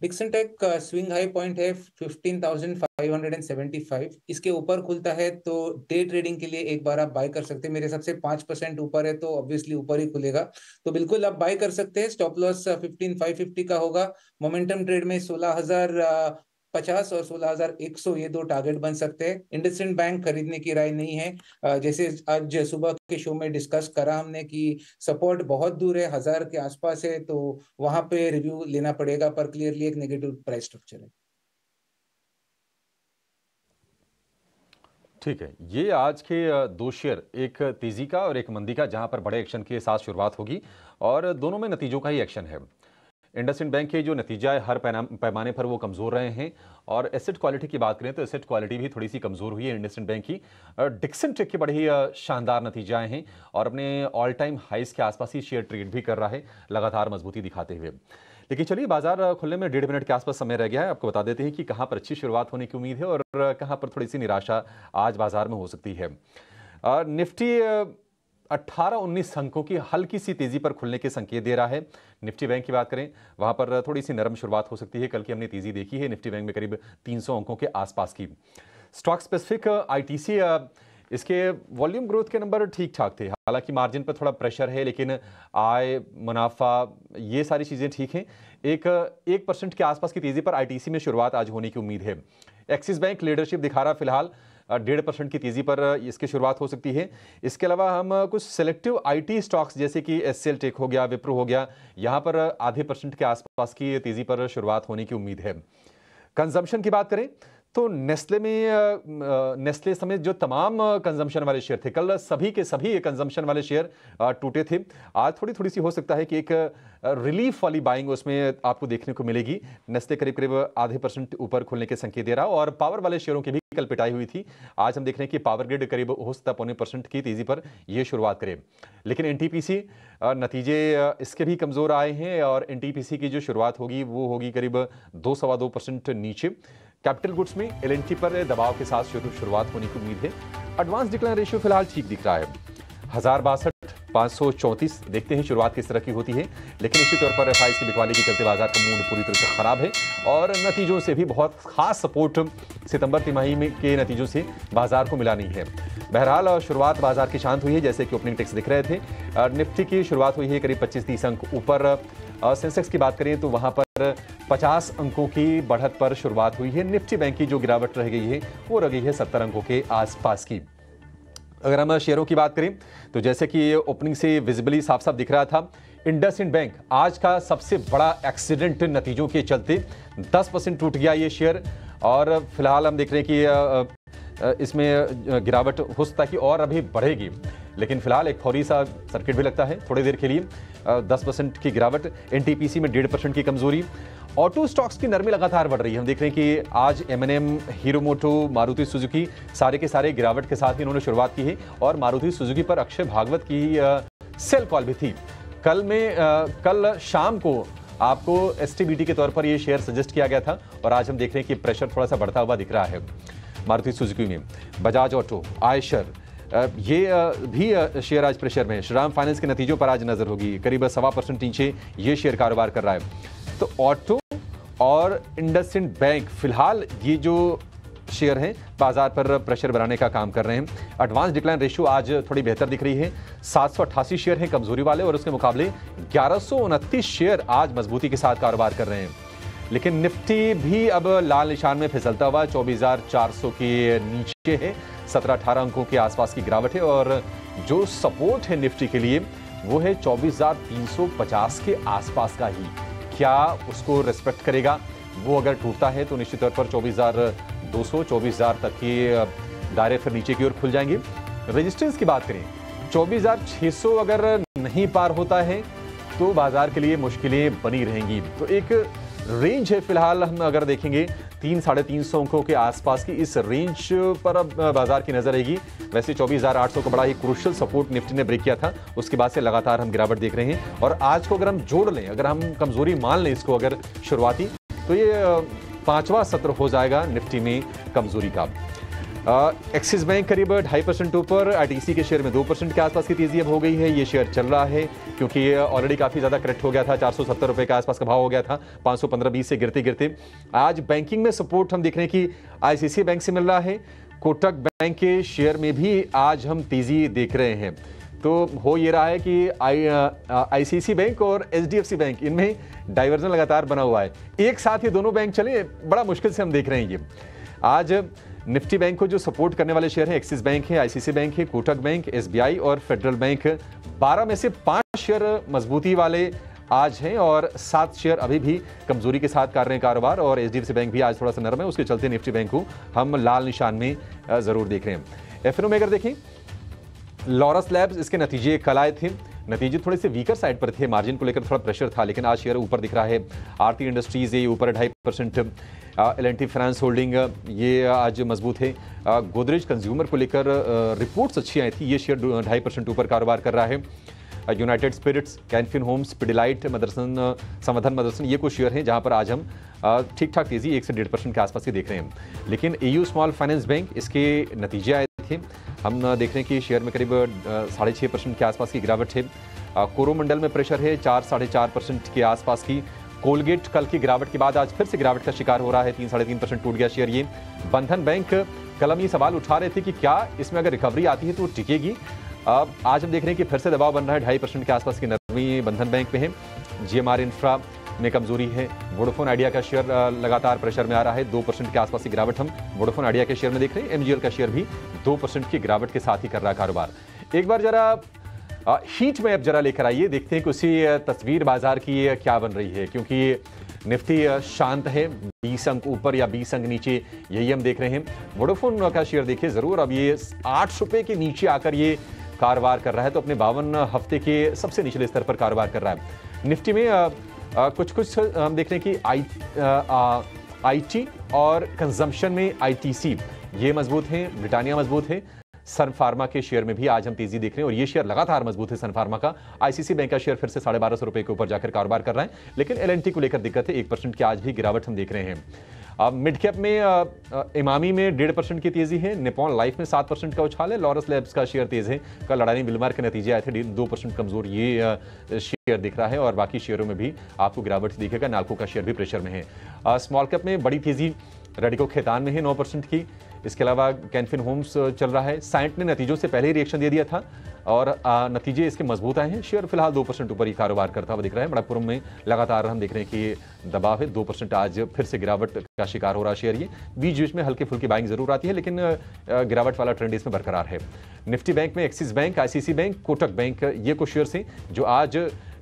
डिक्सन टेक का स्विंग हाई पॉइंट है 15,575। इसके ऊपर खुलता है तो डे ट्रेडिंग के लिए एक बार आप बाय कर सकते हैं। मेरे हिसाब से 5% ऊपर है तो ऑब्वियसली ऊपर ही खुलेगा, तो बिल्कुल आप बाय कर सकते हैं। स्टॉप लॉस 15,550 का होगा। मोमेंटम ट्रेड में 16,050 और 16,100 ये दो टारगेट बन सकते हैं। इंडसइंड बैंक खरीदने की राय नहीं है। जैसे आज सुबह के शो में डिस्कस करा हमने कि सपोर्ट बहुत दूर है, 1000 के आसपास है, तो वहां पे रिव्यू लेना पड़ेगा, पर क्लियरली एक नेगेटिव प्राइस स्ट्रक्चर है। ठीक है, ये आज के दो शेयर, एक तेजी का और एक मंदी का, जहां पर बड़े एक्शन के साथ शुरुआत होगी और दोनों में नतीजों का ही एक्शन है। इंडसइंड बैंक के जो नतीजा है हर पैमाने पर वो कमज़ोर रहे हैं और एसेट क्वालिटी की बात करें तो एसेट क्वालिटी भी थोड़ी सी कमज़ोर हुई है इंडसइंड बैंक की। डिक्सन टेक के बड़े ही शानदार नतीजे आए हैं और अपने ऑल टाइम हाइस के आसपास ही शेयर ट्रेड भी कर रहा है लगातार मजबूती दिखाते हुए। लेकिन चलिए, बाजार खुलने में 1.5 मिनट के आसपास समय रह गया है। आपको बता देते हैं कि कहाँ पर अच्छी शुरुआत होने की उम्मीद है और कहाँ पर थोड़ी सी निराशा आज बाजार में हो सकती है। निफ्टी 18-19 अंकों की हल्की सी तेजी पर खुलने के संकेत दे रहा है। निफ्टी बैंक की बात करें, वहां पर थोड़ी सी नरम शुरुआत हो सकती है। कल की हमने तेजी देखी है निफ्टी बैंक में करीब 300 अंकों के आसपास की। स्टॉक स्पेसिफिक आईटीसी, इसके वॉल्यूम ग्रोथ के नंबर ठीक ठाक थे, हालांकि मार्जिन पर थोड़ा प्रेशर है, लेकिन आय, मुनाफा, ये सारी चीज़ें ठीक हैं। 1% के आसपास की तेजी पर आईटीसी में शुरुआत आज होने की उम्मीद है। एक्सिस बैंक लीडरशिप दिखा रहा फिलहाल, 1.5% की तेजी पर इसकी शुरुआत हो सकती है। इसके अलावा हम कुछ सेलेक्टिव आईटी स्टॉक्स जैसे कि एचसीएल टेक हो गया, विप्रो हो गया, यहां पर 0.5% के आसपास की तेजी पर शुरुआत होने की उम्मीद है। कंजम्पशन की बात करें तो नेस्ले समेत जो तमाम कंजम्पशन वाले शेयर थे, कल सभी के सभी कंजम्पशन वाले शेयर टूटे थे। आज थोड़ी सी हो सकता है कि एक रिलीफ वाली बाइंग उसमें आपको देखने को मिलेगी। नेस्ले करीब 0.5% ऊपर खुलने के संकेत दे रहा और पावर वाले शेयरों की भी कल पिटाई हुई थी। आज हम देख रहे हैं कि पावर ग्रिड करीब हो सकता 0.25% की तेजी पर यह शुरुआत करे। लेकिन एनटीपीसी नतीजे इसके भी कमजोर आए हैं और एनटीपीसी की जो शुरुआत होगी वो होगी करीब 2-2.25% नीचे। कैपिटल गुड्स में एलएनटी पर दबाव के साथ शुरुआत होने की उम्मीद है। एडवांस डिक्लाइन रेशियो फिलहाल ठीक दिख रहा है, 1062-534। देखते हैं शुरुआत किस तरह की होती है, लेकिन इसी तौर पर एफआईएस की बिकवाली के चलते बाजार का मूड पूरी तरह से खराब है और नतीजों से भी बहुत खास सपोर्ट सितंबर तिमाही में के नतीजों से बाजार को मिला नहीं है। बहरहाल शुरुआत बाजार की शांत हुई है, जैसे कि ओपनिंग टेक्स दिख रहे थे। निफ्टी की शुरुआत हुई है करीब 25-30 अंक ऊपर। सेंसेक्स की बात करें तो वहां पर 50 अंकों की बढ़त पर शुरुआत हुई है। निफ्टी बैंक की जो गिरावट रह गई है वो रह गई है 70 अंकों के आसपास की। अगर हम शेयरों की बात करें तो जैसे कि ओपनिंग से विजिबली साफ साफ दिख रहा था, इंडसइंड बैंक आज का सबसे बड़ा एक्सीडेंट नतीजों के चलते 10% टूट गया ये शेयर और फिलहाल हम देख रहे हैं कि इसमें गिरावट हो सकता है कि और अभी बढ़ेगी, लेकिन फिलहाल एक फौरी सा सर्किट भी लगता है थोड़ी देर के लिए। 10% की गिरावट, एनटीपीसी में 1.5% की कमजोरी। ऑटो स्टॉक्स की नरमी लगातार बढ़ रही है। हम देख रहे हैं कि आज एमएनएम, हीरो मोटो, मारुति सुजुकी सारे के सारे गिरावट के साथ ही इन्होंने शुरुआत की है और मारुति सुजुकी पर अक्षय भागवत की सेल कॉल भी थी। कल शाम को आपको एसटीबीटी के तौर पर यह शेयर सजेस्ट किया गया था और आज हम देख रहे हैं कि प्रेशर थोड़ा सा बढ़ता हुआ दिख रहा है मारुति सुजुकी में। बजाज ऑटो, आयशर, ये भी शेयर आज प्रेशर में। श्रीराम फाइनेंस के नतीजों पर आज नजर होगी, करीब 1.25% नीचे ये शेयर कारोबार कर रहा है। तो ऑटो और इंडसइंड बैंक फिलहाल ये जो शेयर हैं बाजार पर प्रेशर बनाने का काम कर रहे हैं। एडवांस डिक्लाइन रेशियो आज थोड़ी बेहतर दिख रही है। 788 शेयर हैं कमजोरी वाले और उसके मुकाबले 1129 शेयर आज मजबूती के साथ कारोबार कर रहे हैं। लेकिन निफ्टी भी अब लाल निशान में फिसलता हुआ 24,400 के नीचे है। 17-18 अंकों के आसपास की गिरावट है और जो सपोर्ट है निफ्टी के लिए वो है 24,350 के आसपास का ही। क्या उसको रिस्पेक्ट करेगा? वो अगर टूटता है तो निश्चित तौर पर 24,200 24,000 तक के दायरे फिर नीचे की ओर खुल जाएंगे। रेजिस्टेंस की बात करें 24,600 अगर नहीं पार होता है तो बाजार के लिए मुश्किलें बनी रहेंगी। तो एक रेंज है फिलहाल, हम अगर देखेंगे 300-350 अंकों के आसपास की इस रेंज पर अब बाजार की नजर रहेगी। वैसे 24,800 का बड़ा ही क्रूशियल सपोर्ट निफ्टी ने ब्रेक किया था, उसके बाद से लगातार हम गिरावट देख रहे हैं। और आज को अगर हम जोड़ लें, अगर हम कमजोरी मान लें इसको अगर शुरुआती, तो ये 5वां सत्र हो जाएगा निफ्टी में कमजोरी का। एक्सिस बैंक करीब 2.5% ऊपर, आईटीसी के शेयर में 2% के आसपास की तेजी अब हो गई है। ये शेयर चल रहा है क्योंकि ये ऑलरेडी काफी ज्यादा करेक्ट हो गया था, 470 रुपए के आसपास का भाव हो गया था 515-20 से गिरते गिरते। आज बैंकिंग में सपोर्ट हम देख रहे हैं कि आईसीसी बैंक से मिल रहा है। कोटक बैंक के शेयर में भी आज हम तेजी देख रहे हैं। तो हो ये रहा है कि आईसीसी बैंक और एचडीएफसी बैंक, इनमें डाइवर्जन लगातार बना हुआ है। एक साथ ये दोनों बैंक चले, बड़ा मुश्किल से हम देख रहे हैं। ये आज निफ्टी बैंक को जो सपोर्ट करने वाले शेयर हैं, एक्सिस बैंक है, आईसीसी बैंक है, कोटक बैंक, एसबीआई और फेडरल बैंक। 12 में से 5 शेयर मजबूती वाले आज हैं और 7 शेयर अभी भी कमजोरी के साथ कर रहे हैं कारोबार। और एचडीएफसी बैंक भी आज थोड़ा सा नरम है, उसके चलते निफ्टी बैंक को हम लाल निशान में जरूर देख रहे हैं। एफएनओ में अगर देखें, लॉरस लैब्स, इसके नतीजे कल आए थे, नतीजे थोड़े से वीकर साइड पर थे, मार्जिन को लेकर थोड़ा प्रेशर था, लेकिन आज शेयर ऊपर दिख रहा है। आरती इंडस्ट्रीज ये ऊपर 2.5%, एल&टी फाइनेंस होल्डिंग ये आज मजबूत है। गोदरेज कंज्यूमर को लेकर रिपोर्ट्स अच्छी आई थी, ये शेयर 2.5% ऊपर कारोबार कर रहा है। United Spirits, Canfin Homes, Pidilite, Motherson, Samvardhana Motherson, ये कुछ शेयर हैं जहां पर आज हम ठीक ठाक तेजी 1 से 1.5% के आसपास की देख रहे हैं। लेकिन एयू स्मॉल फाइनेंस बैंक, इसके नतीजे आए थे, हम देख रहे हैं कि शेयर में करीब 6.5% के आसपास की गिरावट है। कोरोमंडल में प्रेशर है 4-4.5% के आसपास की। कोलगेट कल की गिरावट के बाद आज फिर से गिरावट का शिकार हो रहा है, 3-3.5% टूट गया शेयर ये। बंधन बैंक, कल हम ये सवाल उठा रहे थे कि क्या इसमें अगर रिकवरी आती है तो टिकेगी। आज हम देख रहे हैं कि फिर से दबाव बन रहा है, 2.5% के आसपास की नरमी बंधन बैंक में है। जीएमआर इंफ्रा में कमजोरी है। वोडाफोन आइडिया का शेयर लगातार प्रेशर में आ रहा है, 2% के आसपास की गिरावट हम वोडाफोन आइडिया के शेयर में देख रहे हैं। एमजीएल का शेयर भी 2% की गिरावट के साथ ही कर रहा है कारोबार। एक बार जरा हीट मैप जरा लेकर आइए, देखते हैं कि उसी तस्वीर बाजार की क्या बन रही है, क्योंकि निफ्टी शांत है, 20 अंक ऊपर या 20 अंक नीचे, यही हम देख रहे हैं। वोडाफोन का शेयर देखिए जरूर, अब ये 8 रुपए के नीचे आकर ये कारोबार कर रहा है, तो अपने 52 हफ्ते के सबसे निचले स्तर पर कारोबार कर रहा है। निफ्टी में कुछ हम देख रहे हैं कि आईटी और कंजम्पशन में आईटीसी ये मजबूत हैं, ब्रिटानिया मजबूत है। सन फार्मा के शेयर में भी आज हम तेजी देख रहे हैं और ये शेयर लगातार मजबूत है सन फार्मा का। आईसीसी बैंक का शेयर फिर से 1250 रुपए के ऊपर जाकर कारोबार कर रहा है, लेकिन एल&टी को लेकर दिक्कत है, 1% की आज भी गिरावट हम देख रहे हैं। अब मिड कैप में इमामी में 1.5% की तेजी है, निपॉन लाइफ में 7% का उछाल है, लॉरस लैब्स का शेयर तेज है। कल अडानी विलमार के नतीजे आए थे, 2% कमजोर ये शेयर दिख रहा है और बाकी शेयरों में भी आपको गिरावट दिखेगा। नाल्को का शेयर भी प्रेशर में है। स्मॉल कैप में बड़ी तेजी रेडिको खेतान में है 9% की। इसके अलावा कैनफिन होम्स चल रहा है। साइंट ने नतीजों से पहले ही रिएक्शन दे दिया था और नतीजे इसके मजबूत आए हैं। शेयर फिलहाल 2% ऊपर ही कारोबार करता हुआ दिख रहा है। मणिपुरम में लगातार हम देख रहे हैं कि दबाव है, 2% आज फिर से गिरावट का शिकार हो रहा है शेयर। ये बीच बीच में हल्की फुल्की बाइंग जरूर आती है, लेकिन गिरावट वाला ट्रेंड इसमें बरकरार है। निफ्टी बैंक में axis bank, ICC bank, Kotak bank ये कुछ शेयर हैं जो आज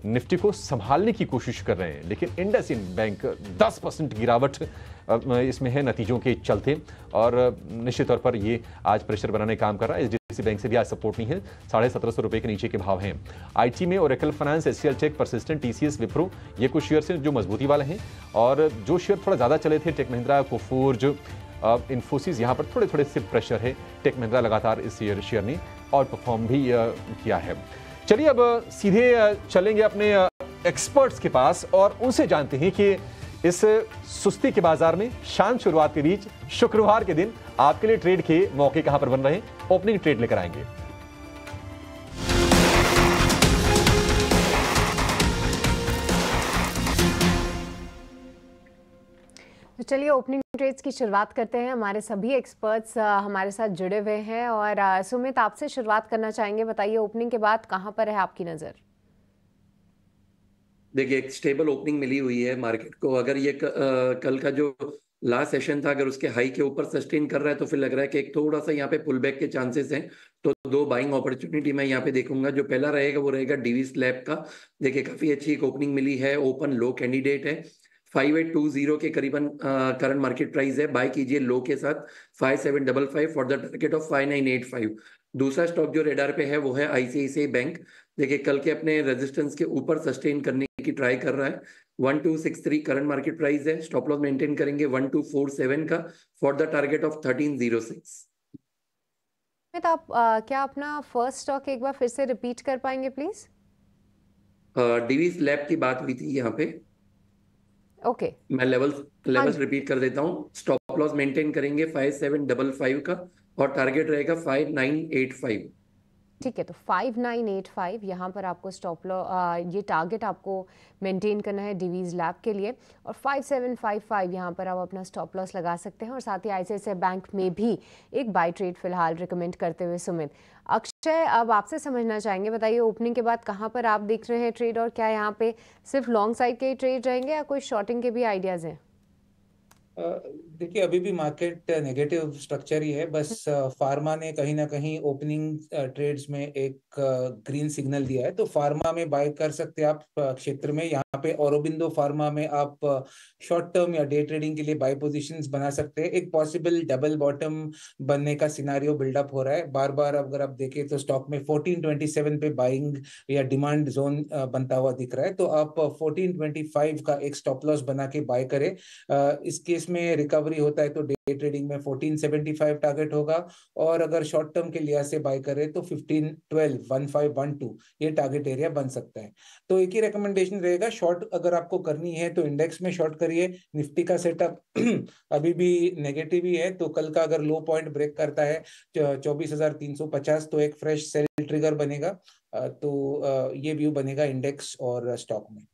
निफ्टी को संभालने की कोशिश कर रहे हैं, लेकिन इंडसइंड बैंक 10% गिरावट इसमें है नतीजों के चलते और निश्चित तौर पर ये आज प्रेशर बनाने का काम कर रहा है। एचडीएफसी बैंक से भी आज सपोर्ट नहीं है, 1750 रुपए के नीचे के भाव हैं। आईटी में Oracle Finance, HCL Tech, Persistent, TCS, Wipro ये कुछ शेयर हैं जो मजबूती वाले हैं और जो शेयर थोड़ा ज्यादा चले थे टेक महिंद्रा, कोफोर्ज, इन्फोसिस, यहाँ पर थोड़े थोड़े से प्रेशर है। टेक महिंद्रा लगातार इस शेयर ने आउट परफॉर्म भी किया है। चलिए अब सीधे चलेंगे अपने एक्सपर्ट्स के पास और उनसे जानते हैं कि इस सुस्ती के बाजार में शांत शुरुआत के बीच शुक्रवार के दिन आपके लिए ट्रेड के मौके कहां पर बन रहे हैं। ओपनिंग ट्रेड लेकर आएंगे। चलिए ओपनिंग ट्रेड्स की शुरुआत करते हैं। हमारे सभी एक्सपर्ट्स हमारे साथ जुड़े हुए हैं और सुमित आपसे शुरुआत करना चाहेंगे। बताइए ओपनिंग के बाद कहां पर है आपकी नज़र? देखिए, एक स्टेबल ओपनिंग मिली हुई है मार्केट को। अगर ये कल का जो लास्ट सेशन था, अगर उसके हाई के ऊपर सस्टेन कर रहा है तो फिर लग रहा है कि एक थोड़ा सा यहाँ पे पुल बैक के चांसेस हैं। तो दो बाइंग अपॉर्चुनिटी मैं यहाँ पे देखूंगा। जो पहला रहेगा वो रहेगा डीवी स्लैब का। देखिए, काफी अच्छी एक ओपनिंग मिली है, ओपन लो कैंडिडेट है, 5820 के करीबन करंट मार्केट प्राइस है। बाय कीजिए लो के साथ 5755 फॉर द टारगेट ऑफ 5985। दूसरा स्टॉक जो रेडार पे है वो है आईसीआईसीआई बैंक। देखिए, कल के अपने रेजिस्टेंस के ऊपर सस्टेन करने की ट्राई कर रहा है। 1263 करंट मार्केट प्राइस है। स्टॉप लॉस मेंटेन करेंगे 1247 का फॉर द टारगेट ऑफ 1306। आप क्या अपना फर्स्ट स्टॉक एक बार फिर से रिपीट कर पाएंगे प्लीज? डीवी स्लैब की बात हुई थी यहाँ पे। ओके मैं लेवल्स रिपीट कर देता हूँ। स्टॉप लॉस मेंटेन करेंगे 5755 का और टारगेट रहेगा 5985। ठीक है, तो 5985 यहाँ पर आपको स्टॉप लॉस, ये टारगेट आपको मेंटेन करना है डीवीज लैब के लिए, और 5755 यहाँ पर आप अपना स्टॉप लॉस लगा सकते हैं। और साथ ही आईसीआईसीआई बैंक में भी एक बाय ट्रेड फिलहाल रिकमेंड करते हुए सुमित। अक्षय, अब आपसे समझना चाहेंगे, बताइए ओपनिंग के बाद कहाँ पर आप देख रहे हैं ट्रेड, और क्या यहाँ पे सिर्फ लॉन्ग साइड के ही ट्रेड रहेंगे या कोई शॉर्टिंग के भी आइडियाज हैं? देखिए, अभी भी मार्केट नेगेटिव स्ट्रक्चर ही है। बस फार्मा ने कहीं ना कहीं ओपनिंग ट्रेड्स में एक ग्रीन सिग्नल दिया है, तो फार्मा में बाय कर सकते हैं आप क्षेत्र में। यहाँ पे औरोबिंदो फार्मा में आप शॉर्ट टर्म या डे ट्रेडिंग के लिए बाय पोजीशंस बना सकते हैं। एक पॉसिबल डबल बॉटम बनने का सिनारियो बिल्डअप हो रहा है। बार बार अगर आप देखें तो स्टॉक में 1427 पे बाइंग या डिमांड जोन बनता हुआ दिख रहा है, तो आप 1425 का एक स्टॉप लॉस बना के बाय करें। इस केस में रिकवरी होता है तो डे ट्रेडिंग में 1475 टारगेट होगा, और अगर शॉर्ट टर्म के लिहाज से बाय करें तो 1512 ये टारगेट एरिया बन सकता है। तो एक ही रिकमेंडेशन रहेगा, शॉर्ट अगर आपको करनी है तो इंडेक्स में शॉर्ट करिए। निफ्टी का सेटअप अभी भी नेगेटिव ही है, तो कल का अगर लो पॉइंट ब्रेक करता है 24,350 तो एक फ्रेश सेल ट्रिगर बनेगा। तो ये व्यू बनेगा इंडेक्स और स्टॉक में।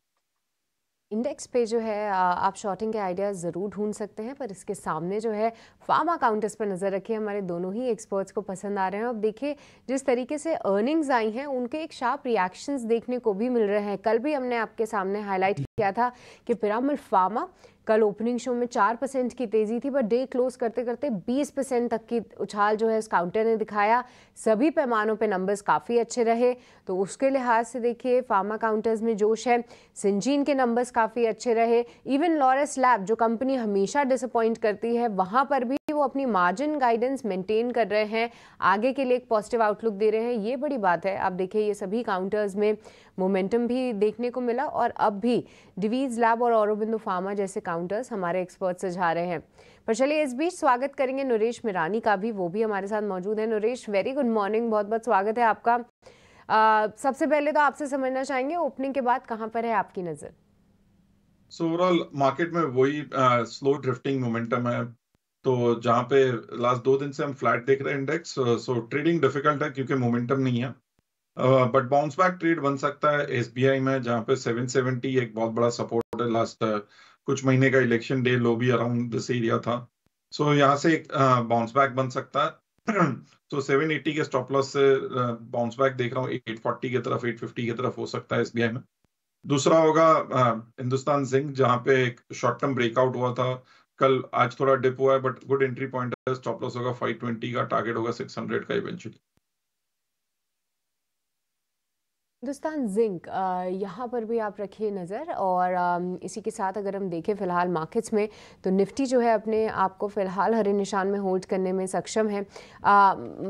इंडेक्स पे जो है आप शॉर्टिंग के आइडियाज़ ज़रूर ढूंढ सकते हैं, पर इसके सामने जो है फार्मा काउंटर्स पर नज़र रखिए। हमारे दोनों ही एक्सपर्ट्स को पसंद आ रहे हैं। अब देखिए जिस तरीके से अर्निंग्स आई हैं उनके एक शार्प रिएक्शंस देखने को भी मिल रहे हैं। कल भी हमने आपके सामने हाईलाइट किया था कि पिरामल फार्मा कल ओपनिंग शो में 4% की तेज़ी थी, पर डे क्लोज करते करते 20% तक की उछाल जो है इस काउंटर ने दिखाया। सभी पैमानों पे नंबर्स काफ़ी अच्छे रहे, तो उसके लिहाज से देखिए फार्मा काउंटर्स में जोश है। सिंजीन के नंबर्स काफ़ी अच्छे रहे। इवन लॉरस लैब जो कंपनी हमेशा डिसअपॉइंट करती है, वहाँ पर भी वो अपनी मार्जिन गाइडेंस मेंटेन कर रहे हैं, आगे के लिए एक पॉजिटिव आउटलुक दे रहे हैं। ये बड़ी बात है। आप देखिए ये सभी काउंटर्स में मोमेंटम भी देखने को मिला, और अब भी डिवीज लैब और औरोबिंदो फार्मा जैसे काउंटर्स हमारे एक्सपर्ट सुझा रहे हैं। पर चलिए इस बीच स्वागत करेंगे नरेश मिरानी का भी, वो भी हमारे साथ मौजूद है। नरेश, वेरी गुड मॉर्निंग, बहुत बहुत स्वागत है आपका। सबसे पहले तो आपसे समझना चाहेंगे ओपनिंग के बाद कहाँ पर है आपकी नज़र? सो ओवरऑल मार्केट में वही स्लो ड्रिफ्टिंग मोमेंटम है, तो जहाँ पे लास्ट 2 दिन से हम फ्लैट देख रहे हैं इंडेक्स। सो ट्रेडिंग डिफिकल्ट है क्योंकि मोमेंटम नहीं है, बट बाउंस बैक ट्रेड बन सकता है एसबीआई में, जहाँ पे 770 एक बहुत बड़ा सपोर्ट है। लास्ट कुछ महीने का इलेक्शन डे लो भी अराउंड दिस एरिया था, सो यहाँ से एक बाउंस बैक बन सकता है। तो 780 के स्टॉप लॉस से बाउंस बैक देख रहा हूँ 840 की तरफ, 850 की तरफ हो सकता है एसबीआई में। दूसरा होगा हिंदुस्तान जिंक, जहाँ पे एक शॉर्ट टर्म ब्रेकआउट हुआ था कल, आज थोड़ा डिप हुआ है बट गुड एंट्री पॉइंट है। स्टॉप लॉस होगा 520 का, टारगेट होगा 600 का इवेंचुअली। हिंदुस्तान जिंक, यहाँ पर भी आप रखिए नज़र। और इसी के साथ अगर हम देखें फ़िलहाल मार्केट्स में, तो निफ्टी जो है अपने आप को फ़िलहाल हरे निशान में होल्ड करने में सक्षम है।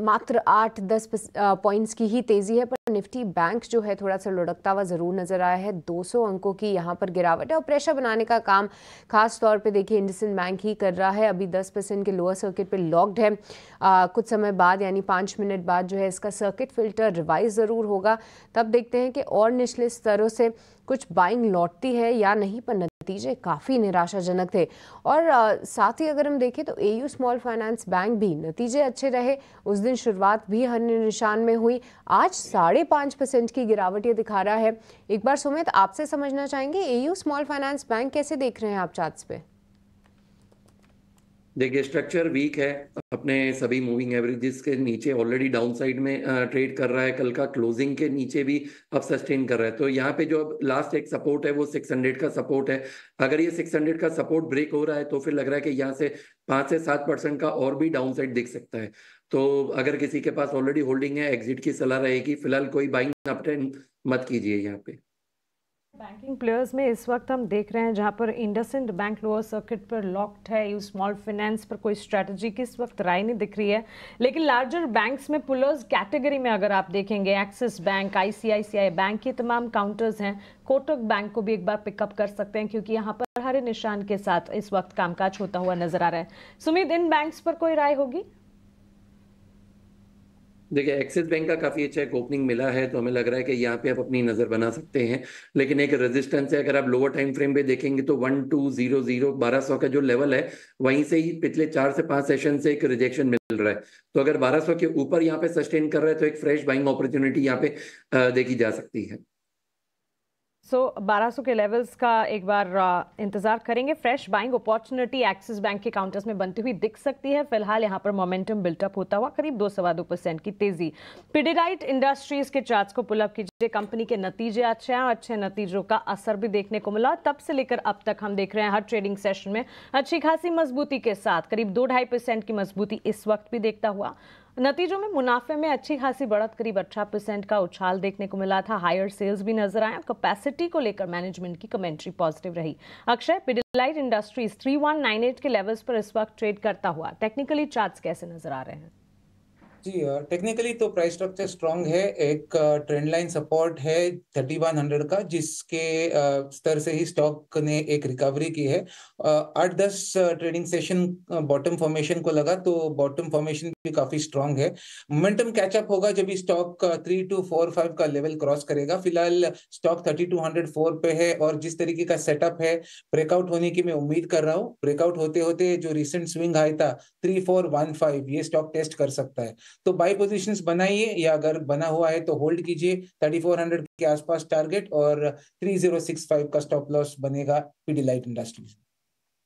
मात्र 8-10 पॉइंट्स की ही तेज़ी है, पर निफ्टी बैंक जो है थोड़ा सा लुढ़कता हुआ ज़रूर नज़र आया है। 200 अंकों की यहाँ पर गिरावट है, और प्रेशर बनाने का काम खास तौर पे देखिए इंडसइंड बैंक ही कर रहा है। अभी 10% के लोअर सर्किट पे लॉक्ड है। कुछ समय बाद यानी 5 मिनट बाद जो है इसका सर्किट फिल्टर रिवाइज ज़रूर होगा, तब देखते हैं कि और निचले स्तरों से कुछ बाइंग लौटती है या नहीं, पर नतीजे काफ़ी निराशाजनक थे। और साथ ही अगर हम देखें तो एयू स्मॉल फाइनेंस बैंक भी नतीजे अच्छे रहे, उस दिन शुरुआत भी हरे निशान में हुई। आज 5.5% की गिरावट ये दिखा रहा है। एक बार सुमित आपसे समझना चाहेंगे एयू स्मॉल फाइनेंस बैंक कैसे देख रहे हैं आप चार्ट्स पे? देखिए स्ट्रक्चर वीक है, अपने सभी मूविंग एवरेजेस के नीचे ऑलरेडी डाउन साइड में ट्रेड कर रहा है, कल का क्लोजिंग के नीचे भी अब सस्टेन कर रहा है। तो यहाँ पे जो अब लास्ट एक सपोर्ट है वो 600 का सपोर्ट है। अगर ये 600 का सपोर्ट ब्रेक हो रहा है तो फिर लग रहा है कि यहाँ से 5 से 7% का और भी डाउन साइड दिख सकता है। तो अगर किसी के पास ऑलरेडी होल्डिंग है, एग्जिट की सलाह रहेगी। फिलहाल कोई बाइंग अपट्रेंड मत कीजिए यहाँ पे। बैंकिंग प्लेयर्स में इस वक्त हम देख रहे हैं जहां पर इंडसइंड बैंक लोअर सर्किट पर लॉक्ड है, यू स्मॉल फाइनेंस पर कोई स्ट्रेटजी की इस वक्त राय नहीं दिख रही है। लेकिन लार्जर बैंक्स में पुलर्स कैटेगरी में अगर आप देखेंगे एक्सिस बैंक, आईसीआईसीआई बैंक के तमाम काउंटर्स हैं। कोटक बैंक को भी एक बार पिकअप कर सकते हैं क्योंकि यहाँ पर हरे निशान के साथ इस वक्त कामकाज होता हुआ नजर आ रहा है। सुमित, इन बैंक्स पर कोई राय होगी? देखिए एक्सिस बैंक का काफी अच्छा एक ओपनिंग मिला है, तो हमें लग रहा है कि यहाँ पे आप अपनी नजर बना सकते हैं। लेकिन एक रेजिस्टेंस है, अगर आप लोअर टाइम फ्रेम पे देखेंगे तो 1200 1200 का जो लेवल है वहीं से ही पिछले 4 से 5 सेशन से एक रिजेक्शन मिल रहा है। तो अगर 1200 के ऊपर यहाँ पे सस्टेन कर रहा है तो एक फ्रेश बाइंग अपॉर्चुनिटी यहाँ पे देखी जा सकती है। 1200 के लेवल्स का एक बार इंतजार करेंगे। Fresh buying opportunity axis bank के काउंटर्स में बनती हुई दिख सकती है। फिलहाल यहाँ पर मोमेंटम बिल्टअप होता हुआ करीब 2-2.25% की तेजी। पिडिलाइट इंडस्ट्रीज के चार्ट्स को पुल अप कीजिए। कंपनी के नतीजे अच्छे हैं और अच्छे नतीजों का असर भी देखने को मिला। तब से लेकर अब तक हम देख रहे हैं हर ट्रेडिंग सेशन में अच्छी खासी मजबूती के साथ करीब 2-2.5% की मजबूती इस वक्त भी देखता हुआ। नतीजों में मुनाफे में अच्छी खासी बढ़त करीब 18% का उछाल देखने को मिला था। हायर सेल्स भी नजर आए। कैपेसिटी को लेकर मैनेजमेंट की कमेंट्री पॉजिटिव रही। अक्षय, पिडिलाइट इंडस्ट्रीज 3198 के लेवल्स पर इस वक्त ट्रेड करता हुआ टेक्निकली चार्ट्स कैसे नजर आ रहे हैं? जी टेक्निकली तो प्राइस स्ट्रक्चर स्ट्रांग है। एक ट्रेंड लाइन सपोर्ट है 3100 का, जिसके स्तर से ही स्टॉक ने एक रिकवरी की है। 8-10 ट्रेडिंग सेशन बॉटम फॉर्मेशन को लगा, तो बॉटम फॉर्मेशन भी काफी स्ट्रांग है। मोमेंटम कैचअप होगा जब स्टॉक 3245 का लेवल क्रॉस करेगा। फिलहाल स्टॉक 3204 पे है और जिस तरीके का सेटअप है ब्रेकआउट होने की मैं उम्मीद कर रहा हूँ। ब्रेकआउट होते होते जो रिसेंट स्विंग हाई था 3415 ये स्टॉक टेस्ट कर सकता है। तो बाय पोजीशंस बनाइए या अगर बना हुआ है तो होल्ड कीजिए। 3400 के आसपास टारगेट और 3065 का स्टॉप लॉस बनेगा पिडिलाइट इंडस्ट्रीज।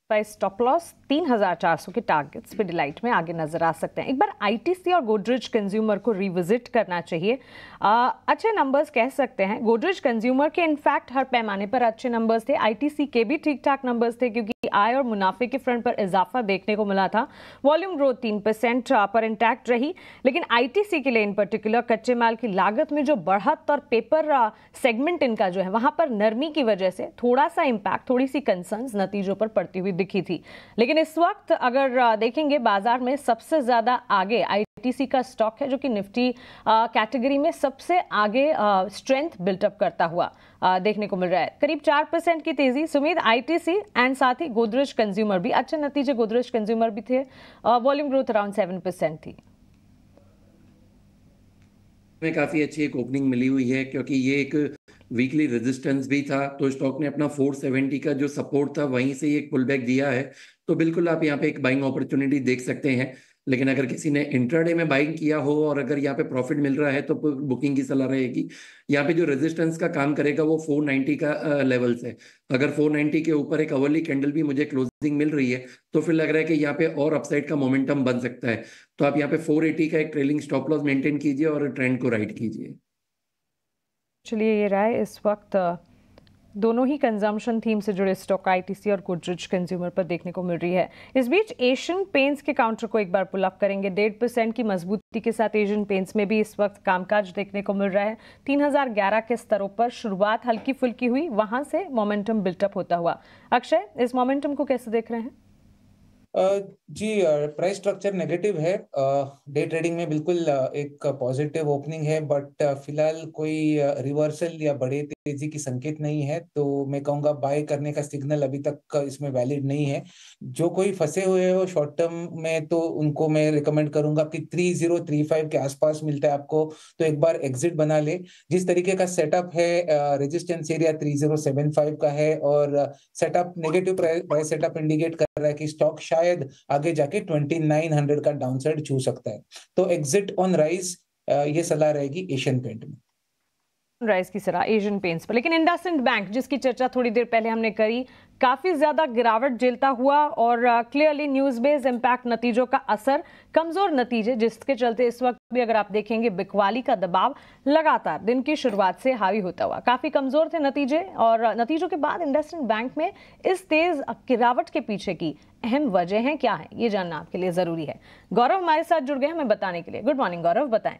स्टॉप लॉस 3400 के टारगेट्स पिडिलाइट में आगे नजर आ सकते हैं। एक बार आईटीसी और गोदरेज कंज्यूमर को रिविजिट करना चाहिए। अच्छे नंबर्स कह सकते हैं। गोदरेज कंज्यूमर के इनफैक्ट हर पैमाने पर अच्छे नंबर्स थे। आईटीसी के भी ठीक ठाक नंबर्स थे क्योंकि आय और मुनाफे के फ्रंट पर इजाफा देखने को मिला था। वॉल्यूम ग्रोथ 3% पर इंटैक्ट रही। लेकिन आईटीसी के लिए इन पर्टिकुलर कच्चे माल की लागत में जो बढ़त और पेपर सेगमेंट इनका जो है वहां पर नरमी की वजह से थोड़ा सा इंपैक्ट, थोड़ी सी कंसर्न्स नतीजों पर पड़ती हुई दिखी थी। लेकिन इस वक्त अगर देखेंगे बाजार में सबसे ज्यादा आगे आईटीसी का स्टॉक है जो कि निफ्टी कैटेगरी में सबसे आगे स्ट्रेंथ बिल्टअप करता हुआ देखने को मिल रहा है। करीब 4% की तेजी सुमित आईटीसी एंड साथ ही गोदरेज कंज्यूमर भी अच्छे नतीजे गोदरेज कंज्यूमर भी थे। वॉल्यूम ग्रोथ अराउंड 7% थी। में काफी अच्छी एक ओपनिंग मिली हुई है क्योंकि ये एक वीकली रेजिस्टेंस भी था, तो स्टॉक ने अपना 470 का जो सपोर्ट था वहीं से एक पुल बैक दिया है। तो बिल्कुल आप यहाँ पे एक बाइंग अपॉर्चुनिटी देख सकते हैं। लेकिन अगर किसी ने इंट्राडे में बाइंग किया हो और अगर यहाँ पे प्रॉफिट मिल रहा है तो बुकिंग की सलाह रहेगी। यहाँ पे जो रेजिस्टेंस का काम करेगा वो 490 का लेवल्स है। अगर 490 के ऊपर एक अवर्ली कैंडल भी मुझे क्लोजिंग मिल रही है तो फिर लग रहा है कि यहाँ पे और अपसाइड का मोमेंटम बन सकता है। तो आप यहाँ पे 480 का एक ट्रेलिंग स्टॉप लॉस मेंटेन कीजिए और ट्रेंड को राइट कीजिए। चलिए, ये राय इस वक्त दोनों ही कंजम्पशन थीम से जुड़े स्टॉक आईटीसी और गोदरेज कंज्यूमर पर देखने को मिल रही है। इस बीच एशियन पेंट्स के काउंटर को एक बार पुल अप करेंगे। 1.5% की मजबूती के साथ एशियन पेंट्स में भी इस वक्त कामकाज देखने को मिल रहा है। 3011 के स्तरों पर शुरुआत हल्की फुल्की हुई, वहां से मोमेंटम बिल्टअप होता हुआ। अक्षय, इस मोमेंटम को कैसे देख रहे हैं? जी प्राइस स्ट्रक्चर नेगेटिव है। डे ट्रेडिंग में बिल्कुल एक पॉजिटिव ओपनिंग है, बट फिलहाल कोई रिवर्सल या बड़े तेजी की संकेत नहीं है। तो मैं कहूँगा बाय करने का सिग्नल अभी तक इसमें वैलिड नहीं है। जो कोई फंसे हुए हो शॉर्ट टर्म में तो उनको मैं रिकमेंड करूंगा कि 3035 के आसपास मिलता है आपको तो एक बार एग्जिट बना ले। जिस तरीके का सेटअप है रेजिस्टेंस एरिया 3075 का है और setup negative price setup indicate कर रहा है कि स्टॉक शायद आगे जाके 2900 का डाउनसाइड छू सकता है। तो एग्जिट ऑन राइज ये सलाह रहेगी एशियन पेंट में। सनराइज की सलाह एशियन पेंट्स पर। लेकिन इंडसइंड बैंक जिसकी चर्चा थोड़ी देर पहले हमने करी, काफी ज्यादा गिरावट झेलता हुआ और क्लियरली न्यूज बेस्ड इंपैक्ट नतीजों का असर, कमजोर नतीजे, जिसके चलते इस वक्त भी अगर आप देखेंगे बिकवाली का दबाव लगातार दिन की शुरुआत से हावी होता हुआ। काफी कमजोर थे नतीजे और नतीजों के बाद इंडसइंड बैंक में इस तेज गिरावट के पीछे की अहम वजह क्या है, ये जानना आपके लिए जरूरी है। गौरव हमारे साथ जुड़ गए हमें बताने के लिए। गुड मॉर्निंग गौरव, बताएं।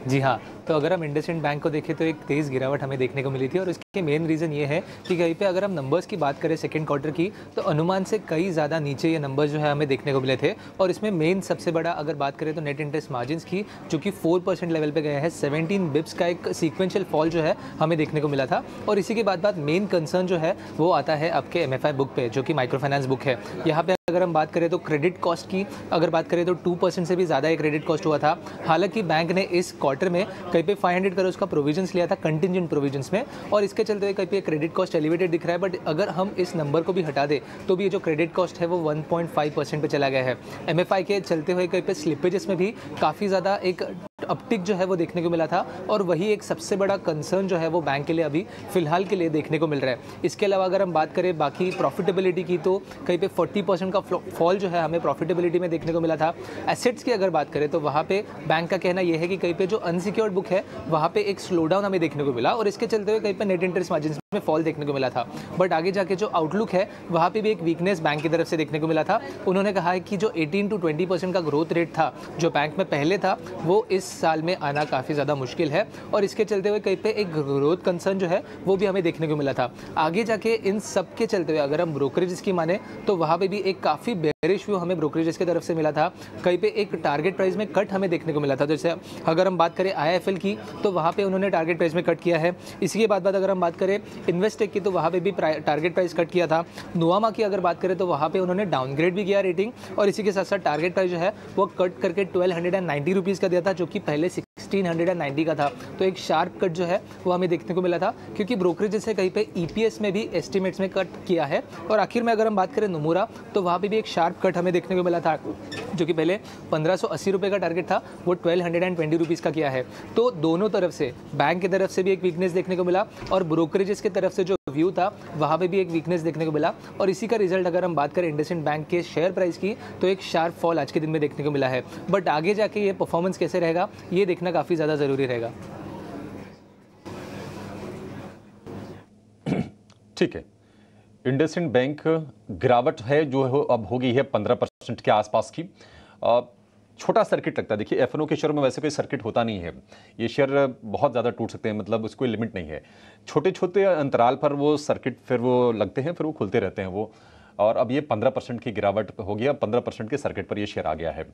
जी हाँ, तो अगर हम इंडसइंड बैंक को देखें तो एक तेज़ गिरावट हमें देखने को मिली थी और इसके मेन रीज़न ये है कि कहीं पे अगर हम नंबर्स की बात करें सेकंड क्वार्टर की, तो अनुमान से कई ज़्यादा नीचे ये नंबर्स जो है हमें देखने को मिले थे। और इसमें मेन सबसे बड़ा अगर बात करें तो नेट इंटरेस्ट मार्जिन्स की, जो कि 4% लेवल पे गया है। 17 बिप्स का एक सीक्वेंशियल फॉल जो है हमें देखने को मिला था। और इसी के बाद मेन कंसर्न जो है वो आता है आपके MFI बुक पे, जो कि माइक्रो फाइनेंस बुक है। यहाँ पे अगर हम बात करें तो क्रेडिट कॉस्ट की अगर बात करें तो 2% से भी ज़्यादा एक क्रेडिट कॉस्ट हुआ था। हालांकि बैंक ने इस क्वार्टर में कहीं पे 500 करोड़ का प्रोविजंस लिया था कंटिंजेंट प्रोविजंस में, और इसके चलते हुए कहीं पे क्रेडिट कॉस्ट एलिवेटेड दिख रहा है। बट अगर हम इस नंबर को भी हटा दें तो भी ये जो क्रेडिट कॉस्ट है वो 1.5% पे चला गया है। MFI के चलते हुए कहीं पे स्लिपेजेस में भी काफ़ी ज़्यादा एक अपटिक जो है वो देखने को मिला था, और वही एक सबसे बड़ा कंसर्न जो है वो बैंक के लिए अभी फिलहाल के लिए देखने को मिल रहा है। इसके अलावा अगर हम बात करें बाकी प्रॉफिटेबिलिटी की, तो कहीं पे 40% का फॉल जो है हमें प्रॉफिटेबिलिटी में देखने को मिला था। एसेट्स की अगर बात करें तो वहाँ पे बैंक का कहना यह है कि कहीं पे जो अनसिक्योर्ड बुक है वहाँ पे एक स्लो डाउन हमें देखने को मिला, और इसके चलते हुए कहीं पे नेट इंटरेस्ट मार्जिन में फॉल देखने को मिला था। बट आगे जाके जो आउटलुक है वहाँ पे भी एक वीकनेस बैंक की तरफ से देखने को मिला था। उन्होंने कहा है कि जो 18 to 20% का ग्रोथ रेट था जो बैंक में पहले था, वो इस साल में आना काफ़ी ज़्यादा मुश्किल है, और इसके चलते हुए कहीं पे एक ग्रोथ कंसर्न जो है वो भी हमें देखने को मिला था। आगे जाके इन सब के चलते हुए अगर हम ब्रोकरेजेस की माने तो वहाँ पे भी एक काफ़ी बेरिश व्यू हमें ब्रोकरेजेस की तरफ से मिला था। कहीं पे एक टारगेट प्राइस में कट हमें देखने को मिला था। जैसे अगर हम बात करें IIFL की तो वहाँ पे उन्होंने टारगेट प्राइस में कट किया है। इसी के बाद अगर हम बात करें इन्वेस्टेक की तो वहाँ पे भी टारगेट प्राइस कट किया था। नोवामा की अगर बात करें तो वहाँ पे उन्होंने डाउनग्रेड भी किया रेटिंग, और इसी के साथ साथ टारगेट प्राइस जो है वो कट करके 1290 रुपीज़ का दिया था, जो कि पहले 1690 का था। तो एक शार्प कट जो है वो हमें देखने को मिला था, क्योंकि ब्रोकरेज से कहीं पे EPS में भी एस्टिमेट्स में कट किया है। और आखिर में अगर हम बात करें नोमुरा तो वहाँ पे भी एक शार्प कट हमें देखने को मिला था, जो कि पहले 1580 रुपये का टारगेट था वो 1220 रुपीज़ का किया है। तो दोनों तरफ से बैंक की तरफ से भी एक वीकनेस देखने को मिला, और ब्रोकरेजेस की तरफ से जो व्यू था वहाँ पे भी एक वीकनेस देखने को मिला। और इसी का रिजल्ट अगर हम बात करें इंडसइंड बैंक के शेयर प्राइस की, तो एक शार्प फॉल आज के दिन में देखने को मिला है। बट आगे जाके ये परफॉर्मेंस कैसे रहेगा ये देखना काफ़ी ज़्यादा ज़रूरी रहेगा। ठीक है, इंडसइंड बैंक गिरावट है जो है अब हो गई है 15% के आसपास की। छोटा सर्किट लगता है। देखिए FNO के शेयर में वैसे कोई सर्किट होता नहीं है, ये शेयर बहुत ज़्यादा टूट सकते हैं, मतलब उसको लिमिट नहीं है। छोटे छोटे अंतराल पर वो सर्किट फिर वो लगते हैं, फिर वो खुलते रहते हैं वो। और अब ये 15% की गिरावट हो गया, 15% के सर्किट पर ये शेयर आ गया है।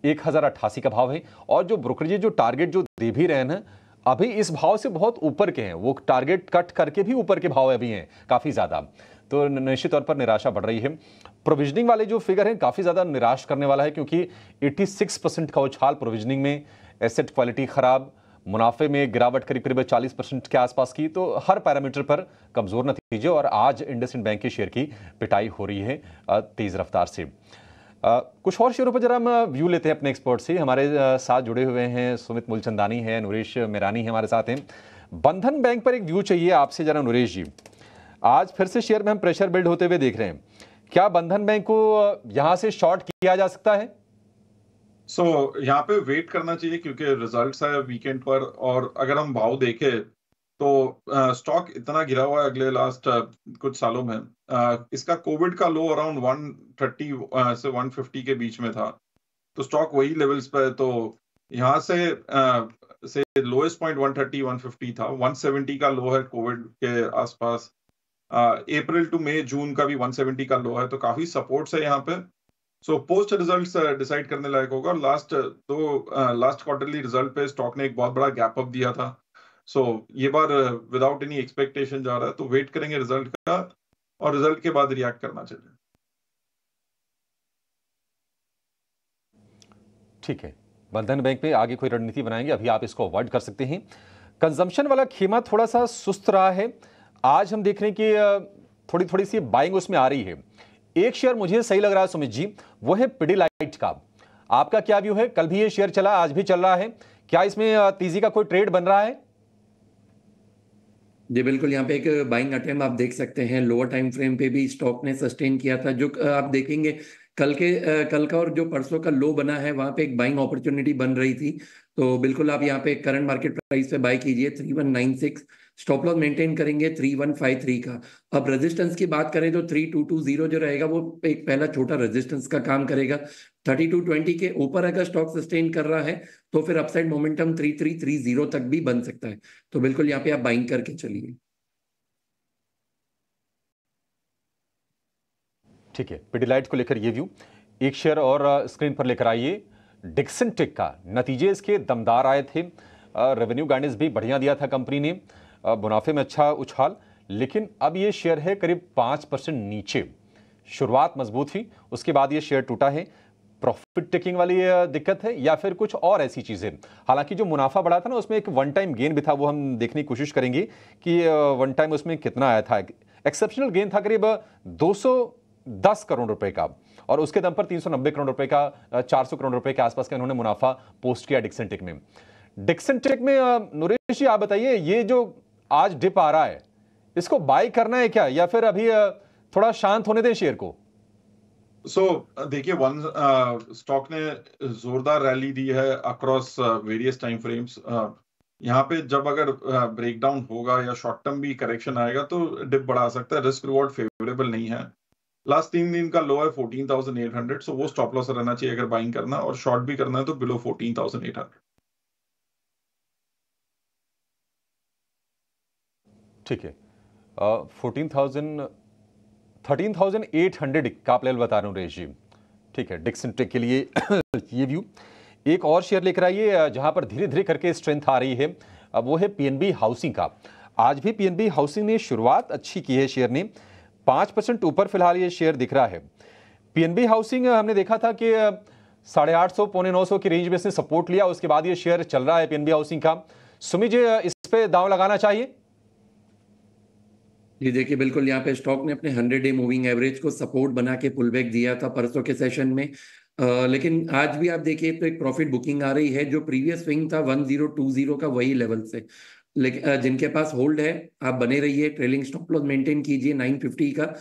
1088 का भाव है, और जो ब्रोकरेज जो टारगेट जो दे भी रहे हैं अभी इस भाव से बहुत ऊपर के हैं, वो टारगेट कट करके भी ऊपर के भाव अभी हैं काफ़ी ज़्यादा। तो निश्चित तौर पर निराशा बढ़ रही है। प्रोविजनिंग वाले जो फिगर हैं काफ़ी ज़्यादा निराश करने वाला है, क्योंकि 86% का उछाल प्रोविजनिंग में, एसेट क्वालिटी खराब, मुनाफे में गिरावट करीब करीब 40% के आसपास की। तो हर पैरामीटर पर कमज़ोर नतीजे, और आज इंडसइंड बैंक के शेयर की पिटाई हो रही है तेज़ रफ्तार से। कुछ और शेयरों पर जरा हम व्यू लेते हैं अपने एक्सपर्ट से। हमारे साथ जुड़े हुए हैं सुमित मूलचंदानी है, नरेश मेरानी है हमारे साथ हैं। बंधन बैंक पर एक व्यू चाहिए आपसे जरा नरेश जी। आज फिर से शेयर में हम प्रेशर बिल्ड होते हुए देख रहे हैं, क्या बंधन बैंक को यहां से शॉर्ट किया जा सकता है? यहाँ पे वेट करना चाहिए, क्योंकि रिजल्ट्स है वीकेंड पर, और अगर हम भाव देखें तो स्टॉक इतना गिरा हुआ है अगले लास्ट कुछ सालों में। इसका कोविड का लो अराउंड 130 से 150 के बीच में था, तो स्टॉक वही लेवल्स पे। तो यहाँ से लोएस्ट पॉइंट 130 150 था, 170 का लो है कोविड के आसपास। अप्रैल टू मई जून का भी 170 का लो है, तो काफी सपोर्ट्स है यहाँ पे। सो पोस्ट रिजल्ट्स डिसाइड करने लायक होगा। लास्ट क्वार्टरली रिजल्ट पे स्टॉक ने एक बहुत बड़ा गैप अप दिया था। सो ये बार विदाउट एनी एक्सपेक्टेशन जा रहा है, तो वेट करेंगे रिजल्ट का, और रिजल्ट के बाद रिएक्ट करना चाहिए। ठीक है, बंधन बैंक में आगे कोई रणनीति बनाएंगे, अभी आप इसको अवॉइड कर सकते हैं। कंजम्पशन वाला खेमा थोड़ा सा सुस्त रहा है। आज हम देख रहे हैं कि थोड़ी सी बाइंग उसमें आ रही है। एक शेयर मुझे सही लग रहा है सुमित जी, वो है पिडिलाइट का। आपका क्या व्यू है? कल भी ये शेयर चला, आज भी चल रहा है, क्या इसमें तेजी का कोई ट्रेड बन रहा है? जी बिल्कुल, यहाँ पे एक बाइंग अटेम्प्ट आप देख सकते हैं। लोअर टाइम फ्रेम पे भी स्टॉक ने सस्टेन किया था। जो आप देखेंगे कल का और जो परसों का लो बना है, वहां पे एक बाइंग अपॉर्चुनिटी बन रही थी। तो बिल्कुल आप यहाँ पे करंट मार्केट प्राइस पे बाय कीजिए 3196। स्टॉप लॉस मेंटेन करेंगे 3153 का। अब रेजिस्टेंस की बात करें तो 3220 जो रहेगा वो एक पहला छोटा रेजिस्टेंस का काम करेगा। 3220 के ऊपर अगर स्टॉक सस्टेन कर रहा है तो फिर अपसाइड मोमेंटम 3330 तक भी बन सकता है। तो बिल्कुल यहाँ पे आप बाइंग करके चलिए। ठीक है, पिडिलाइट को लेकर ये व्यू। एक शेयर और स्क्रीन पर लेकर आइए। डिक्सन टेक का नतीजे इसके दमदार आए थे। रेवेन्यू गाइडेंस भी बढ़िया दिया था कंपनी ने, मुनाफे में अच्छा उछाल, लेकिन अब ये शेयर है करीब 5% नीचे। शुरुआत मजबूत थी, उसके बाद ये शेयर टूटा है। प्रॉफिट टेकिंग वाली दिक्कत है या फिर कुछ और ऐसी चीजें? हालांकि जो मुनाफा बढ़ा था ना, उसमें एक वन टाइम गेन भी था, वो हम देखने की कोशिश करेंगे कि वन टाइम उसमें कितना आया था। एक्सेप्शनल गेन था करीब 210 करोड़ रुपए का, और उसके दम पर 390 करोड़ रुपए का, 400 करोड़ रुपए के आसपास का इन्होंने मुनाफा पोस्ट किया डिक्सन टेक में। डिक्सन टेक में नरेश जी आप बताइए, ये जो आज डिप आ रहा है, इसको बाय करना है क्या, या फिर अभी थोड़ा शांत होने दें शेयर को? देखिए, वन स्टॉक ने जोरदार रैली दी है अक्रॉस वेरियस टाइम फ्रेम्स। यहाँ पे जब अगर ब्रेकडाउन होगा या शॉर्ट टर्म भी करेक्शन आएगा तो डिप बढ़ा सकता है। रिस्क रिवॉर्ड फेवरेबल नहीं है। लास्ट 3 दिन का लो है 14,800, सो वो स्टॉप लॉस रहना चाहिए अगर बाइंग करना, और शॉर्ट भी करना है तो बिलो 14,800। ठीक है, 13,800 का आप लेवल बता रहे हो नरेश जी। ठीक है, डिक्सन टेक के लिए ये व्यू। एक और शेयर लेकर आइए जहां पर धीरे धीरे करके स्ट्रेंथ आ रही है, अब वो है पीएनबी हाउसिंग का। आज भी पीएनबी हाउसिंग ने शुरुआत अच्छी की है, शेयर ने 5% ऊपर फिलहाल ये शेयर दिख रहा है। पीएनबी हाउसिंग हमने देखा था कि 850 पौने 900 की रेंज में इसने सपोर्ट लिया, उसके बाद ये शेयर चल रहा है पीएनबी हाउसिंग का। सुमित जी, इस पे दांव लगाना चाहिए? जी देखिए, बिल्कुल यहाँ पे स्टॉक ने अपने 100 डे मूविंग एवरेज को सपोर्ट बना के पुल बैक दिया था परसों के सेशन में। लेकिन आज भी आप देखिए तो एक प्रॉफिट बुकिंग आ रही है। जो प्रीवियस स्विंग था 1020 का, वही लेवल से। लेकिन जिनके पास होल्ड है, आप बने रहिए, ट्रेलिंग स्टॉप लॉस मेंटेन कीजिए 950 का।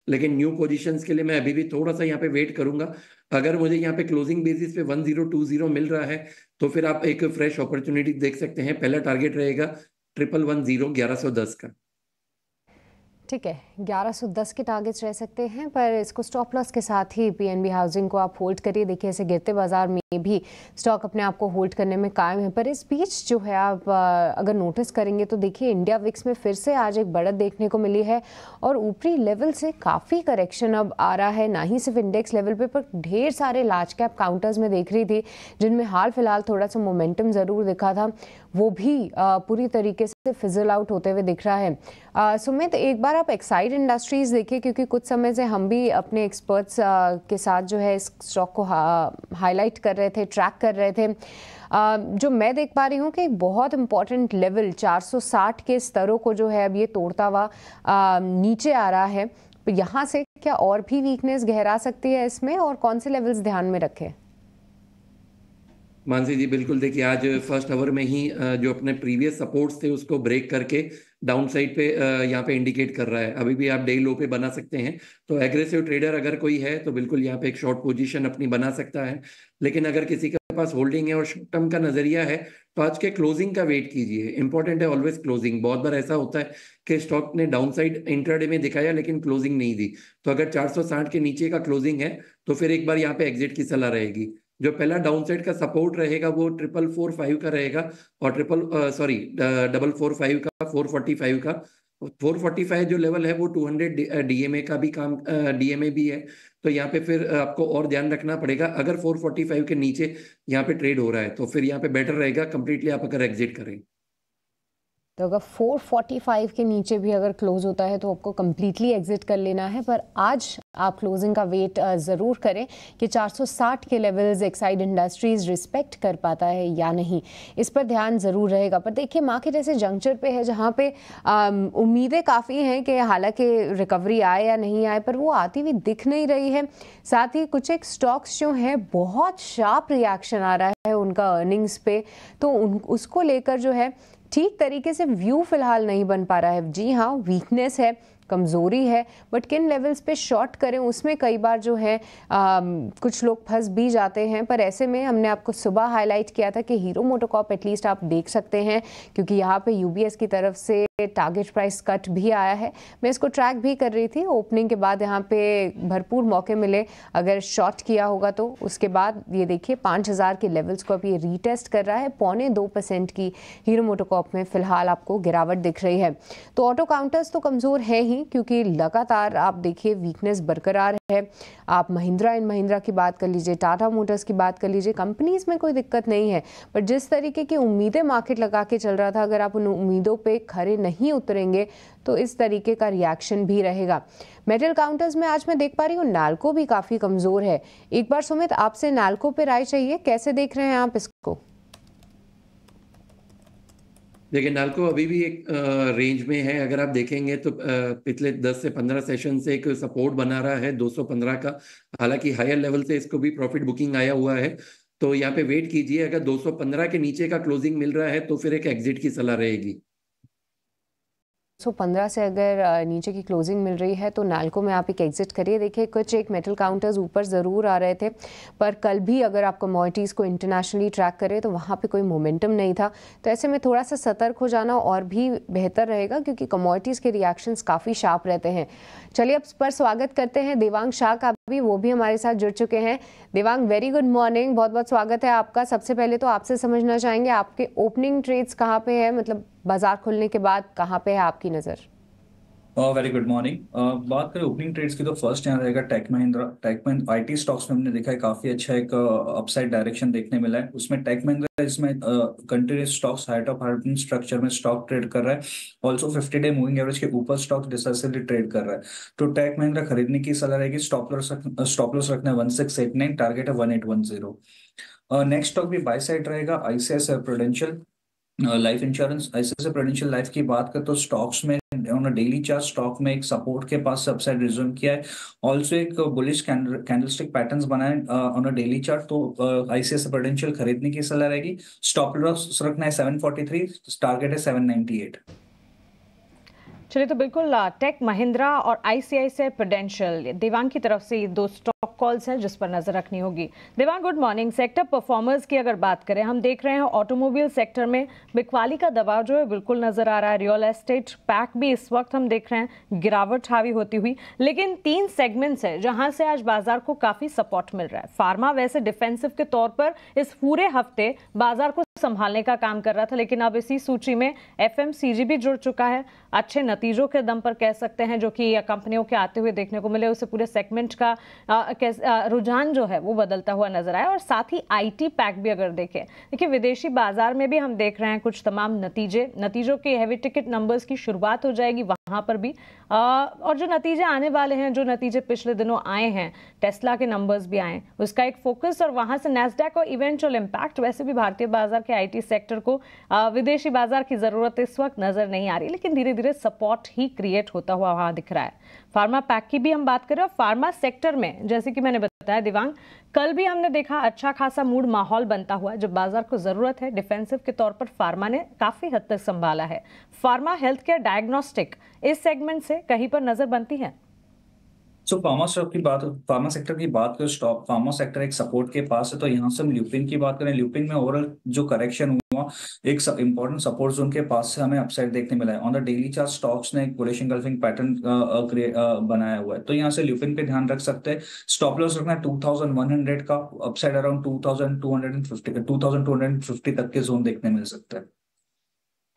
लेकिन न्यू पोजीशंस के लिए मैं अभी भी थोड़ा सा यहाँ पे वेट करूंगा। अगर मुझे यहाँ पे क्लोजिंग बेसिस पे 1020 मिल रहा है तो फिर आप एक फ्रेश अपॉर्चुनिटी देख सकते हैं। पहला टारगेट रहेगा 1110 1110 का। ठीक है, 1110 के टारगेट्स रह सकते हैं, पर इसको स्टॉप लॉस के साथ ही पीएनबी हाउसिंग को आप होल्ड करिए। देखिए, ऐसे गिरते बाजार में भी स्टॉक अपने आप को होल्ड करने में कायम है। पर इस बीच जो है आप अगर नोटिस करेंगे तो देखिए इंडिया विक्स में फिर से आज एक बढ़त देखने को मिली है, और ऊपरी लेवल से काफ़ी करेक्शन अब आ रहा है। ना ही सिर्फ इंडेक्स लेवल पे, पर ढेर सारे लार्ज कैप काउंटर्स में देख रही थी जिनमें हाल फिलहाल थोड़ा सा मोमेंटम ज़रूर दिखा था, वो भी पूरी तरीके से फिजल आउट होते हुए दिख रहा है। सुमित, एक बार आप एक्साइड इंडस्ट्रीज देखिए, क्योंकि कुछ समय से हम भी अपने एक्सपर्ट्स के साथ जो है इस स्टॉक को हाईलाइट कर रहे थे, ट्रैक कर रहे थे। जो मैं देख पा रही हूँ कि एक बहुत इंपॉर्टेंट लेवल 460 के स्तरों को जो है अब ये तोड़ता हुआ नीचे आ रहा है। यहाँ से क्या और भी वीकनेस गहरा सकती है इसमें, और कौन से लेवल्स ध्यान में रखें? मानसी जी, बिल्कुल देखिए, आज फर्स्ट आवर में ही जो अपने प्रीवियस सपोर्ट्स थे उसको ब्रेक करके डाउन साइड पे यहाँ पे इंडिकेट कर रहा है। अभी भी आप डे लो पे बना सकते हैं। तो एग्रेसिव ट्रेडर अगर कोई है तो बिल्कुल यहाँ पे एक शॉर्ट पोजीशन अपनी बना सकता है। लेकिन अगर किसी के पास होल्डिंग है और शॉर्ट टर्म का नजरिया है तो आज के क्लोजिंग का वेट कीजिए। इंपॉर्टेंट है ऑलवेज क्लोजिंग। बहुत बार ऐसा होता है कि स्टॉक ने डाउन साइड इंट्राडे में दिखाया लेकिन क्लोजिंग नहीं दी। तो अगर 460 के नीचे का क्लोजिंग है तो फिर एक बार यहाँ पे एग्जिट की सलाह रहेगी। जो पहला डाउनसाइड का सपोर्ट रहेगा वो 445 का रहेगा, और 445 का, 445 का। 445 जो लेवल है वो 200 डीएमए का भी काम, डीएमए भी है। तो यहाँ पे फिर आपको और ध्यान रखना पड़ेगा। अगर 445 के नीचे यहाँ पे ट्रेड हो रहा है तो फिर यहाँ पे बेटर रहेगा कंप्लीटली आप अगर एग्जिट करें। तो अगर 445 के नीचे भी अगर क्लोज होता है तो आपको कम्प्लीटली एग्जिट कर लेना है। पर आज आप क्लोजिंग का वेट ज़रूर करें कि 460 के लेवल्स एक्साइड इंडस्ट्रीज रिस्पेक्ट कर पाता है या नहीं, इस पर ध्यान ज़रूर रहेगा। पर देखिए, मार्केट ऐसे जंक्चर पे है जहाँ पे उम्मीदें काफ़ी हैं कि हालांकि रिकवरी आए या नहीं आए, पर वो आती हुई दिख नहीं रही है। साथ ही कुछ एक स्टॉक्स जो हैं बहुत शार्प रिएक्शन आ रहा है उनका अर्निंग्स पे, तो उसको लेकर जो है ठीक तरीके से व्यू फिलहाल नहीं बन पा रहा है। जी हाँ, वीकनेस है, कमज़ोरी है, बट किन लेवल्स पे शॉर्ट करें उसमें कई बार जो है कुछ लोग फंस भी जाते हैं। पर ऐसे में हमने आपको सुबह हाईलाइट किया था कि हीरो मोटोकॉर्प एटलीस्ट आप देख सकते हैं, क्योंकि यहाँ पे यूबीएस की तरफ से टारगेट प्राइस कट भी आया है। मैं इसको ट्रैक भी कर रही थी, ओपनिंग के बाद यहाँ पे भरपूर मौके मिले अगर शॉर्ट किया होगा तो। उसके बाद ये देखिए 5000 के लेवल्स को अब ये रीटेस्ट कर रहा है। 0.25% की हीरो मोटोकॉर्प में फिलहाल आपको गिरावट दिख रही है। तो ऑटो काउंटर्स तो कमज़ोर है ही, क्योंकि लगातार आप देखिए वीकनेस बरकरार है। आप महिंद्रा एंड महिंद्रा की बात कर लीजिए, टाटा मोटर्स की बात कर लीजिए, कंपनीज में कोई दिक्कत नहीं है, पर जिस तरीके की उम्मीदें मार्केट लगा के चल रहा था, अगर आप उन उम्मीदों पे खरे नहीं उतरेंगे तो इस तरीके का रिएक्शन भी रहेगा। मेटल काउंटर्स में आज मैं देख पा रही हूँ नाल्को भी काफ़ी कमज़ोर है। एक बार सुमित आपसे नाल्को पे राय चाहिए, कैसे देख रहे हैं आप इसको? देखिए, नाल्को अभी भी एक रेंज में है। अगर आप देखेंगे तो पिछले 10 से 15 सेशन से एक सपोर्ट बना रहा है 215 का। हालांकि हायर लेवल से इसको भी प्रॉफिट बुकिंग आया हुआ है, तो यहाँ पे वेट कीजिए। अगर 215 के नीचे का क्लोजिंग मिल रहा है तो फिर एक एग्जिट की सलाह रहेगी। 115 से अगर नीचे की क्लोजिंग मिल रही है तो नाल्को में आप एक एग्जिट करिए। देखिए कुछ एक मेटल काउंटर्स ऊपर ज़रूर आ रहे थे, पर कल भी अगर आप कमोडिटीज़ को इंटरनेशनली ट्रैक करें तो वहाँ पे कोई मोमेंटम नहीं था। तो ऐसे में थोड़ा सा सतर्क हो जाना और भी बेहतर रहेगा, क्योंकि कमोडिटीज़ के रिएक्शंस काफ़ी शार्प रहते हैं। चलिए अब पर स्वागत करते हैं देवांग शाह का भी, वो भी हमारे साथ जुड़ चुके हैं। देवांग, वेरी गुड मॉर्निंग, बहुत बहुत स्वागत है आपका। सबसे पहले तो आपसे समझना चाहेंगे आपके ओपनिंग ट्रेड्स कहाँ पे है, मतलब बाजार खुलने के बाद कहाँ पे है आपकी नज़र? Very good morning. बात करें ओपनिंग ट्रेड्स की तो फर्स्ट यहाँ रहेगा टेक महिंद्रा आईटी स्टॉक्स में हमने देखा है काफी अच्छा एक अपसाइड डायरेक्शन देखने मिला है। उसमें टेक महिंद्रा इसमें continuous stocks height of Horton structure में स्टॉक ट्रेड कर रहा है। ऑल्सो 50-डे मूविंग एवरेज के ऊपर स्टॉक डिसाइसिवली ट्रेड कर रहा है। तो टेक महिंद्रा खरीदने की सलाह रहेगी। स्टॉप लॉस रखना है 1689, टारगेट है 1810। नेक्स्ट स्टॉक भी बाय साइड रहेगा ICICI prudential life insurance. ICICI prudential life की बात करें तो स्टॉक्स में ऑन डेली चार्ट स्टॉक में एक सपोर्ट के पास अपसाइड रिज्यूम किया है। ऑल्सो एक बुलिश कैंडलस्टिक पैटर्न्स बनाए ऑन अ डेली चार्ट। तो आईसीआईसीआई प्रूडेंशियल खरीदने की सलाह रहेगी। स्टॉप लॉस रखना है 743, टारगेट है 798। चलिए, तो बिल्कुल टेक महिंद्रा और आईसीआईसीआई प्रूडेंशियल देवांग की तरफ से ये दो स्टॉक कॉल्स हैं जिस पर नजर रखनी होगी। Devang, good morning. Sector performers की अगर बात करें, हम देख रहे हैं ऑटोमोबाइल सेक्टर में बिकवाली का दबाव जो है बिल्कुल नजर आ रहा है। रियल एस्टेट पैक भी इस वक्त हम देख रहे हैं गिरावट हावी होती हुई, लेकिन 3 सेगमेंट्स है जहां से आज बाजार को काफी सपोर्ट मिल रहा है। फार्मा वैसे डिफेंसिव के तौर पर इस पूरे हफ्ते बाजार को संभालने का काम कर रहा था, लेकिन अब इसी सूची में एफएमसीजी भी जुड़ चुका है। अच्छे नतीजों के दम पर कह सकते हैं जो कि कंपनियों के आते हुए देखने को मिले, उससे पूरे सेगमेंट का रुझान जो है वो बदलता हुआ नजर आया। और साथ ही आईटी पैक भी अगर देखें, देखिए विदेशी बाजार में भी हम देख रहे हैं कुछ तमाम नतीजों के हैवी टिकट नंबर्स की शुरुआत हो जाएगी वहां पर भी। और जो नतीजे आने वाले हैं, जो नतीजे पिछले दिनों आए हैं, टेस्ला के नंबर्स भी आए, उसका एक फोकस और वहां से नैस्डैक और इवेंचुअल इम्पैक्ट। वैसे भी भारतीय बाजार के आईटी सेक्टर को विदेशी बाजार की जरूरत इस वक्त नजर नहीं आ रही, लेकिन धीरे धीरे सपोर्ट ही क्रिएट होता हुआ वहां दिख रहा है। फार्मा पैक की भी हम बात करें, और फार्मा सेक्टर में जैसे कि मैंने बताया दिवांग, कल भी हमने देखा अच्छा खासा मूड माहौल बनता हुआ। जब बाजार को जरूरत है डिफेंसिव के तौर पर फार्मा ने काफी हद तक संभाला है। फार्मा, हेल्थ केयर, डायग्नोस्टिक, इस सेगमेंट से कहीं पर नजर बनती है। फार्मा सेक्टर की बात करें, स्टॉक फार्मा सेक्टर एक सपोर्ट के पास है। तो यहाँ से हम ल्यूपिन की बात करें, ल्यूपिन में ओवरऑल जो करेक्शन हुआ, एक इंपॉर्टेंट सपोर्ट जोन के पास से हमें अपसाइड देखने मिला है। On the daily chart stocks ने एक बुलिश एंगल्फिंग पैटर्न बनाया हुआ है, तो यहाँ से ल्यूपिन पे ध्यान रख सकते हैं। स्टॉप लॉस रखना 2100 का, अपसाइड अराउंड 2250 तक के जोन देखने मिल सकता है।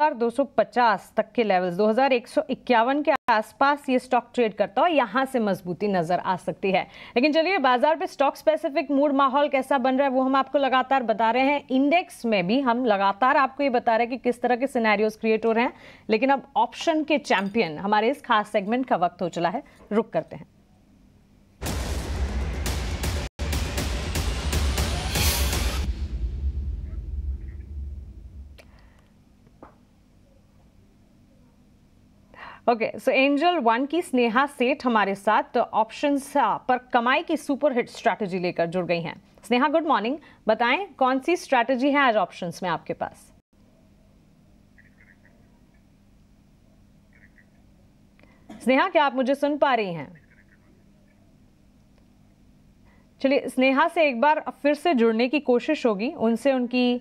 2250 तक के लेवल्स 2151 के आसपास ये स्टॉक ट्रेड करता है, यहां से मजबूती नजर आ सकती है। लेकिन चलिए बाजार पे स्टॉक स्पेसिफिक मूड माहौल कैसा बन रहा है वो हम आपको लगातार बता रहे हैं। इंडेक्स में भी हम लगातार आपको ये बता रहे हैं कि किस तरह के सिनेरियोज क्रिएट हो रहे हैं। लेकिन अब ऑप्शन के चैंपियन हमारे इस खास सेगमेंट का वक्त हो चला है, रुक करते हैं। ओके, सो एंजल 1 की स्नेहा सेठ हमारे साथ ऑप्शंस पर कमाई की सुपर हिट स्ट्रैटेजी लेकर जुड़ गई हैं। Sneha, good morning. बताएं कौन सी स्ट्रैटेजी है आज ऑप्शंस में आपके पास? स्नेहा, क्या आप मुझे सुन पा रही हैं? चलिए, स्नेहा से एक बार फिर से जुड़ने की कोशिश होगी, उनसे उनकी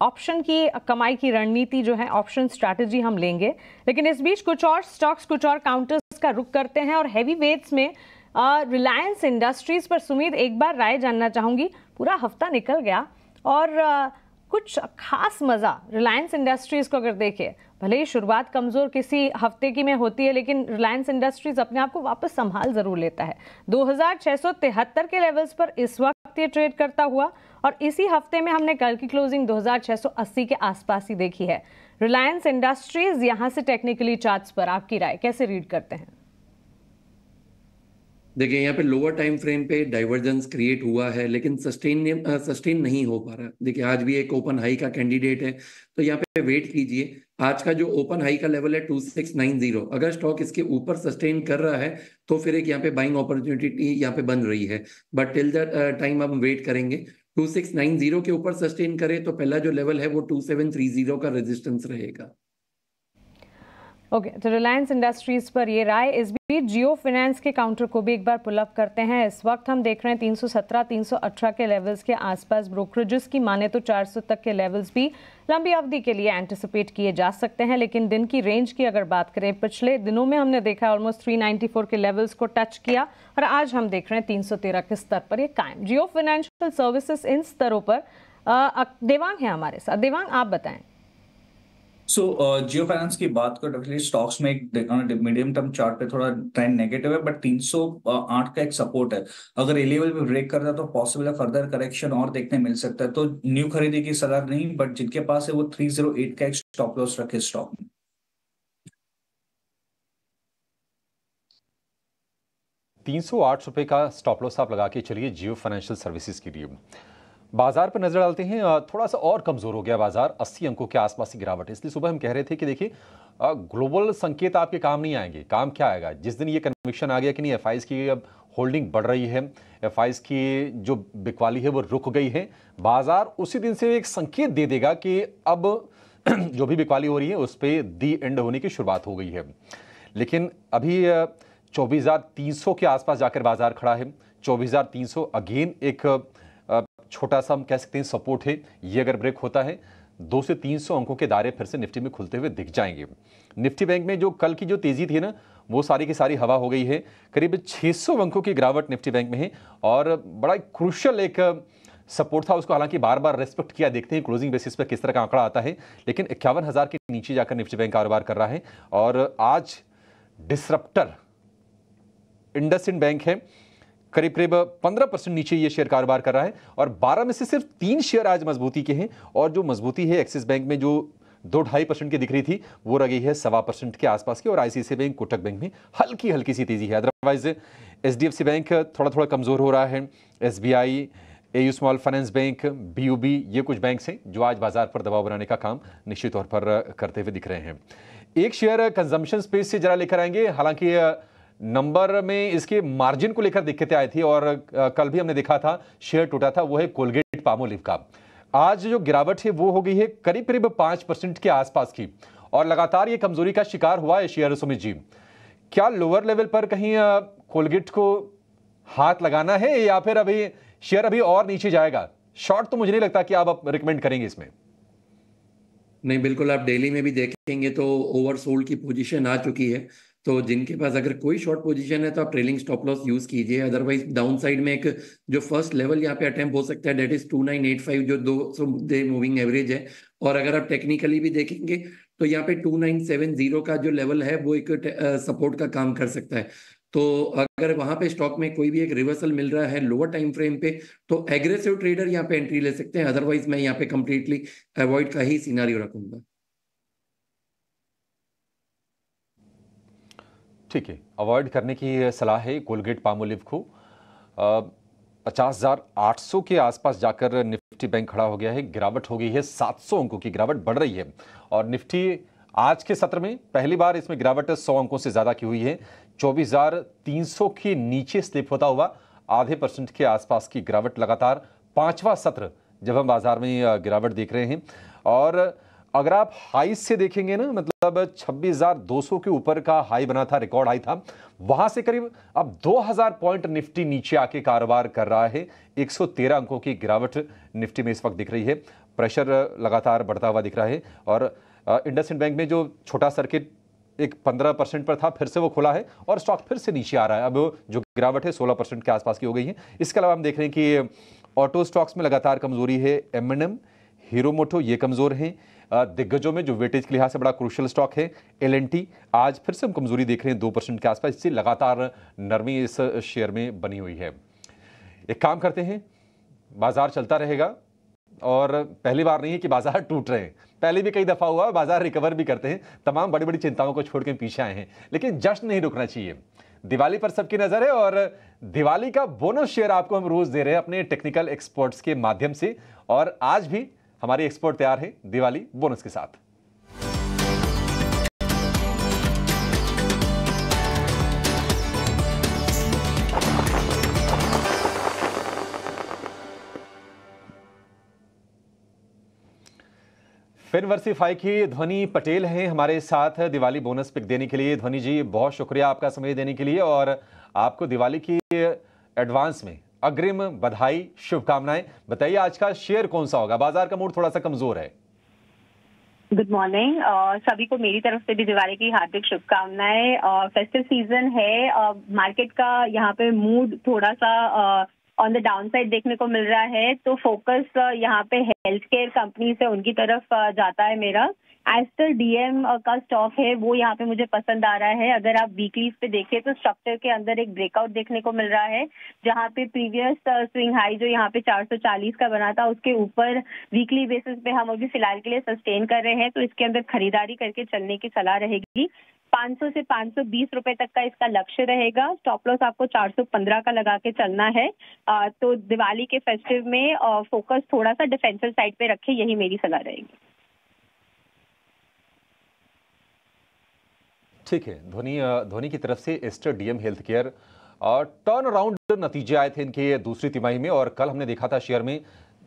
ऑप्शन की कमाई की रणनीति जो है, ऑप्शन स्ट्रैटेजी हम लेंगे। लेकिन इस बीच कुछ और स्टॉक्स, कुछ और काउंटर्स का रुख करते हैं और हैवी वेट्स में रिलायंस इंडस्ट्रीज पर सुमीत एक बार राय जानना चाहूंगी। पूरा हफ्ता निकल गया और कुछ खास मजा रिलायंस इंडस्ट्रीज को अगर देखें, भले ही शुरुआत कमजोर किसी हफ्ते की में होती है, लेकिन रिलायंस इंडस्ट्रीज अपने आप को वापस संभाल जरूर लेता है। 2673 के लेवल्स पर इस वक्त ये ट्रेड करता हुआ और इसी हफ्ते में हमने कल की क्लोजिंग 2680 के आसपास ही देखी है। रिलायंस इंडस्ट्रीज यहां से टेक्निकली चार्ट्स पर आपकी राय कैसे रीड करते हैं? देखिए, यहाँ पे लोअर टाइम फ्रेम पे डाइवर्जेंस क्रिएट हुआ है, लेकिन सस्टेन नहीं हो पा रहा। देखिए, आज भी एक ओपन हाई का कैंडिडेट है, तो यहाँ पे वेट कीजिए। आज का जो ओपन हाई का लेवल है 2690, अगर स्टॉक इसके ऊपर सस्टेन कर रहा है तो फिर एक यहाँ पे बाइंग अपॉर्चुनिटी यहाँ पे बन रही है। बट टिल द टाइम हम वेट करेंगे। 2690 के ऊपर सस्टेन करे तो पहला जो लेवल है वो 2730 का रेजिस्टेंस रहेगा। ओके, तो रिलायंस इंडस्ट्रीज पर ये राय। इस बीच जियो फाइनेंस के काउंटर को भी एक बार पुल अप करते हैं। इस वक्त हम देख रहे हैं 317 318 के लेवल्स के आसपास ब्रोकरेजेस की माने तो 400 तक के लेवल्स भी लंबी अवधि के लिए एंटिसिपेट किए जा सकते हैं। लेकिन दिन की रेंज की अगर बात करें, पिछले दिनों में हमने देखा ऑलमोस्ट 394 के लेवल्स को टच किया और आज हम देख रहे हैं 313 के स्तर पर ये कायम। जियो फाइनेंशियल सर्विसेज इन स्तरों पर देवांग है हमारे साथ। देवांग, आप बताएं। जियो फाइनेंस की बात करो, डेफिनेटली स्टॉक्स में एक मीडियम टर्म चार्ट पे थोड़ा ट्रेंड नेगेटिव है, बट 308 का एक सपोर्ट है। अगर ए लेवल पे ब्रेक करता है तो पॉसिबल है फर्दर करेक्शन और देखने मिल सकता है। तो न्यू खरीदी की सलाह नहीं, बट जिनके पास है वो 308 का एक स्टॉप लॉस रखे स्टॉक में। 308 रुपए का स्टॉप लॉस आप लगा के चलिए जियो फाइनेंशियल सर्विसेज के लिए। बाजार पर नजर डालते हैं, थोड़ा सा और कमजोर हो गया बाजार, 80 अंकों के आसपास की गिरावट है। इसलिए सुबह हम कह रहे थे कि देखिए ग्लोबल संकेत आपके काम नहीं आएंगे। काम क्या आएगा? जिस दिन ये कन्विक्शन आ गया कि नहीं एफआईज की अब होल्डिंग बढ़ रही है, एफआईज की जो बिकवाली है वो रुक गई है, बाजार उसी दिन से एक संकेत दे देगा कि अब जो भी बिकवाली हो रही है उस पर दी एंड होने की शुरुआत हो गई है। लेकिन अभी 24,300 के आसपास जाकर बाजार खड़ा है। 24,300 अगेन एक छोटा सा हम कह सकते हैं सपोर्ट है। ये अगर ब्रेक होता है 200 से 300 अंकों के दायरे फिर से निफ्टी में खुलते हुए दिख जाएंगे। निफ्टी बैंक में जो कल की जो तेजी थी ना, वो सारी की सारी हवा हो गई है। करीब 600 अंकों की गिरावट निफ्टी बैंक में है और बड़ा क्रूशियल एक सपोर्ट था, उसको हालांकि बार बार रेस्पेक्ट किया। देखते हैं क्लोजिंग बेसिस पर किस तरह का आंकड़ा आता है। लेकिन 51,000 के नीचे जाकर निफ्टी बैंक कारोबार कर रहा है और आज डिसरप्टर इंडसइंड बैंक है, करीब करीब 15% नीचे ये शेयर कारोबार कर रहा है और 12 में से सिर्फ 3 शेयर आज मजबूती के हैं। और जो मजबूती है एक्सिस बैंक में जो 2-2.5% की दिख रही थी वो रह गई है 1.25% के आसपास की, और आईसीआईसीआई बैंक, कोटक बैंक में हल्की हल्की सी तेजी है। अदरवाइज एचडीएफसी बैंक थोड़ा थोड़ा कमजोर हो रहा है। एसबीआई, एयू स्मॉल फाइनेंस बैंक, बीयूबी, ये कुछ बैंक्स हैं जो आज बाजार पर दबाव बनाने का काम निश्चित तौर पर करते हुए दिख रहे हैं। एक शेयर कंजम्पशन स्पेस से जरा लेकर आएंगे। हालांकि नंबर में इसके मार्जिन को लेकर दिक्कतें आई थी और कल भी हमने देखा था शेयर टूटा था, वो है कोलगेट पामोलिव का। आज जो गिरावट है वो हो गई है करीब करीब 5% के आसपास की और लगातार ये कमजोरी का शिकार हुआ है शेयर। सुमित जी, क्या लोअर लेवल पर कहीं कोलगेट को हाथ लगाना है या फिर अभी शेयर अभी और नीचे जाएगा? शॉर्ट तो मुझे नहीं लगता कि आप रिकमेंड करेंगे इसमें। नहीं, बिल्कुल। आप डेली में भी देखेंगे तो ओवरसोल्ड की पोजीशन आ चुकी है। तो जिनके पास अगर कोई शॉर्ट पोजीशन है तो आप ट्रेलिंग स्टॉप लॉस यूज कीजिए। अदरवाइज डाउन साइड में एक जो फर्स्ट लेवल यहाँ पे अटेम्प्ट हो सकता है डेट इज 2985 जो 200 डे मूविंग एवरेज है। और अगर आप टेक्निकली भी देखेंगे तो यहाँ पे 2970 का जो लेवल है वो एक सपोर्ट का काम कर सकता है। तो अगर वहां पे स्टॉक में कोई भी एक रिवर्सल मिल रहा है लोअर टाइम फ्रेम पे तो एग्रेसिव ट्रेडर यहाँ पे एंट्री ले सकते हैं। अदरवाइज मैं यहाँ पे कंप्लीटली अवॉइड का ही सिनेरियो रखूंगा। ठीक है, अवॉइड करने की सलाह है कोलगेट पामोलिव को। 50,800 के आसपास जाकर निफ्टी बैंक खड़ा हो गया है। गिरावट हो गई है 700 अंकों की, गिरावट बढ़ रही है और निफ्टी आज के सत्र में पहली बार इसमें गिरावट 100 अंकों से ज्यादा की हुई है। 24,300 के नीचे स्लिप होता हुआ 0.5% के आसपास की गिरावट, लगातार 5वां सत्र जब हम बाजार में गिरावट देख रहे हैं। और अगर आप हाई से देखेंगे ना, मतलब 26,200 के ऊपर का हाई बना था, रिकॉर्ड हाई था, वहां से करीब अब 2000 पॉइंट निफ्टी नीचे आके कारोबार कर रहा है। 113 अंकों की गिरावट निफ्टी में इस वक्त दिख रही है। प्रेशर लगातार बढ़ता हुआ दिख रहा है और इंडसइंड बैंक में जो छोटा सर्किट एक 15% पर था, फिर से वो खुला है और स्टॉक फिर से नीचे आ रहा है। अब जो गिरावट है 16% के आसपास की हो गई है। इसके अलावा हम देख रहे हैं कि ऑटो स्टॉक्स में लगातार कमजोरी है। M&M, हीरो मोटो ये कमजोर हैं। दिग्गजों में जो वेटेज के लिहाज से बड़ा क्रूशियल स्टॉक है L&T, आज फिर से हम कमजोरी देख रहे हैं 2% के आसपास। इससे लगातार नरमी इस शेयर में बनी हुई है। एक काम करते हैं, बाजार चलता रहेगा और पहली बार नहीं है कि बाजार टूट रहे हैं, पहले भी कई दफा हुआ, बाजार रिकवर भी करते हैं। तमाम बड़ी बड़ी चिंताओं को छोड़ के पीछे आए हैं, लेकिन जश्न नहीं रुकना चाहिए। दिवाली पर सबकी नजर है और दिवाली का बोनस शेयर आपको हम रोज दे रहे हैं अपने टेक्निकल एक्सपर्ट्स के माध्यम से, और आज भी हमारे एक्सपर्ट तैयार हैं दिवाली बोनस के साथ। फिनवर्सिफाई की ध्वनि पटेल हैं हमारे साथ दिवाली बोनस पिक देने के लिए। ध्वनि जी, बहुत शुक्रिया आपका समय देने के लिए और आपको दिवाली की एडवांस में अग्रिम बधाई, शुभकामनाएं। बताइए आज का शेयर कौन सा होगा? बाजार का मूड थोड़ा सा कमजोर है। गुड मॉर्निंग, सभी को मेरी तरफ से भी दिवाली की हार्दिक शुभकामनाएं। फेस्टिव सीजन है, मार्केट का यहाँ पे मूड थोड़ा सा ऑन द डाउन साइड देखने को मिल रहा है, तो फोकस यहाँ पे हेल्थ केयर कंपनी से उनकी तरफ जाता है मेरा। एस्टर डीएम का स्टॉक है वो यहाँ पे मुझे पसंद आ रहा है। अगर आप वीकलीज पे देखें तो स्ट्रक्चर के अंदर एक ब्रेकआउट देखने को मिल रहा है, जहाँ पे प्रीवियस स्विंग हाई जो यहाँ पे 440 का बना था उसके ऊपर वीकली बेसिस पे हम अभी फिलहाल के लिए सस्टेन कर रहे हैं, तो इसके अंदर खरीदारी करके चलने की सलाह रहेगी। 500 से 520 रुपए तक का इसका लक्ष्य रहेगा। स्टॉप लॉस आपको 415 का लगा के चलना है। तो दिवाली के फेस्टिव में फोकस थोड़ा सा डिफेंसिव साइड पे रखें, यही मेरी सलाह रहेगी। ठीक है, ध्वनि की तरफ से Aster DM health care turn around नतीजे आए थे इनके दूसरी तिमाही में, और कल हमने देखा था शेयर में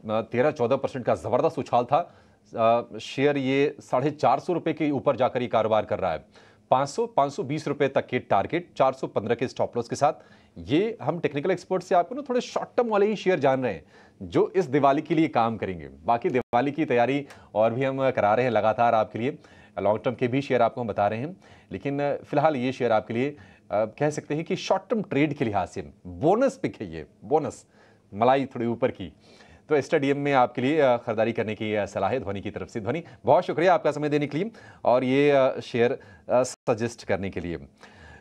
13-14% का जबरदस्त उछाल था। शेयर ये 450 रुपए के ऊपर जाकर ये कारोबार कर रहा है। 500-520 रुपए तक के टारगेट, 415 के स्टॉप लॉस के साथ। ये हम टेक्निकल एक्सपर्ट से आपको ना थोड़े शॉर्ट टर्म वाले ही शेयर जान रहे हैं जो इस दिवाली के लिए काम करेंगे। बाकी दिवाली की तैयारी और भी हम करा रहे हैं लगातार आपके लिए, लॉन्ग टर्म के भी शेयर आपको हम बता रहे हैं, लेकिन फिलहाल ये शेयर आपके लिए कह सकते हैं कि शॉर्ट टर्म ट्रेड के लिहाज से बोनस पिक है। ये बोनस मलाई थोड़ी ऊपर की, तो एस्टर डीएम में आपके लिए खरीदारी करने की सलाह है ध्वनि की तरफ से। ध्वनि, बहुत शुक्रिया आपका समय देने के लिए और ये शेयर सजेस्ट करने के लिए।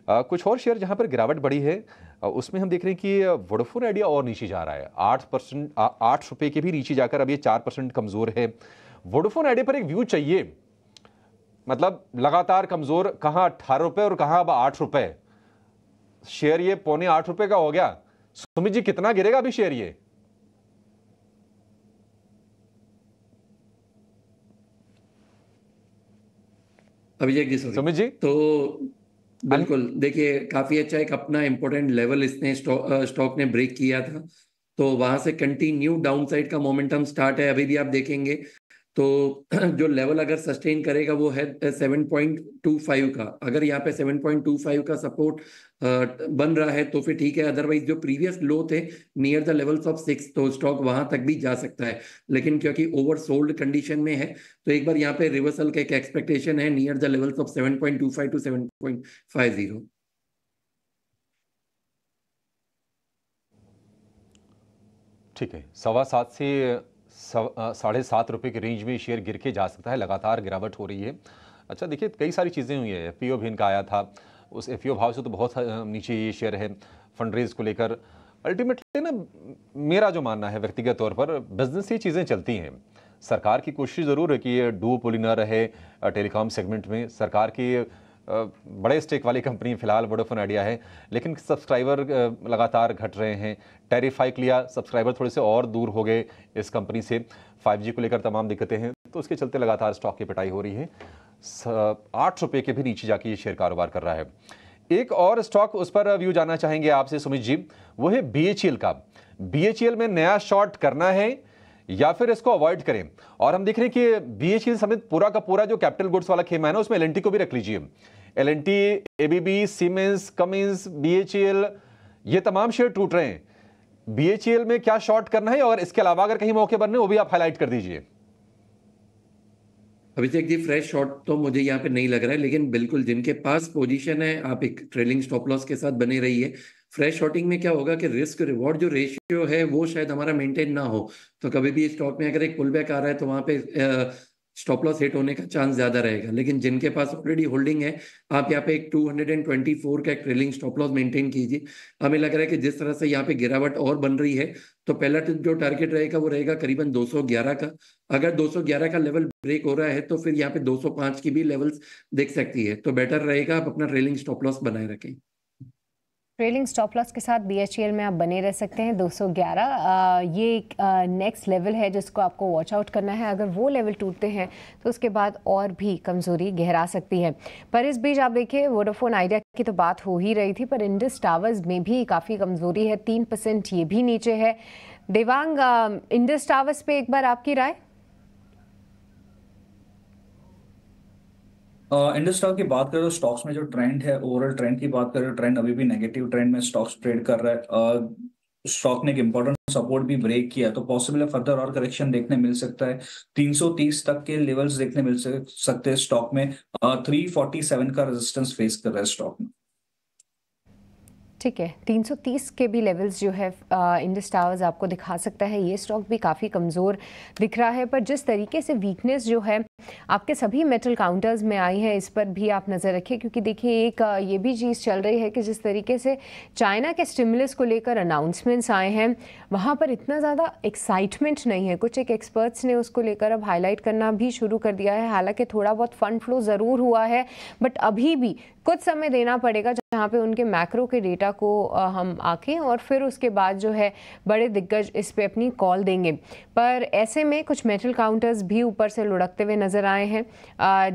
कुछ और शेयर जहां पर गिरावट बढ़ी है उसमें हम देख रहे हैं कि वोडाफोन आइडिया और नीचे जा रहा है। 8 रुपए के भी नीचे जाकर अब ये 4% कमजोर है। वोडाफोन आइडिया पर एक व्यू चाहिए, मतलब लगातार कमजोर, कहां 18 रुपए और कहां अब 8 रुपए। शेयर ये 7.25 रुपए का हो गया। सुमित जी, कितना गिरेगा अभी शेयर ये? अभिषेक जी, सुमित जी, तो बिल्कुल देखिए काफी अच्छा एक अपना इंपॉर्टेंट लेवल इसने स्टॉक ने ब्रेक किया था, तो वहां से कंटिन्यू डाउन साइड का मोमेंटम स्टार्ट है। अभी भी आप देखेंगे तो जो लेवल अगर सस्टेन करेगा वो है 7.25 का। अगर यहाँ पे 7.25 का सपोर्ट बन रहा है तो फिर ठीक है, अदरवाइज जो प्रीवियस लो थे नियर द लेवल्स ऑफ 6, तो स्टॉक वहां तक भी जा सकता है, लेकिन क्योंकि ओवर सोल्ड कंडीशन में है तो एक बार यहाँ पे रिवर्सल का एक एक्सपेक्टेशन है near the levels of 7.25 to 7.50। ठीक है, 7.25 से 7.5 रुपए के रेंज में शेयर गिर के जा सकता है। लगातार गिरावट हो रही है। अच्छा देखिए, कई सारी चीज़ें हुई है। एफपीओ भी इनका आया था, उस एफपीओ भाव से तो बहुत नीचे ये शेयर है। फंड रेज को लेकर अल्टीमेटली ना मेरा जो मानना है व्यक्तिगत तौर पर, बिजनेस ही चीज़ें चलती हैं। सरकार की कोशिश ज़रूर है कि ये डुओपोली न रहे टेलीकॉम सेगमेंट में। सरकार की बड़े स्टेक वाली कंपनी फिलहाल वोडाफोन आइडिया है, लेकिन सब्सक्राइबर लगातार घट रहे हैं। टैरिफ हाइक लिया, सब्सक्राइबर थोड़े से और दूर हो गए इस कंपनी से। 5G को लेकर तमाम दिक्कतें हैं, तो उसके चलते लगातार स्टॉक की पिटाई हो रही है। 8 रुपए के भी नीचे जाके ये शेयर कारोबार कर रहा है। एक और स्टॉक, उस पर व्यू जानना चाहेंगे आपसे सुमित जी, वो है BHEL का। BHEL में नया शॉर्ट करना है या फिर इसको अवॉइड करें? और हम देख रहे हैं कि बीएचईएल समेत पूरा का पूरा जो कैपिटल गुड्स वाला खेमा है ना, उसमें एलएनटी को भी रख लीजिए। LNT, ABB, Siemens, Cummins, BHEL, ये तमाम शेयर टूट रहे हैं। बीएचईएल में क्या शॉर्ट करना है, और इसके अलावा अगर कहीं मौके बनने वो भी आप हाईलाइट कर दीजिए। अभिषेक जी, फ्रेश शॉर्ट तो मुझे यहाँ पे नहीं लग रहा है, लेकिन बिल्कुल जिनके पास पोजीशन है आप एक ट्रेलिंग स्टॉप लॉस के साथ बने रहिए। फ्रेश शॉर्टिंग में क्या होगा कि रिस्क रिवॉर्ड जो रेशियो है वो शायद हमारा मेंटेन ना हो, तो कभी भी स्टॉक में अगर एक पुल बैक आ रहा है तो वहां पे स्टॉप लॉस हिट होने का चांस ज्यादा रहेगा। लेकिन जिनके पास ऑलरेडी होल्डिंग है, आप यहाँ पे एक 224 का एक ट्रेलिंग स्टॉप लॉस मेंटेन कीजिए। हमें लग रहा है कि जिस तरह से यहाँ पे गिरावट और बन रही है, तो पहला जो टारगेट रहेगा वो रहेगा करीबन 211 का। अगर 211 का लेवल ब्रेक हो रहा है तो फिर यहाँ पे 205 की भी लेवल्स दिख सकती है, तो बेटर रहेगा आप अपना ट्रेलिंग स्टॉप लॉस बनाए रखें। ट्रेलिंग स्टॉप लॉस के साथ बीएचईएल में आप बने रह सकते हैं 211। ये नेक्स्ट लेवल है जिसको आपको वॉच आउट करना है। अगर वो लेवल टूटते हैं तो उसके बाद और भी कमज़ोरी गहरा सकती है। पर इस बीच आप देखिए, वोडाफोन आइडिया की तो बात हो ही रही थी, पर इंडस टावर्स में भी काफ़ी कमज़ोरी है, 3% ये भी नीचे है। देवांग, इंडस टावर्स पे एक बार आपकी राय? इंडस टावर की बात करें तो स्टॉक्स में जो ट्रेंड है, ओवरऑल ट्रेंड की बात करें तो ट्रेंड अभी भी नेगेटिव ट्रेंड में स्टॉक्स ट्रेड कर रहा है। स्टॉक ने एक इंपॉर्टेंट सपोर्ट भी ब्रेक किया, तो पॉसिबल है फर्दर और करेक्शन देखने मिल सकता है। 330 तक के लेवल्स देखने मिल सकते हैं स्टॉक में। 347 का रेजिस्टेंस फेस कर रहा है स्टॉक में। ठीक है, 330 के भी लेवल्स जो है इंडस टावर्स आपको दिखा सकता है। ये स्टॉक भी काफ़ी कमज़ोर दिख रहा है, पर जिस तरीके से वीकनेस जो है आपके सभी मेटल काउंटर्स में आई है, इस पर भी आप नज़र रखिए। क्योंकि देखिए, एक ये भी चीज़ चल रही है कि जिस तरीके से चाइना के स्टिमुलस को लेकर अनाउंसमेंट्स आए हैं, वहाँ पर इतना ज़्यादा एक्साइटमेंट नहीं है। कुछ एक एक्सपर्ट्स ने उसको लेकर अब हाईलाइट करना भी शुरू कर दिया है। हालांकि थोड़ा बहुत फंड फ्लो ज़रूर हुआ है, बट अभी भी कुछ समय देना पड़ेगा जहाँ पे उनके मैक्रो के डेटा को हम आके और फिर उसके बाद जो है बड़े दिग्गज इस पे अपनी कॉल देंगे। पर ऐसे में कुछ मेटल काउंटर्स भी ऊपर से लुढ़कते हुए नज़र आए हैं,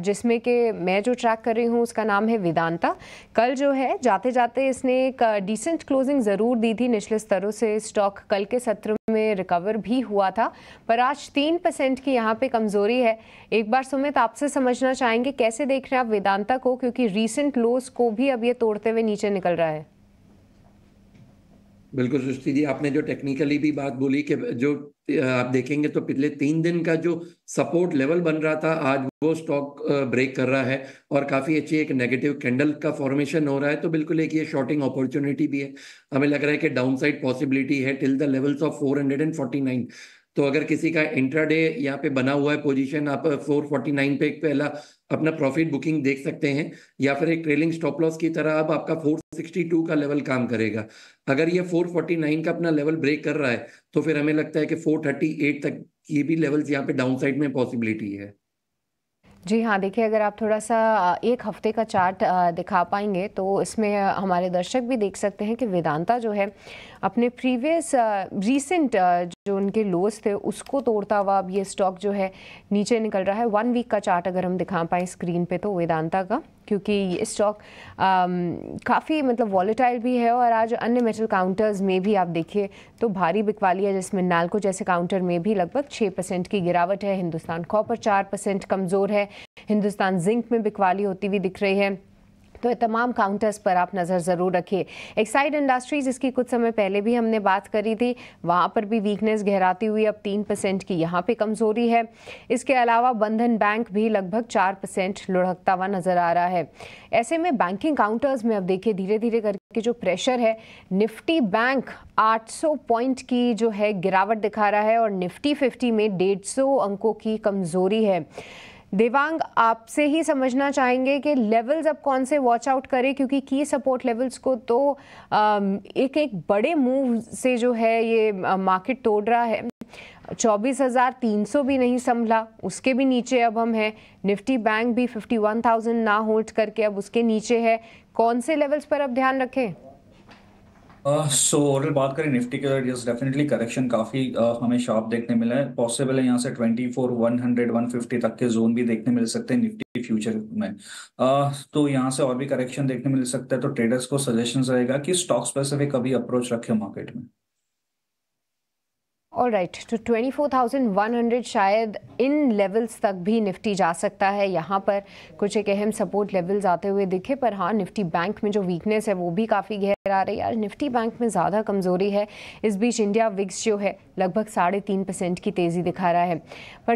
जिसमें कि मैं जो ट्रैक कर रही हूँ उसका नाम है वेदांता। कल जो है जाते जाते इसने एक डिसेंट क्लोजिंग ज़रूर दी थी निचले स्तरों से। स्टॉक कल के सत्र में रिकवर भी हुआ था, पर आज 3% की यहाँ पे कमज़ोरी है। एक बार सुमित आपसे समझना चाहेंगे कैसे देख रहे हैं आप वेदांता को, क्योंकि रीसेंट लोस को भी अब ये तोड़ते हुए नीचे निकल रहा है। बिल्कुल सृष्टि जी, आपने जो टेक्निकली भी बात बोली कि जो आप देखेंगे तो पिछले 3 दिन का जो सपोर्ट लेवल बन रहा था, आज वो स्टॉक ब्रेक कर रहा है और काफी अच्छी एक नेगेटिव कैंडल का फॉर्मेशन हो रहा है। तो बिल्कुल एक ये शॉर्टिंग अपॉर्चुनिटी भी है। हमें लग रहा है कि डाउनसाइड पॉसिबिलिटी है टिल द लेवल्स ऑफ 449। तो अगर किसी का इंट्राडे यहाँ पे बना हुआ है पोजीशन, आप 449 पे एक पहला अपना प्रॉफिट बुकिंग देख सकते हैं, या फिर एक ट्रेलिंग स्टॉप लॉस की तरह अब आपका 462 का लेवल काम करेगा। अगर ये 449 का अपना लेवल ब्रेक कर रहा है तो फिर हमें लगता है कि 438 तक की भी लेवल्स यहाँ पे डाउनसाइड में पॉसिबिलिटी है। जी हाँ, देखिए, अगर आप थोड़ा सा एक हफ्ते का चार्ट दिखा पाएंगे तो इसमें हमारे दर्शक भी देख सकते हैं कि वेदांता जो है अपने प्रीवियस रीसेंट जो उनके लोस थे उसको तोड़ता हुआ अब ये स्टॉक जो है नीचे निकल रहा है। 1 वीक का चार्ट अगर हम दिखा पाएँ स्क्रीन पे तो वेदांता का, क्योंकि ये स्टॉक काफ़ी मतलब वॉलेटाइल भी है और आज अन्य मेटल काउंटर्स में भी आप देखिए तो भारी बिकवाली है, जिसमें नाल्को जैसे काउंटर में भी लगभग 6% की गिरावट है। हिंदुस्तान कॉपर 4% कमज़ोर है। हिंदुस्तान जिंक में बिकवाली होती हुई दिख रही है। तो तमाम काउंटर्स पर आप नज़र ज़रूर रखिए। एक्साइड इंडस्ट्रीज, इसकी कुछ समय पहले भी हमने बात करी थी, वहाँ पर भी वीकनेस गहराती हुई अब 3% की यहाँ पे कमज़ोरी है। इसके अलावा बंधन बैंक भी लगभग 4% लुढ़कता हुआ नज़र आ रहा है। ऐसे में बैंकिंग काउंटर्स में अब देखिए धीरे धीरे करके जो प्रेशर है, निफ्टी बैंक 800 पॉइंट की जो है गिरावट दिखा रहा है और निफ्टी 50 में 150 अंकों की कमज़ोरी है। देवांग, आपसे ही समझना चाहेंगे कि लेवल्स अब कौन से वॉच आउट करें, क्योंकि की सपोर्ट लेवल्स को तो एक बड़े मूव से जो है ये मार्केट तोड़ रहा है। 24,300 भी नहीं संभला, उसके भी नीचे अब हम हैं। निफ्टी बैंक भी 51,000 ना होल्ड करके अब उसके नीचे है। कौन से लेवल्स पर अब ध्यान रखें? ओवरऑल बात करें निफ्टी के, यस डेफिनेटली करेक्शन काफी हमें शार्प देखने मिला है। पॉसिबल है यहाँ से 24,100 150 तक के जोन भी देखने मिल सकते हैं निफ्टी फ्यूचर में। तो यहाँ से और भी करेक्शन देखने मिल सकता है। तो ट्रेडर्स को सजेशन रहेगा कि स्टॉक स्पेसिफिक अभी अप्रोच रखें मार्केट में। ऑलराइट, तो 24,100 शायद इन लेवल्स तक भी निफ्टी जा सकता है। यहाँ पर कुछ एक अहम सपोर्ट लेवल्स आते हुए दिखे, पर हाँ निफ्टी बैंक में जो वीकनेस है वो भी काफ़ी गहर आ रही है। आज निफ्टी बैंक में ज़्यादा कमज़ोरी है। इस बीच इंडिया विक्स जो है लगभग 3.5% की तेज़ी दिखा रहा है। पर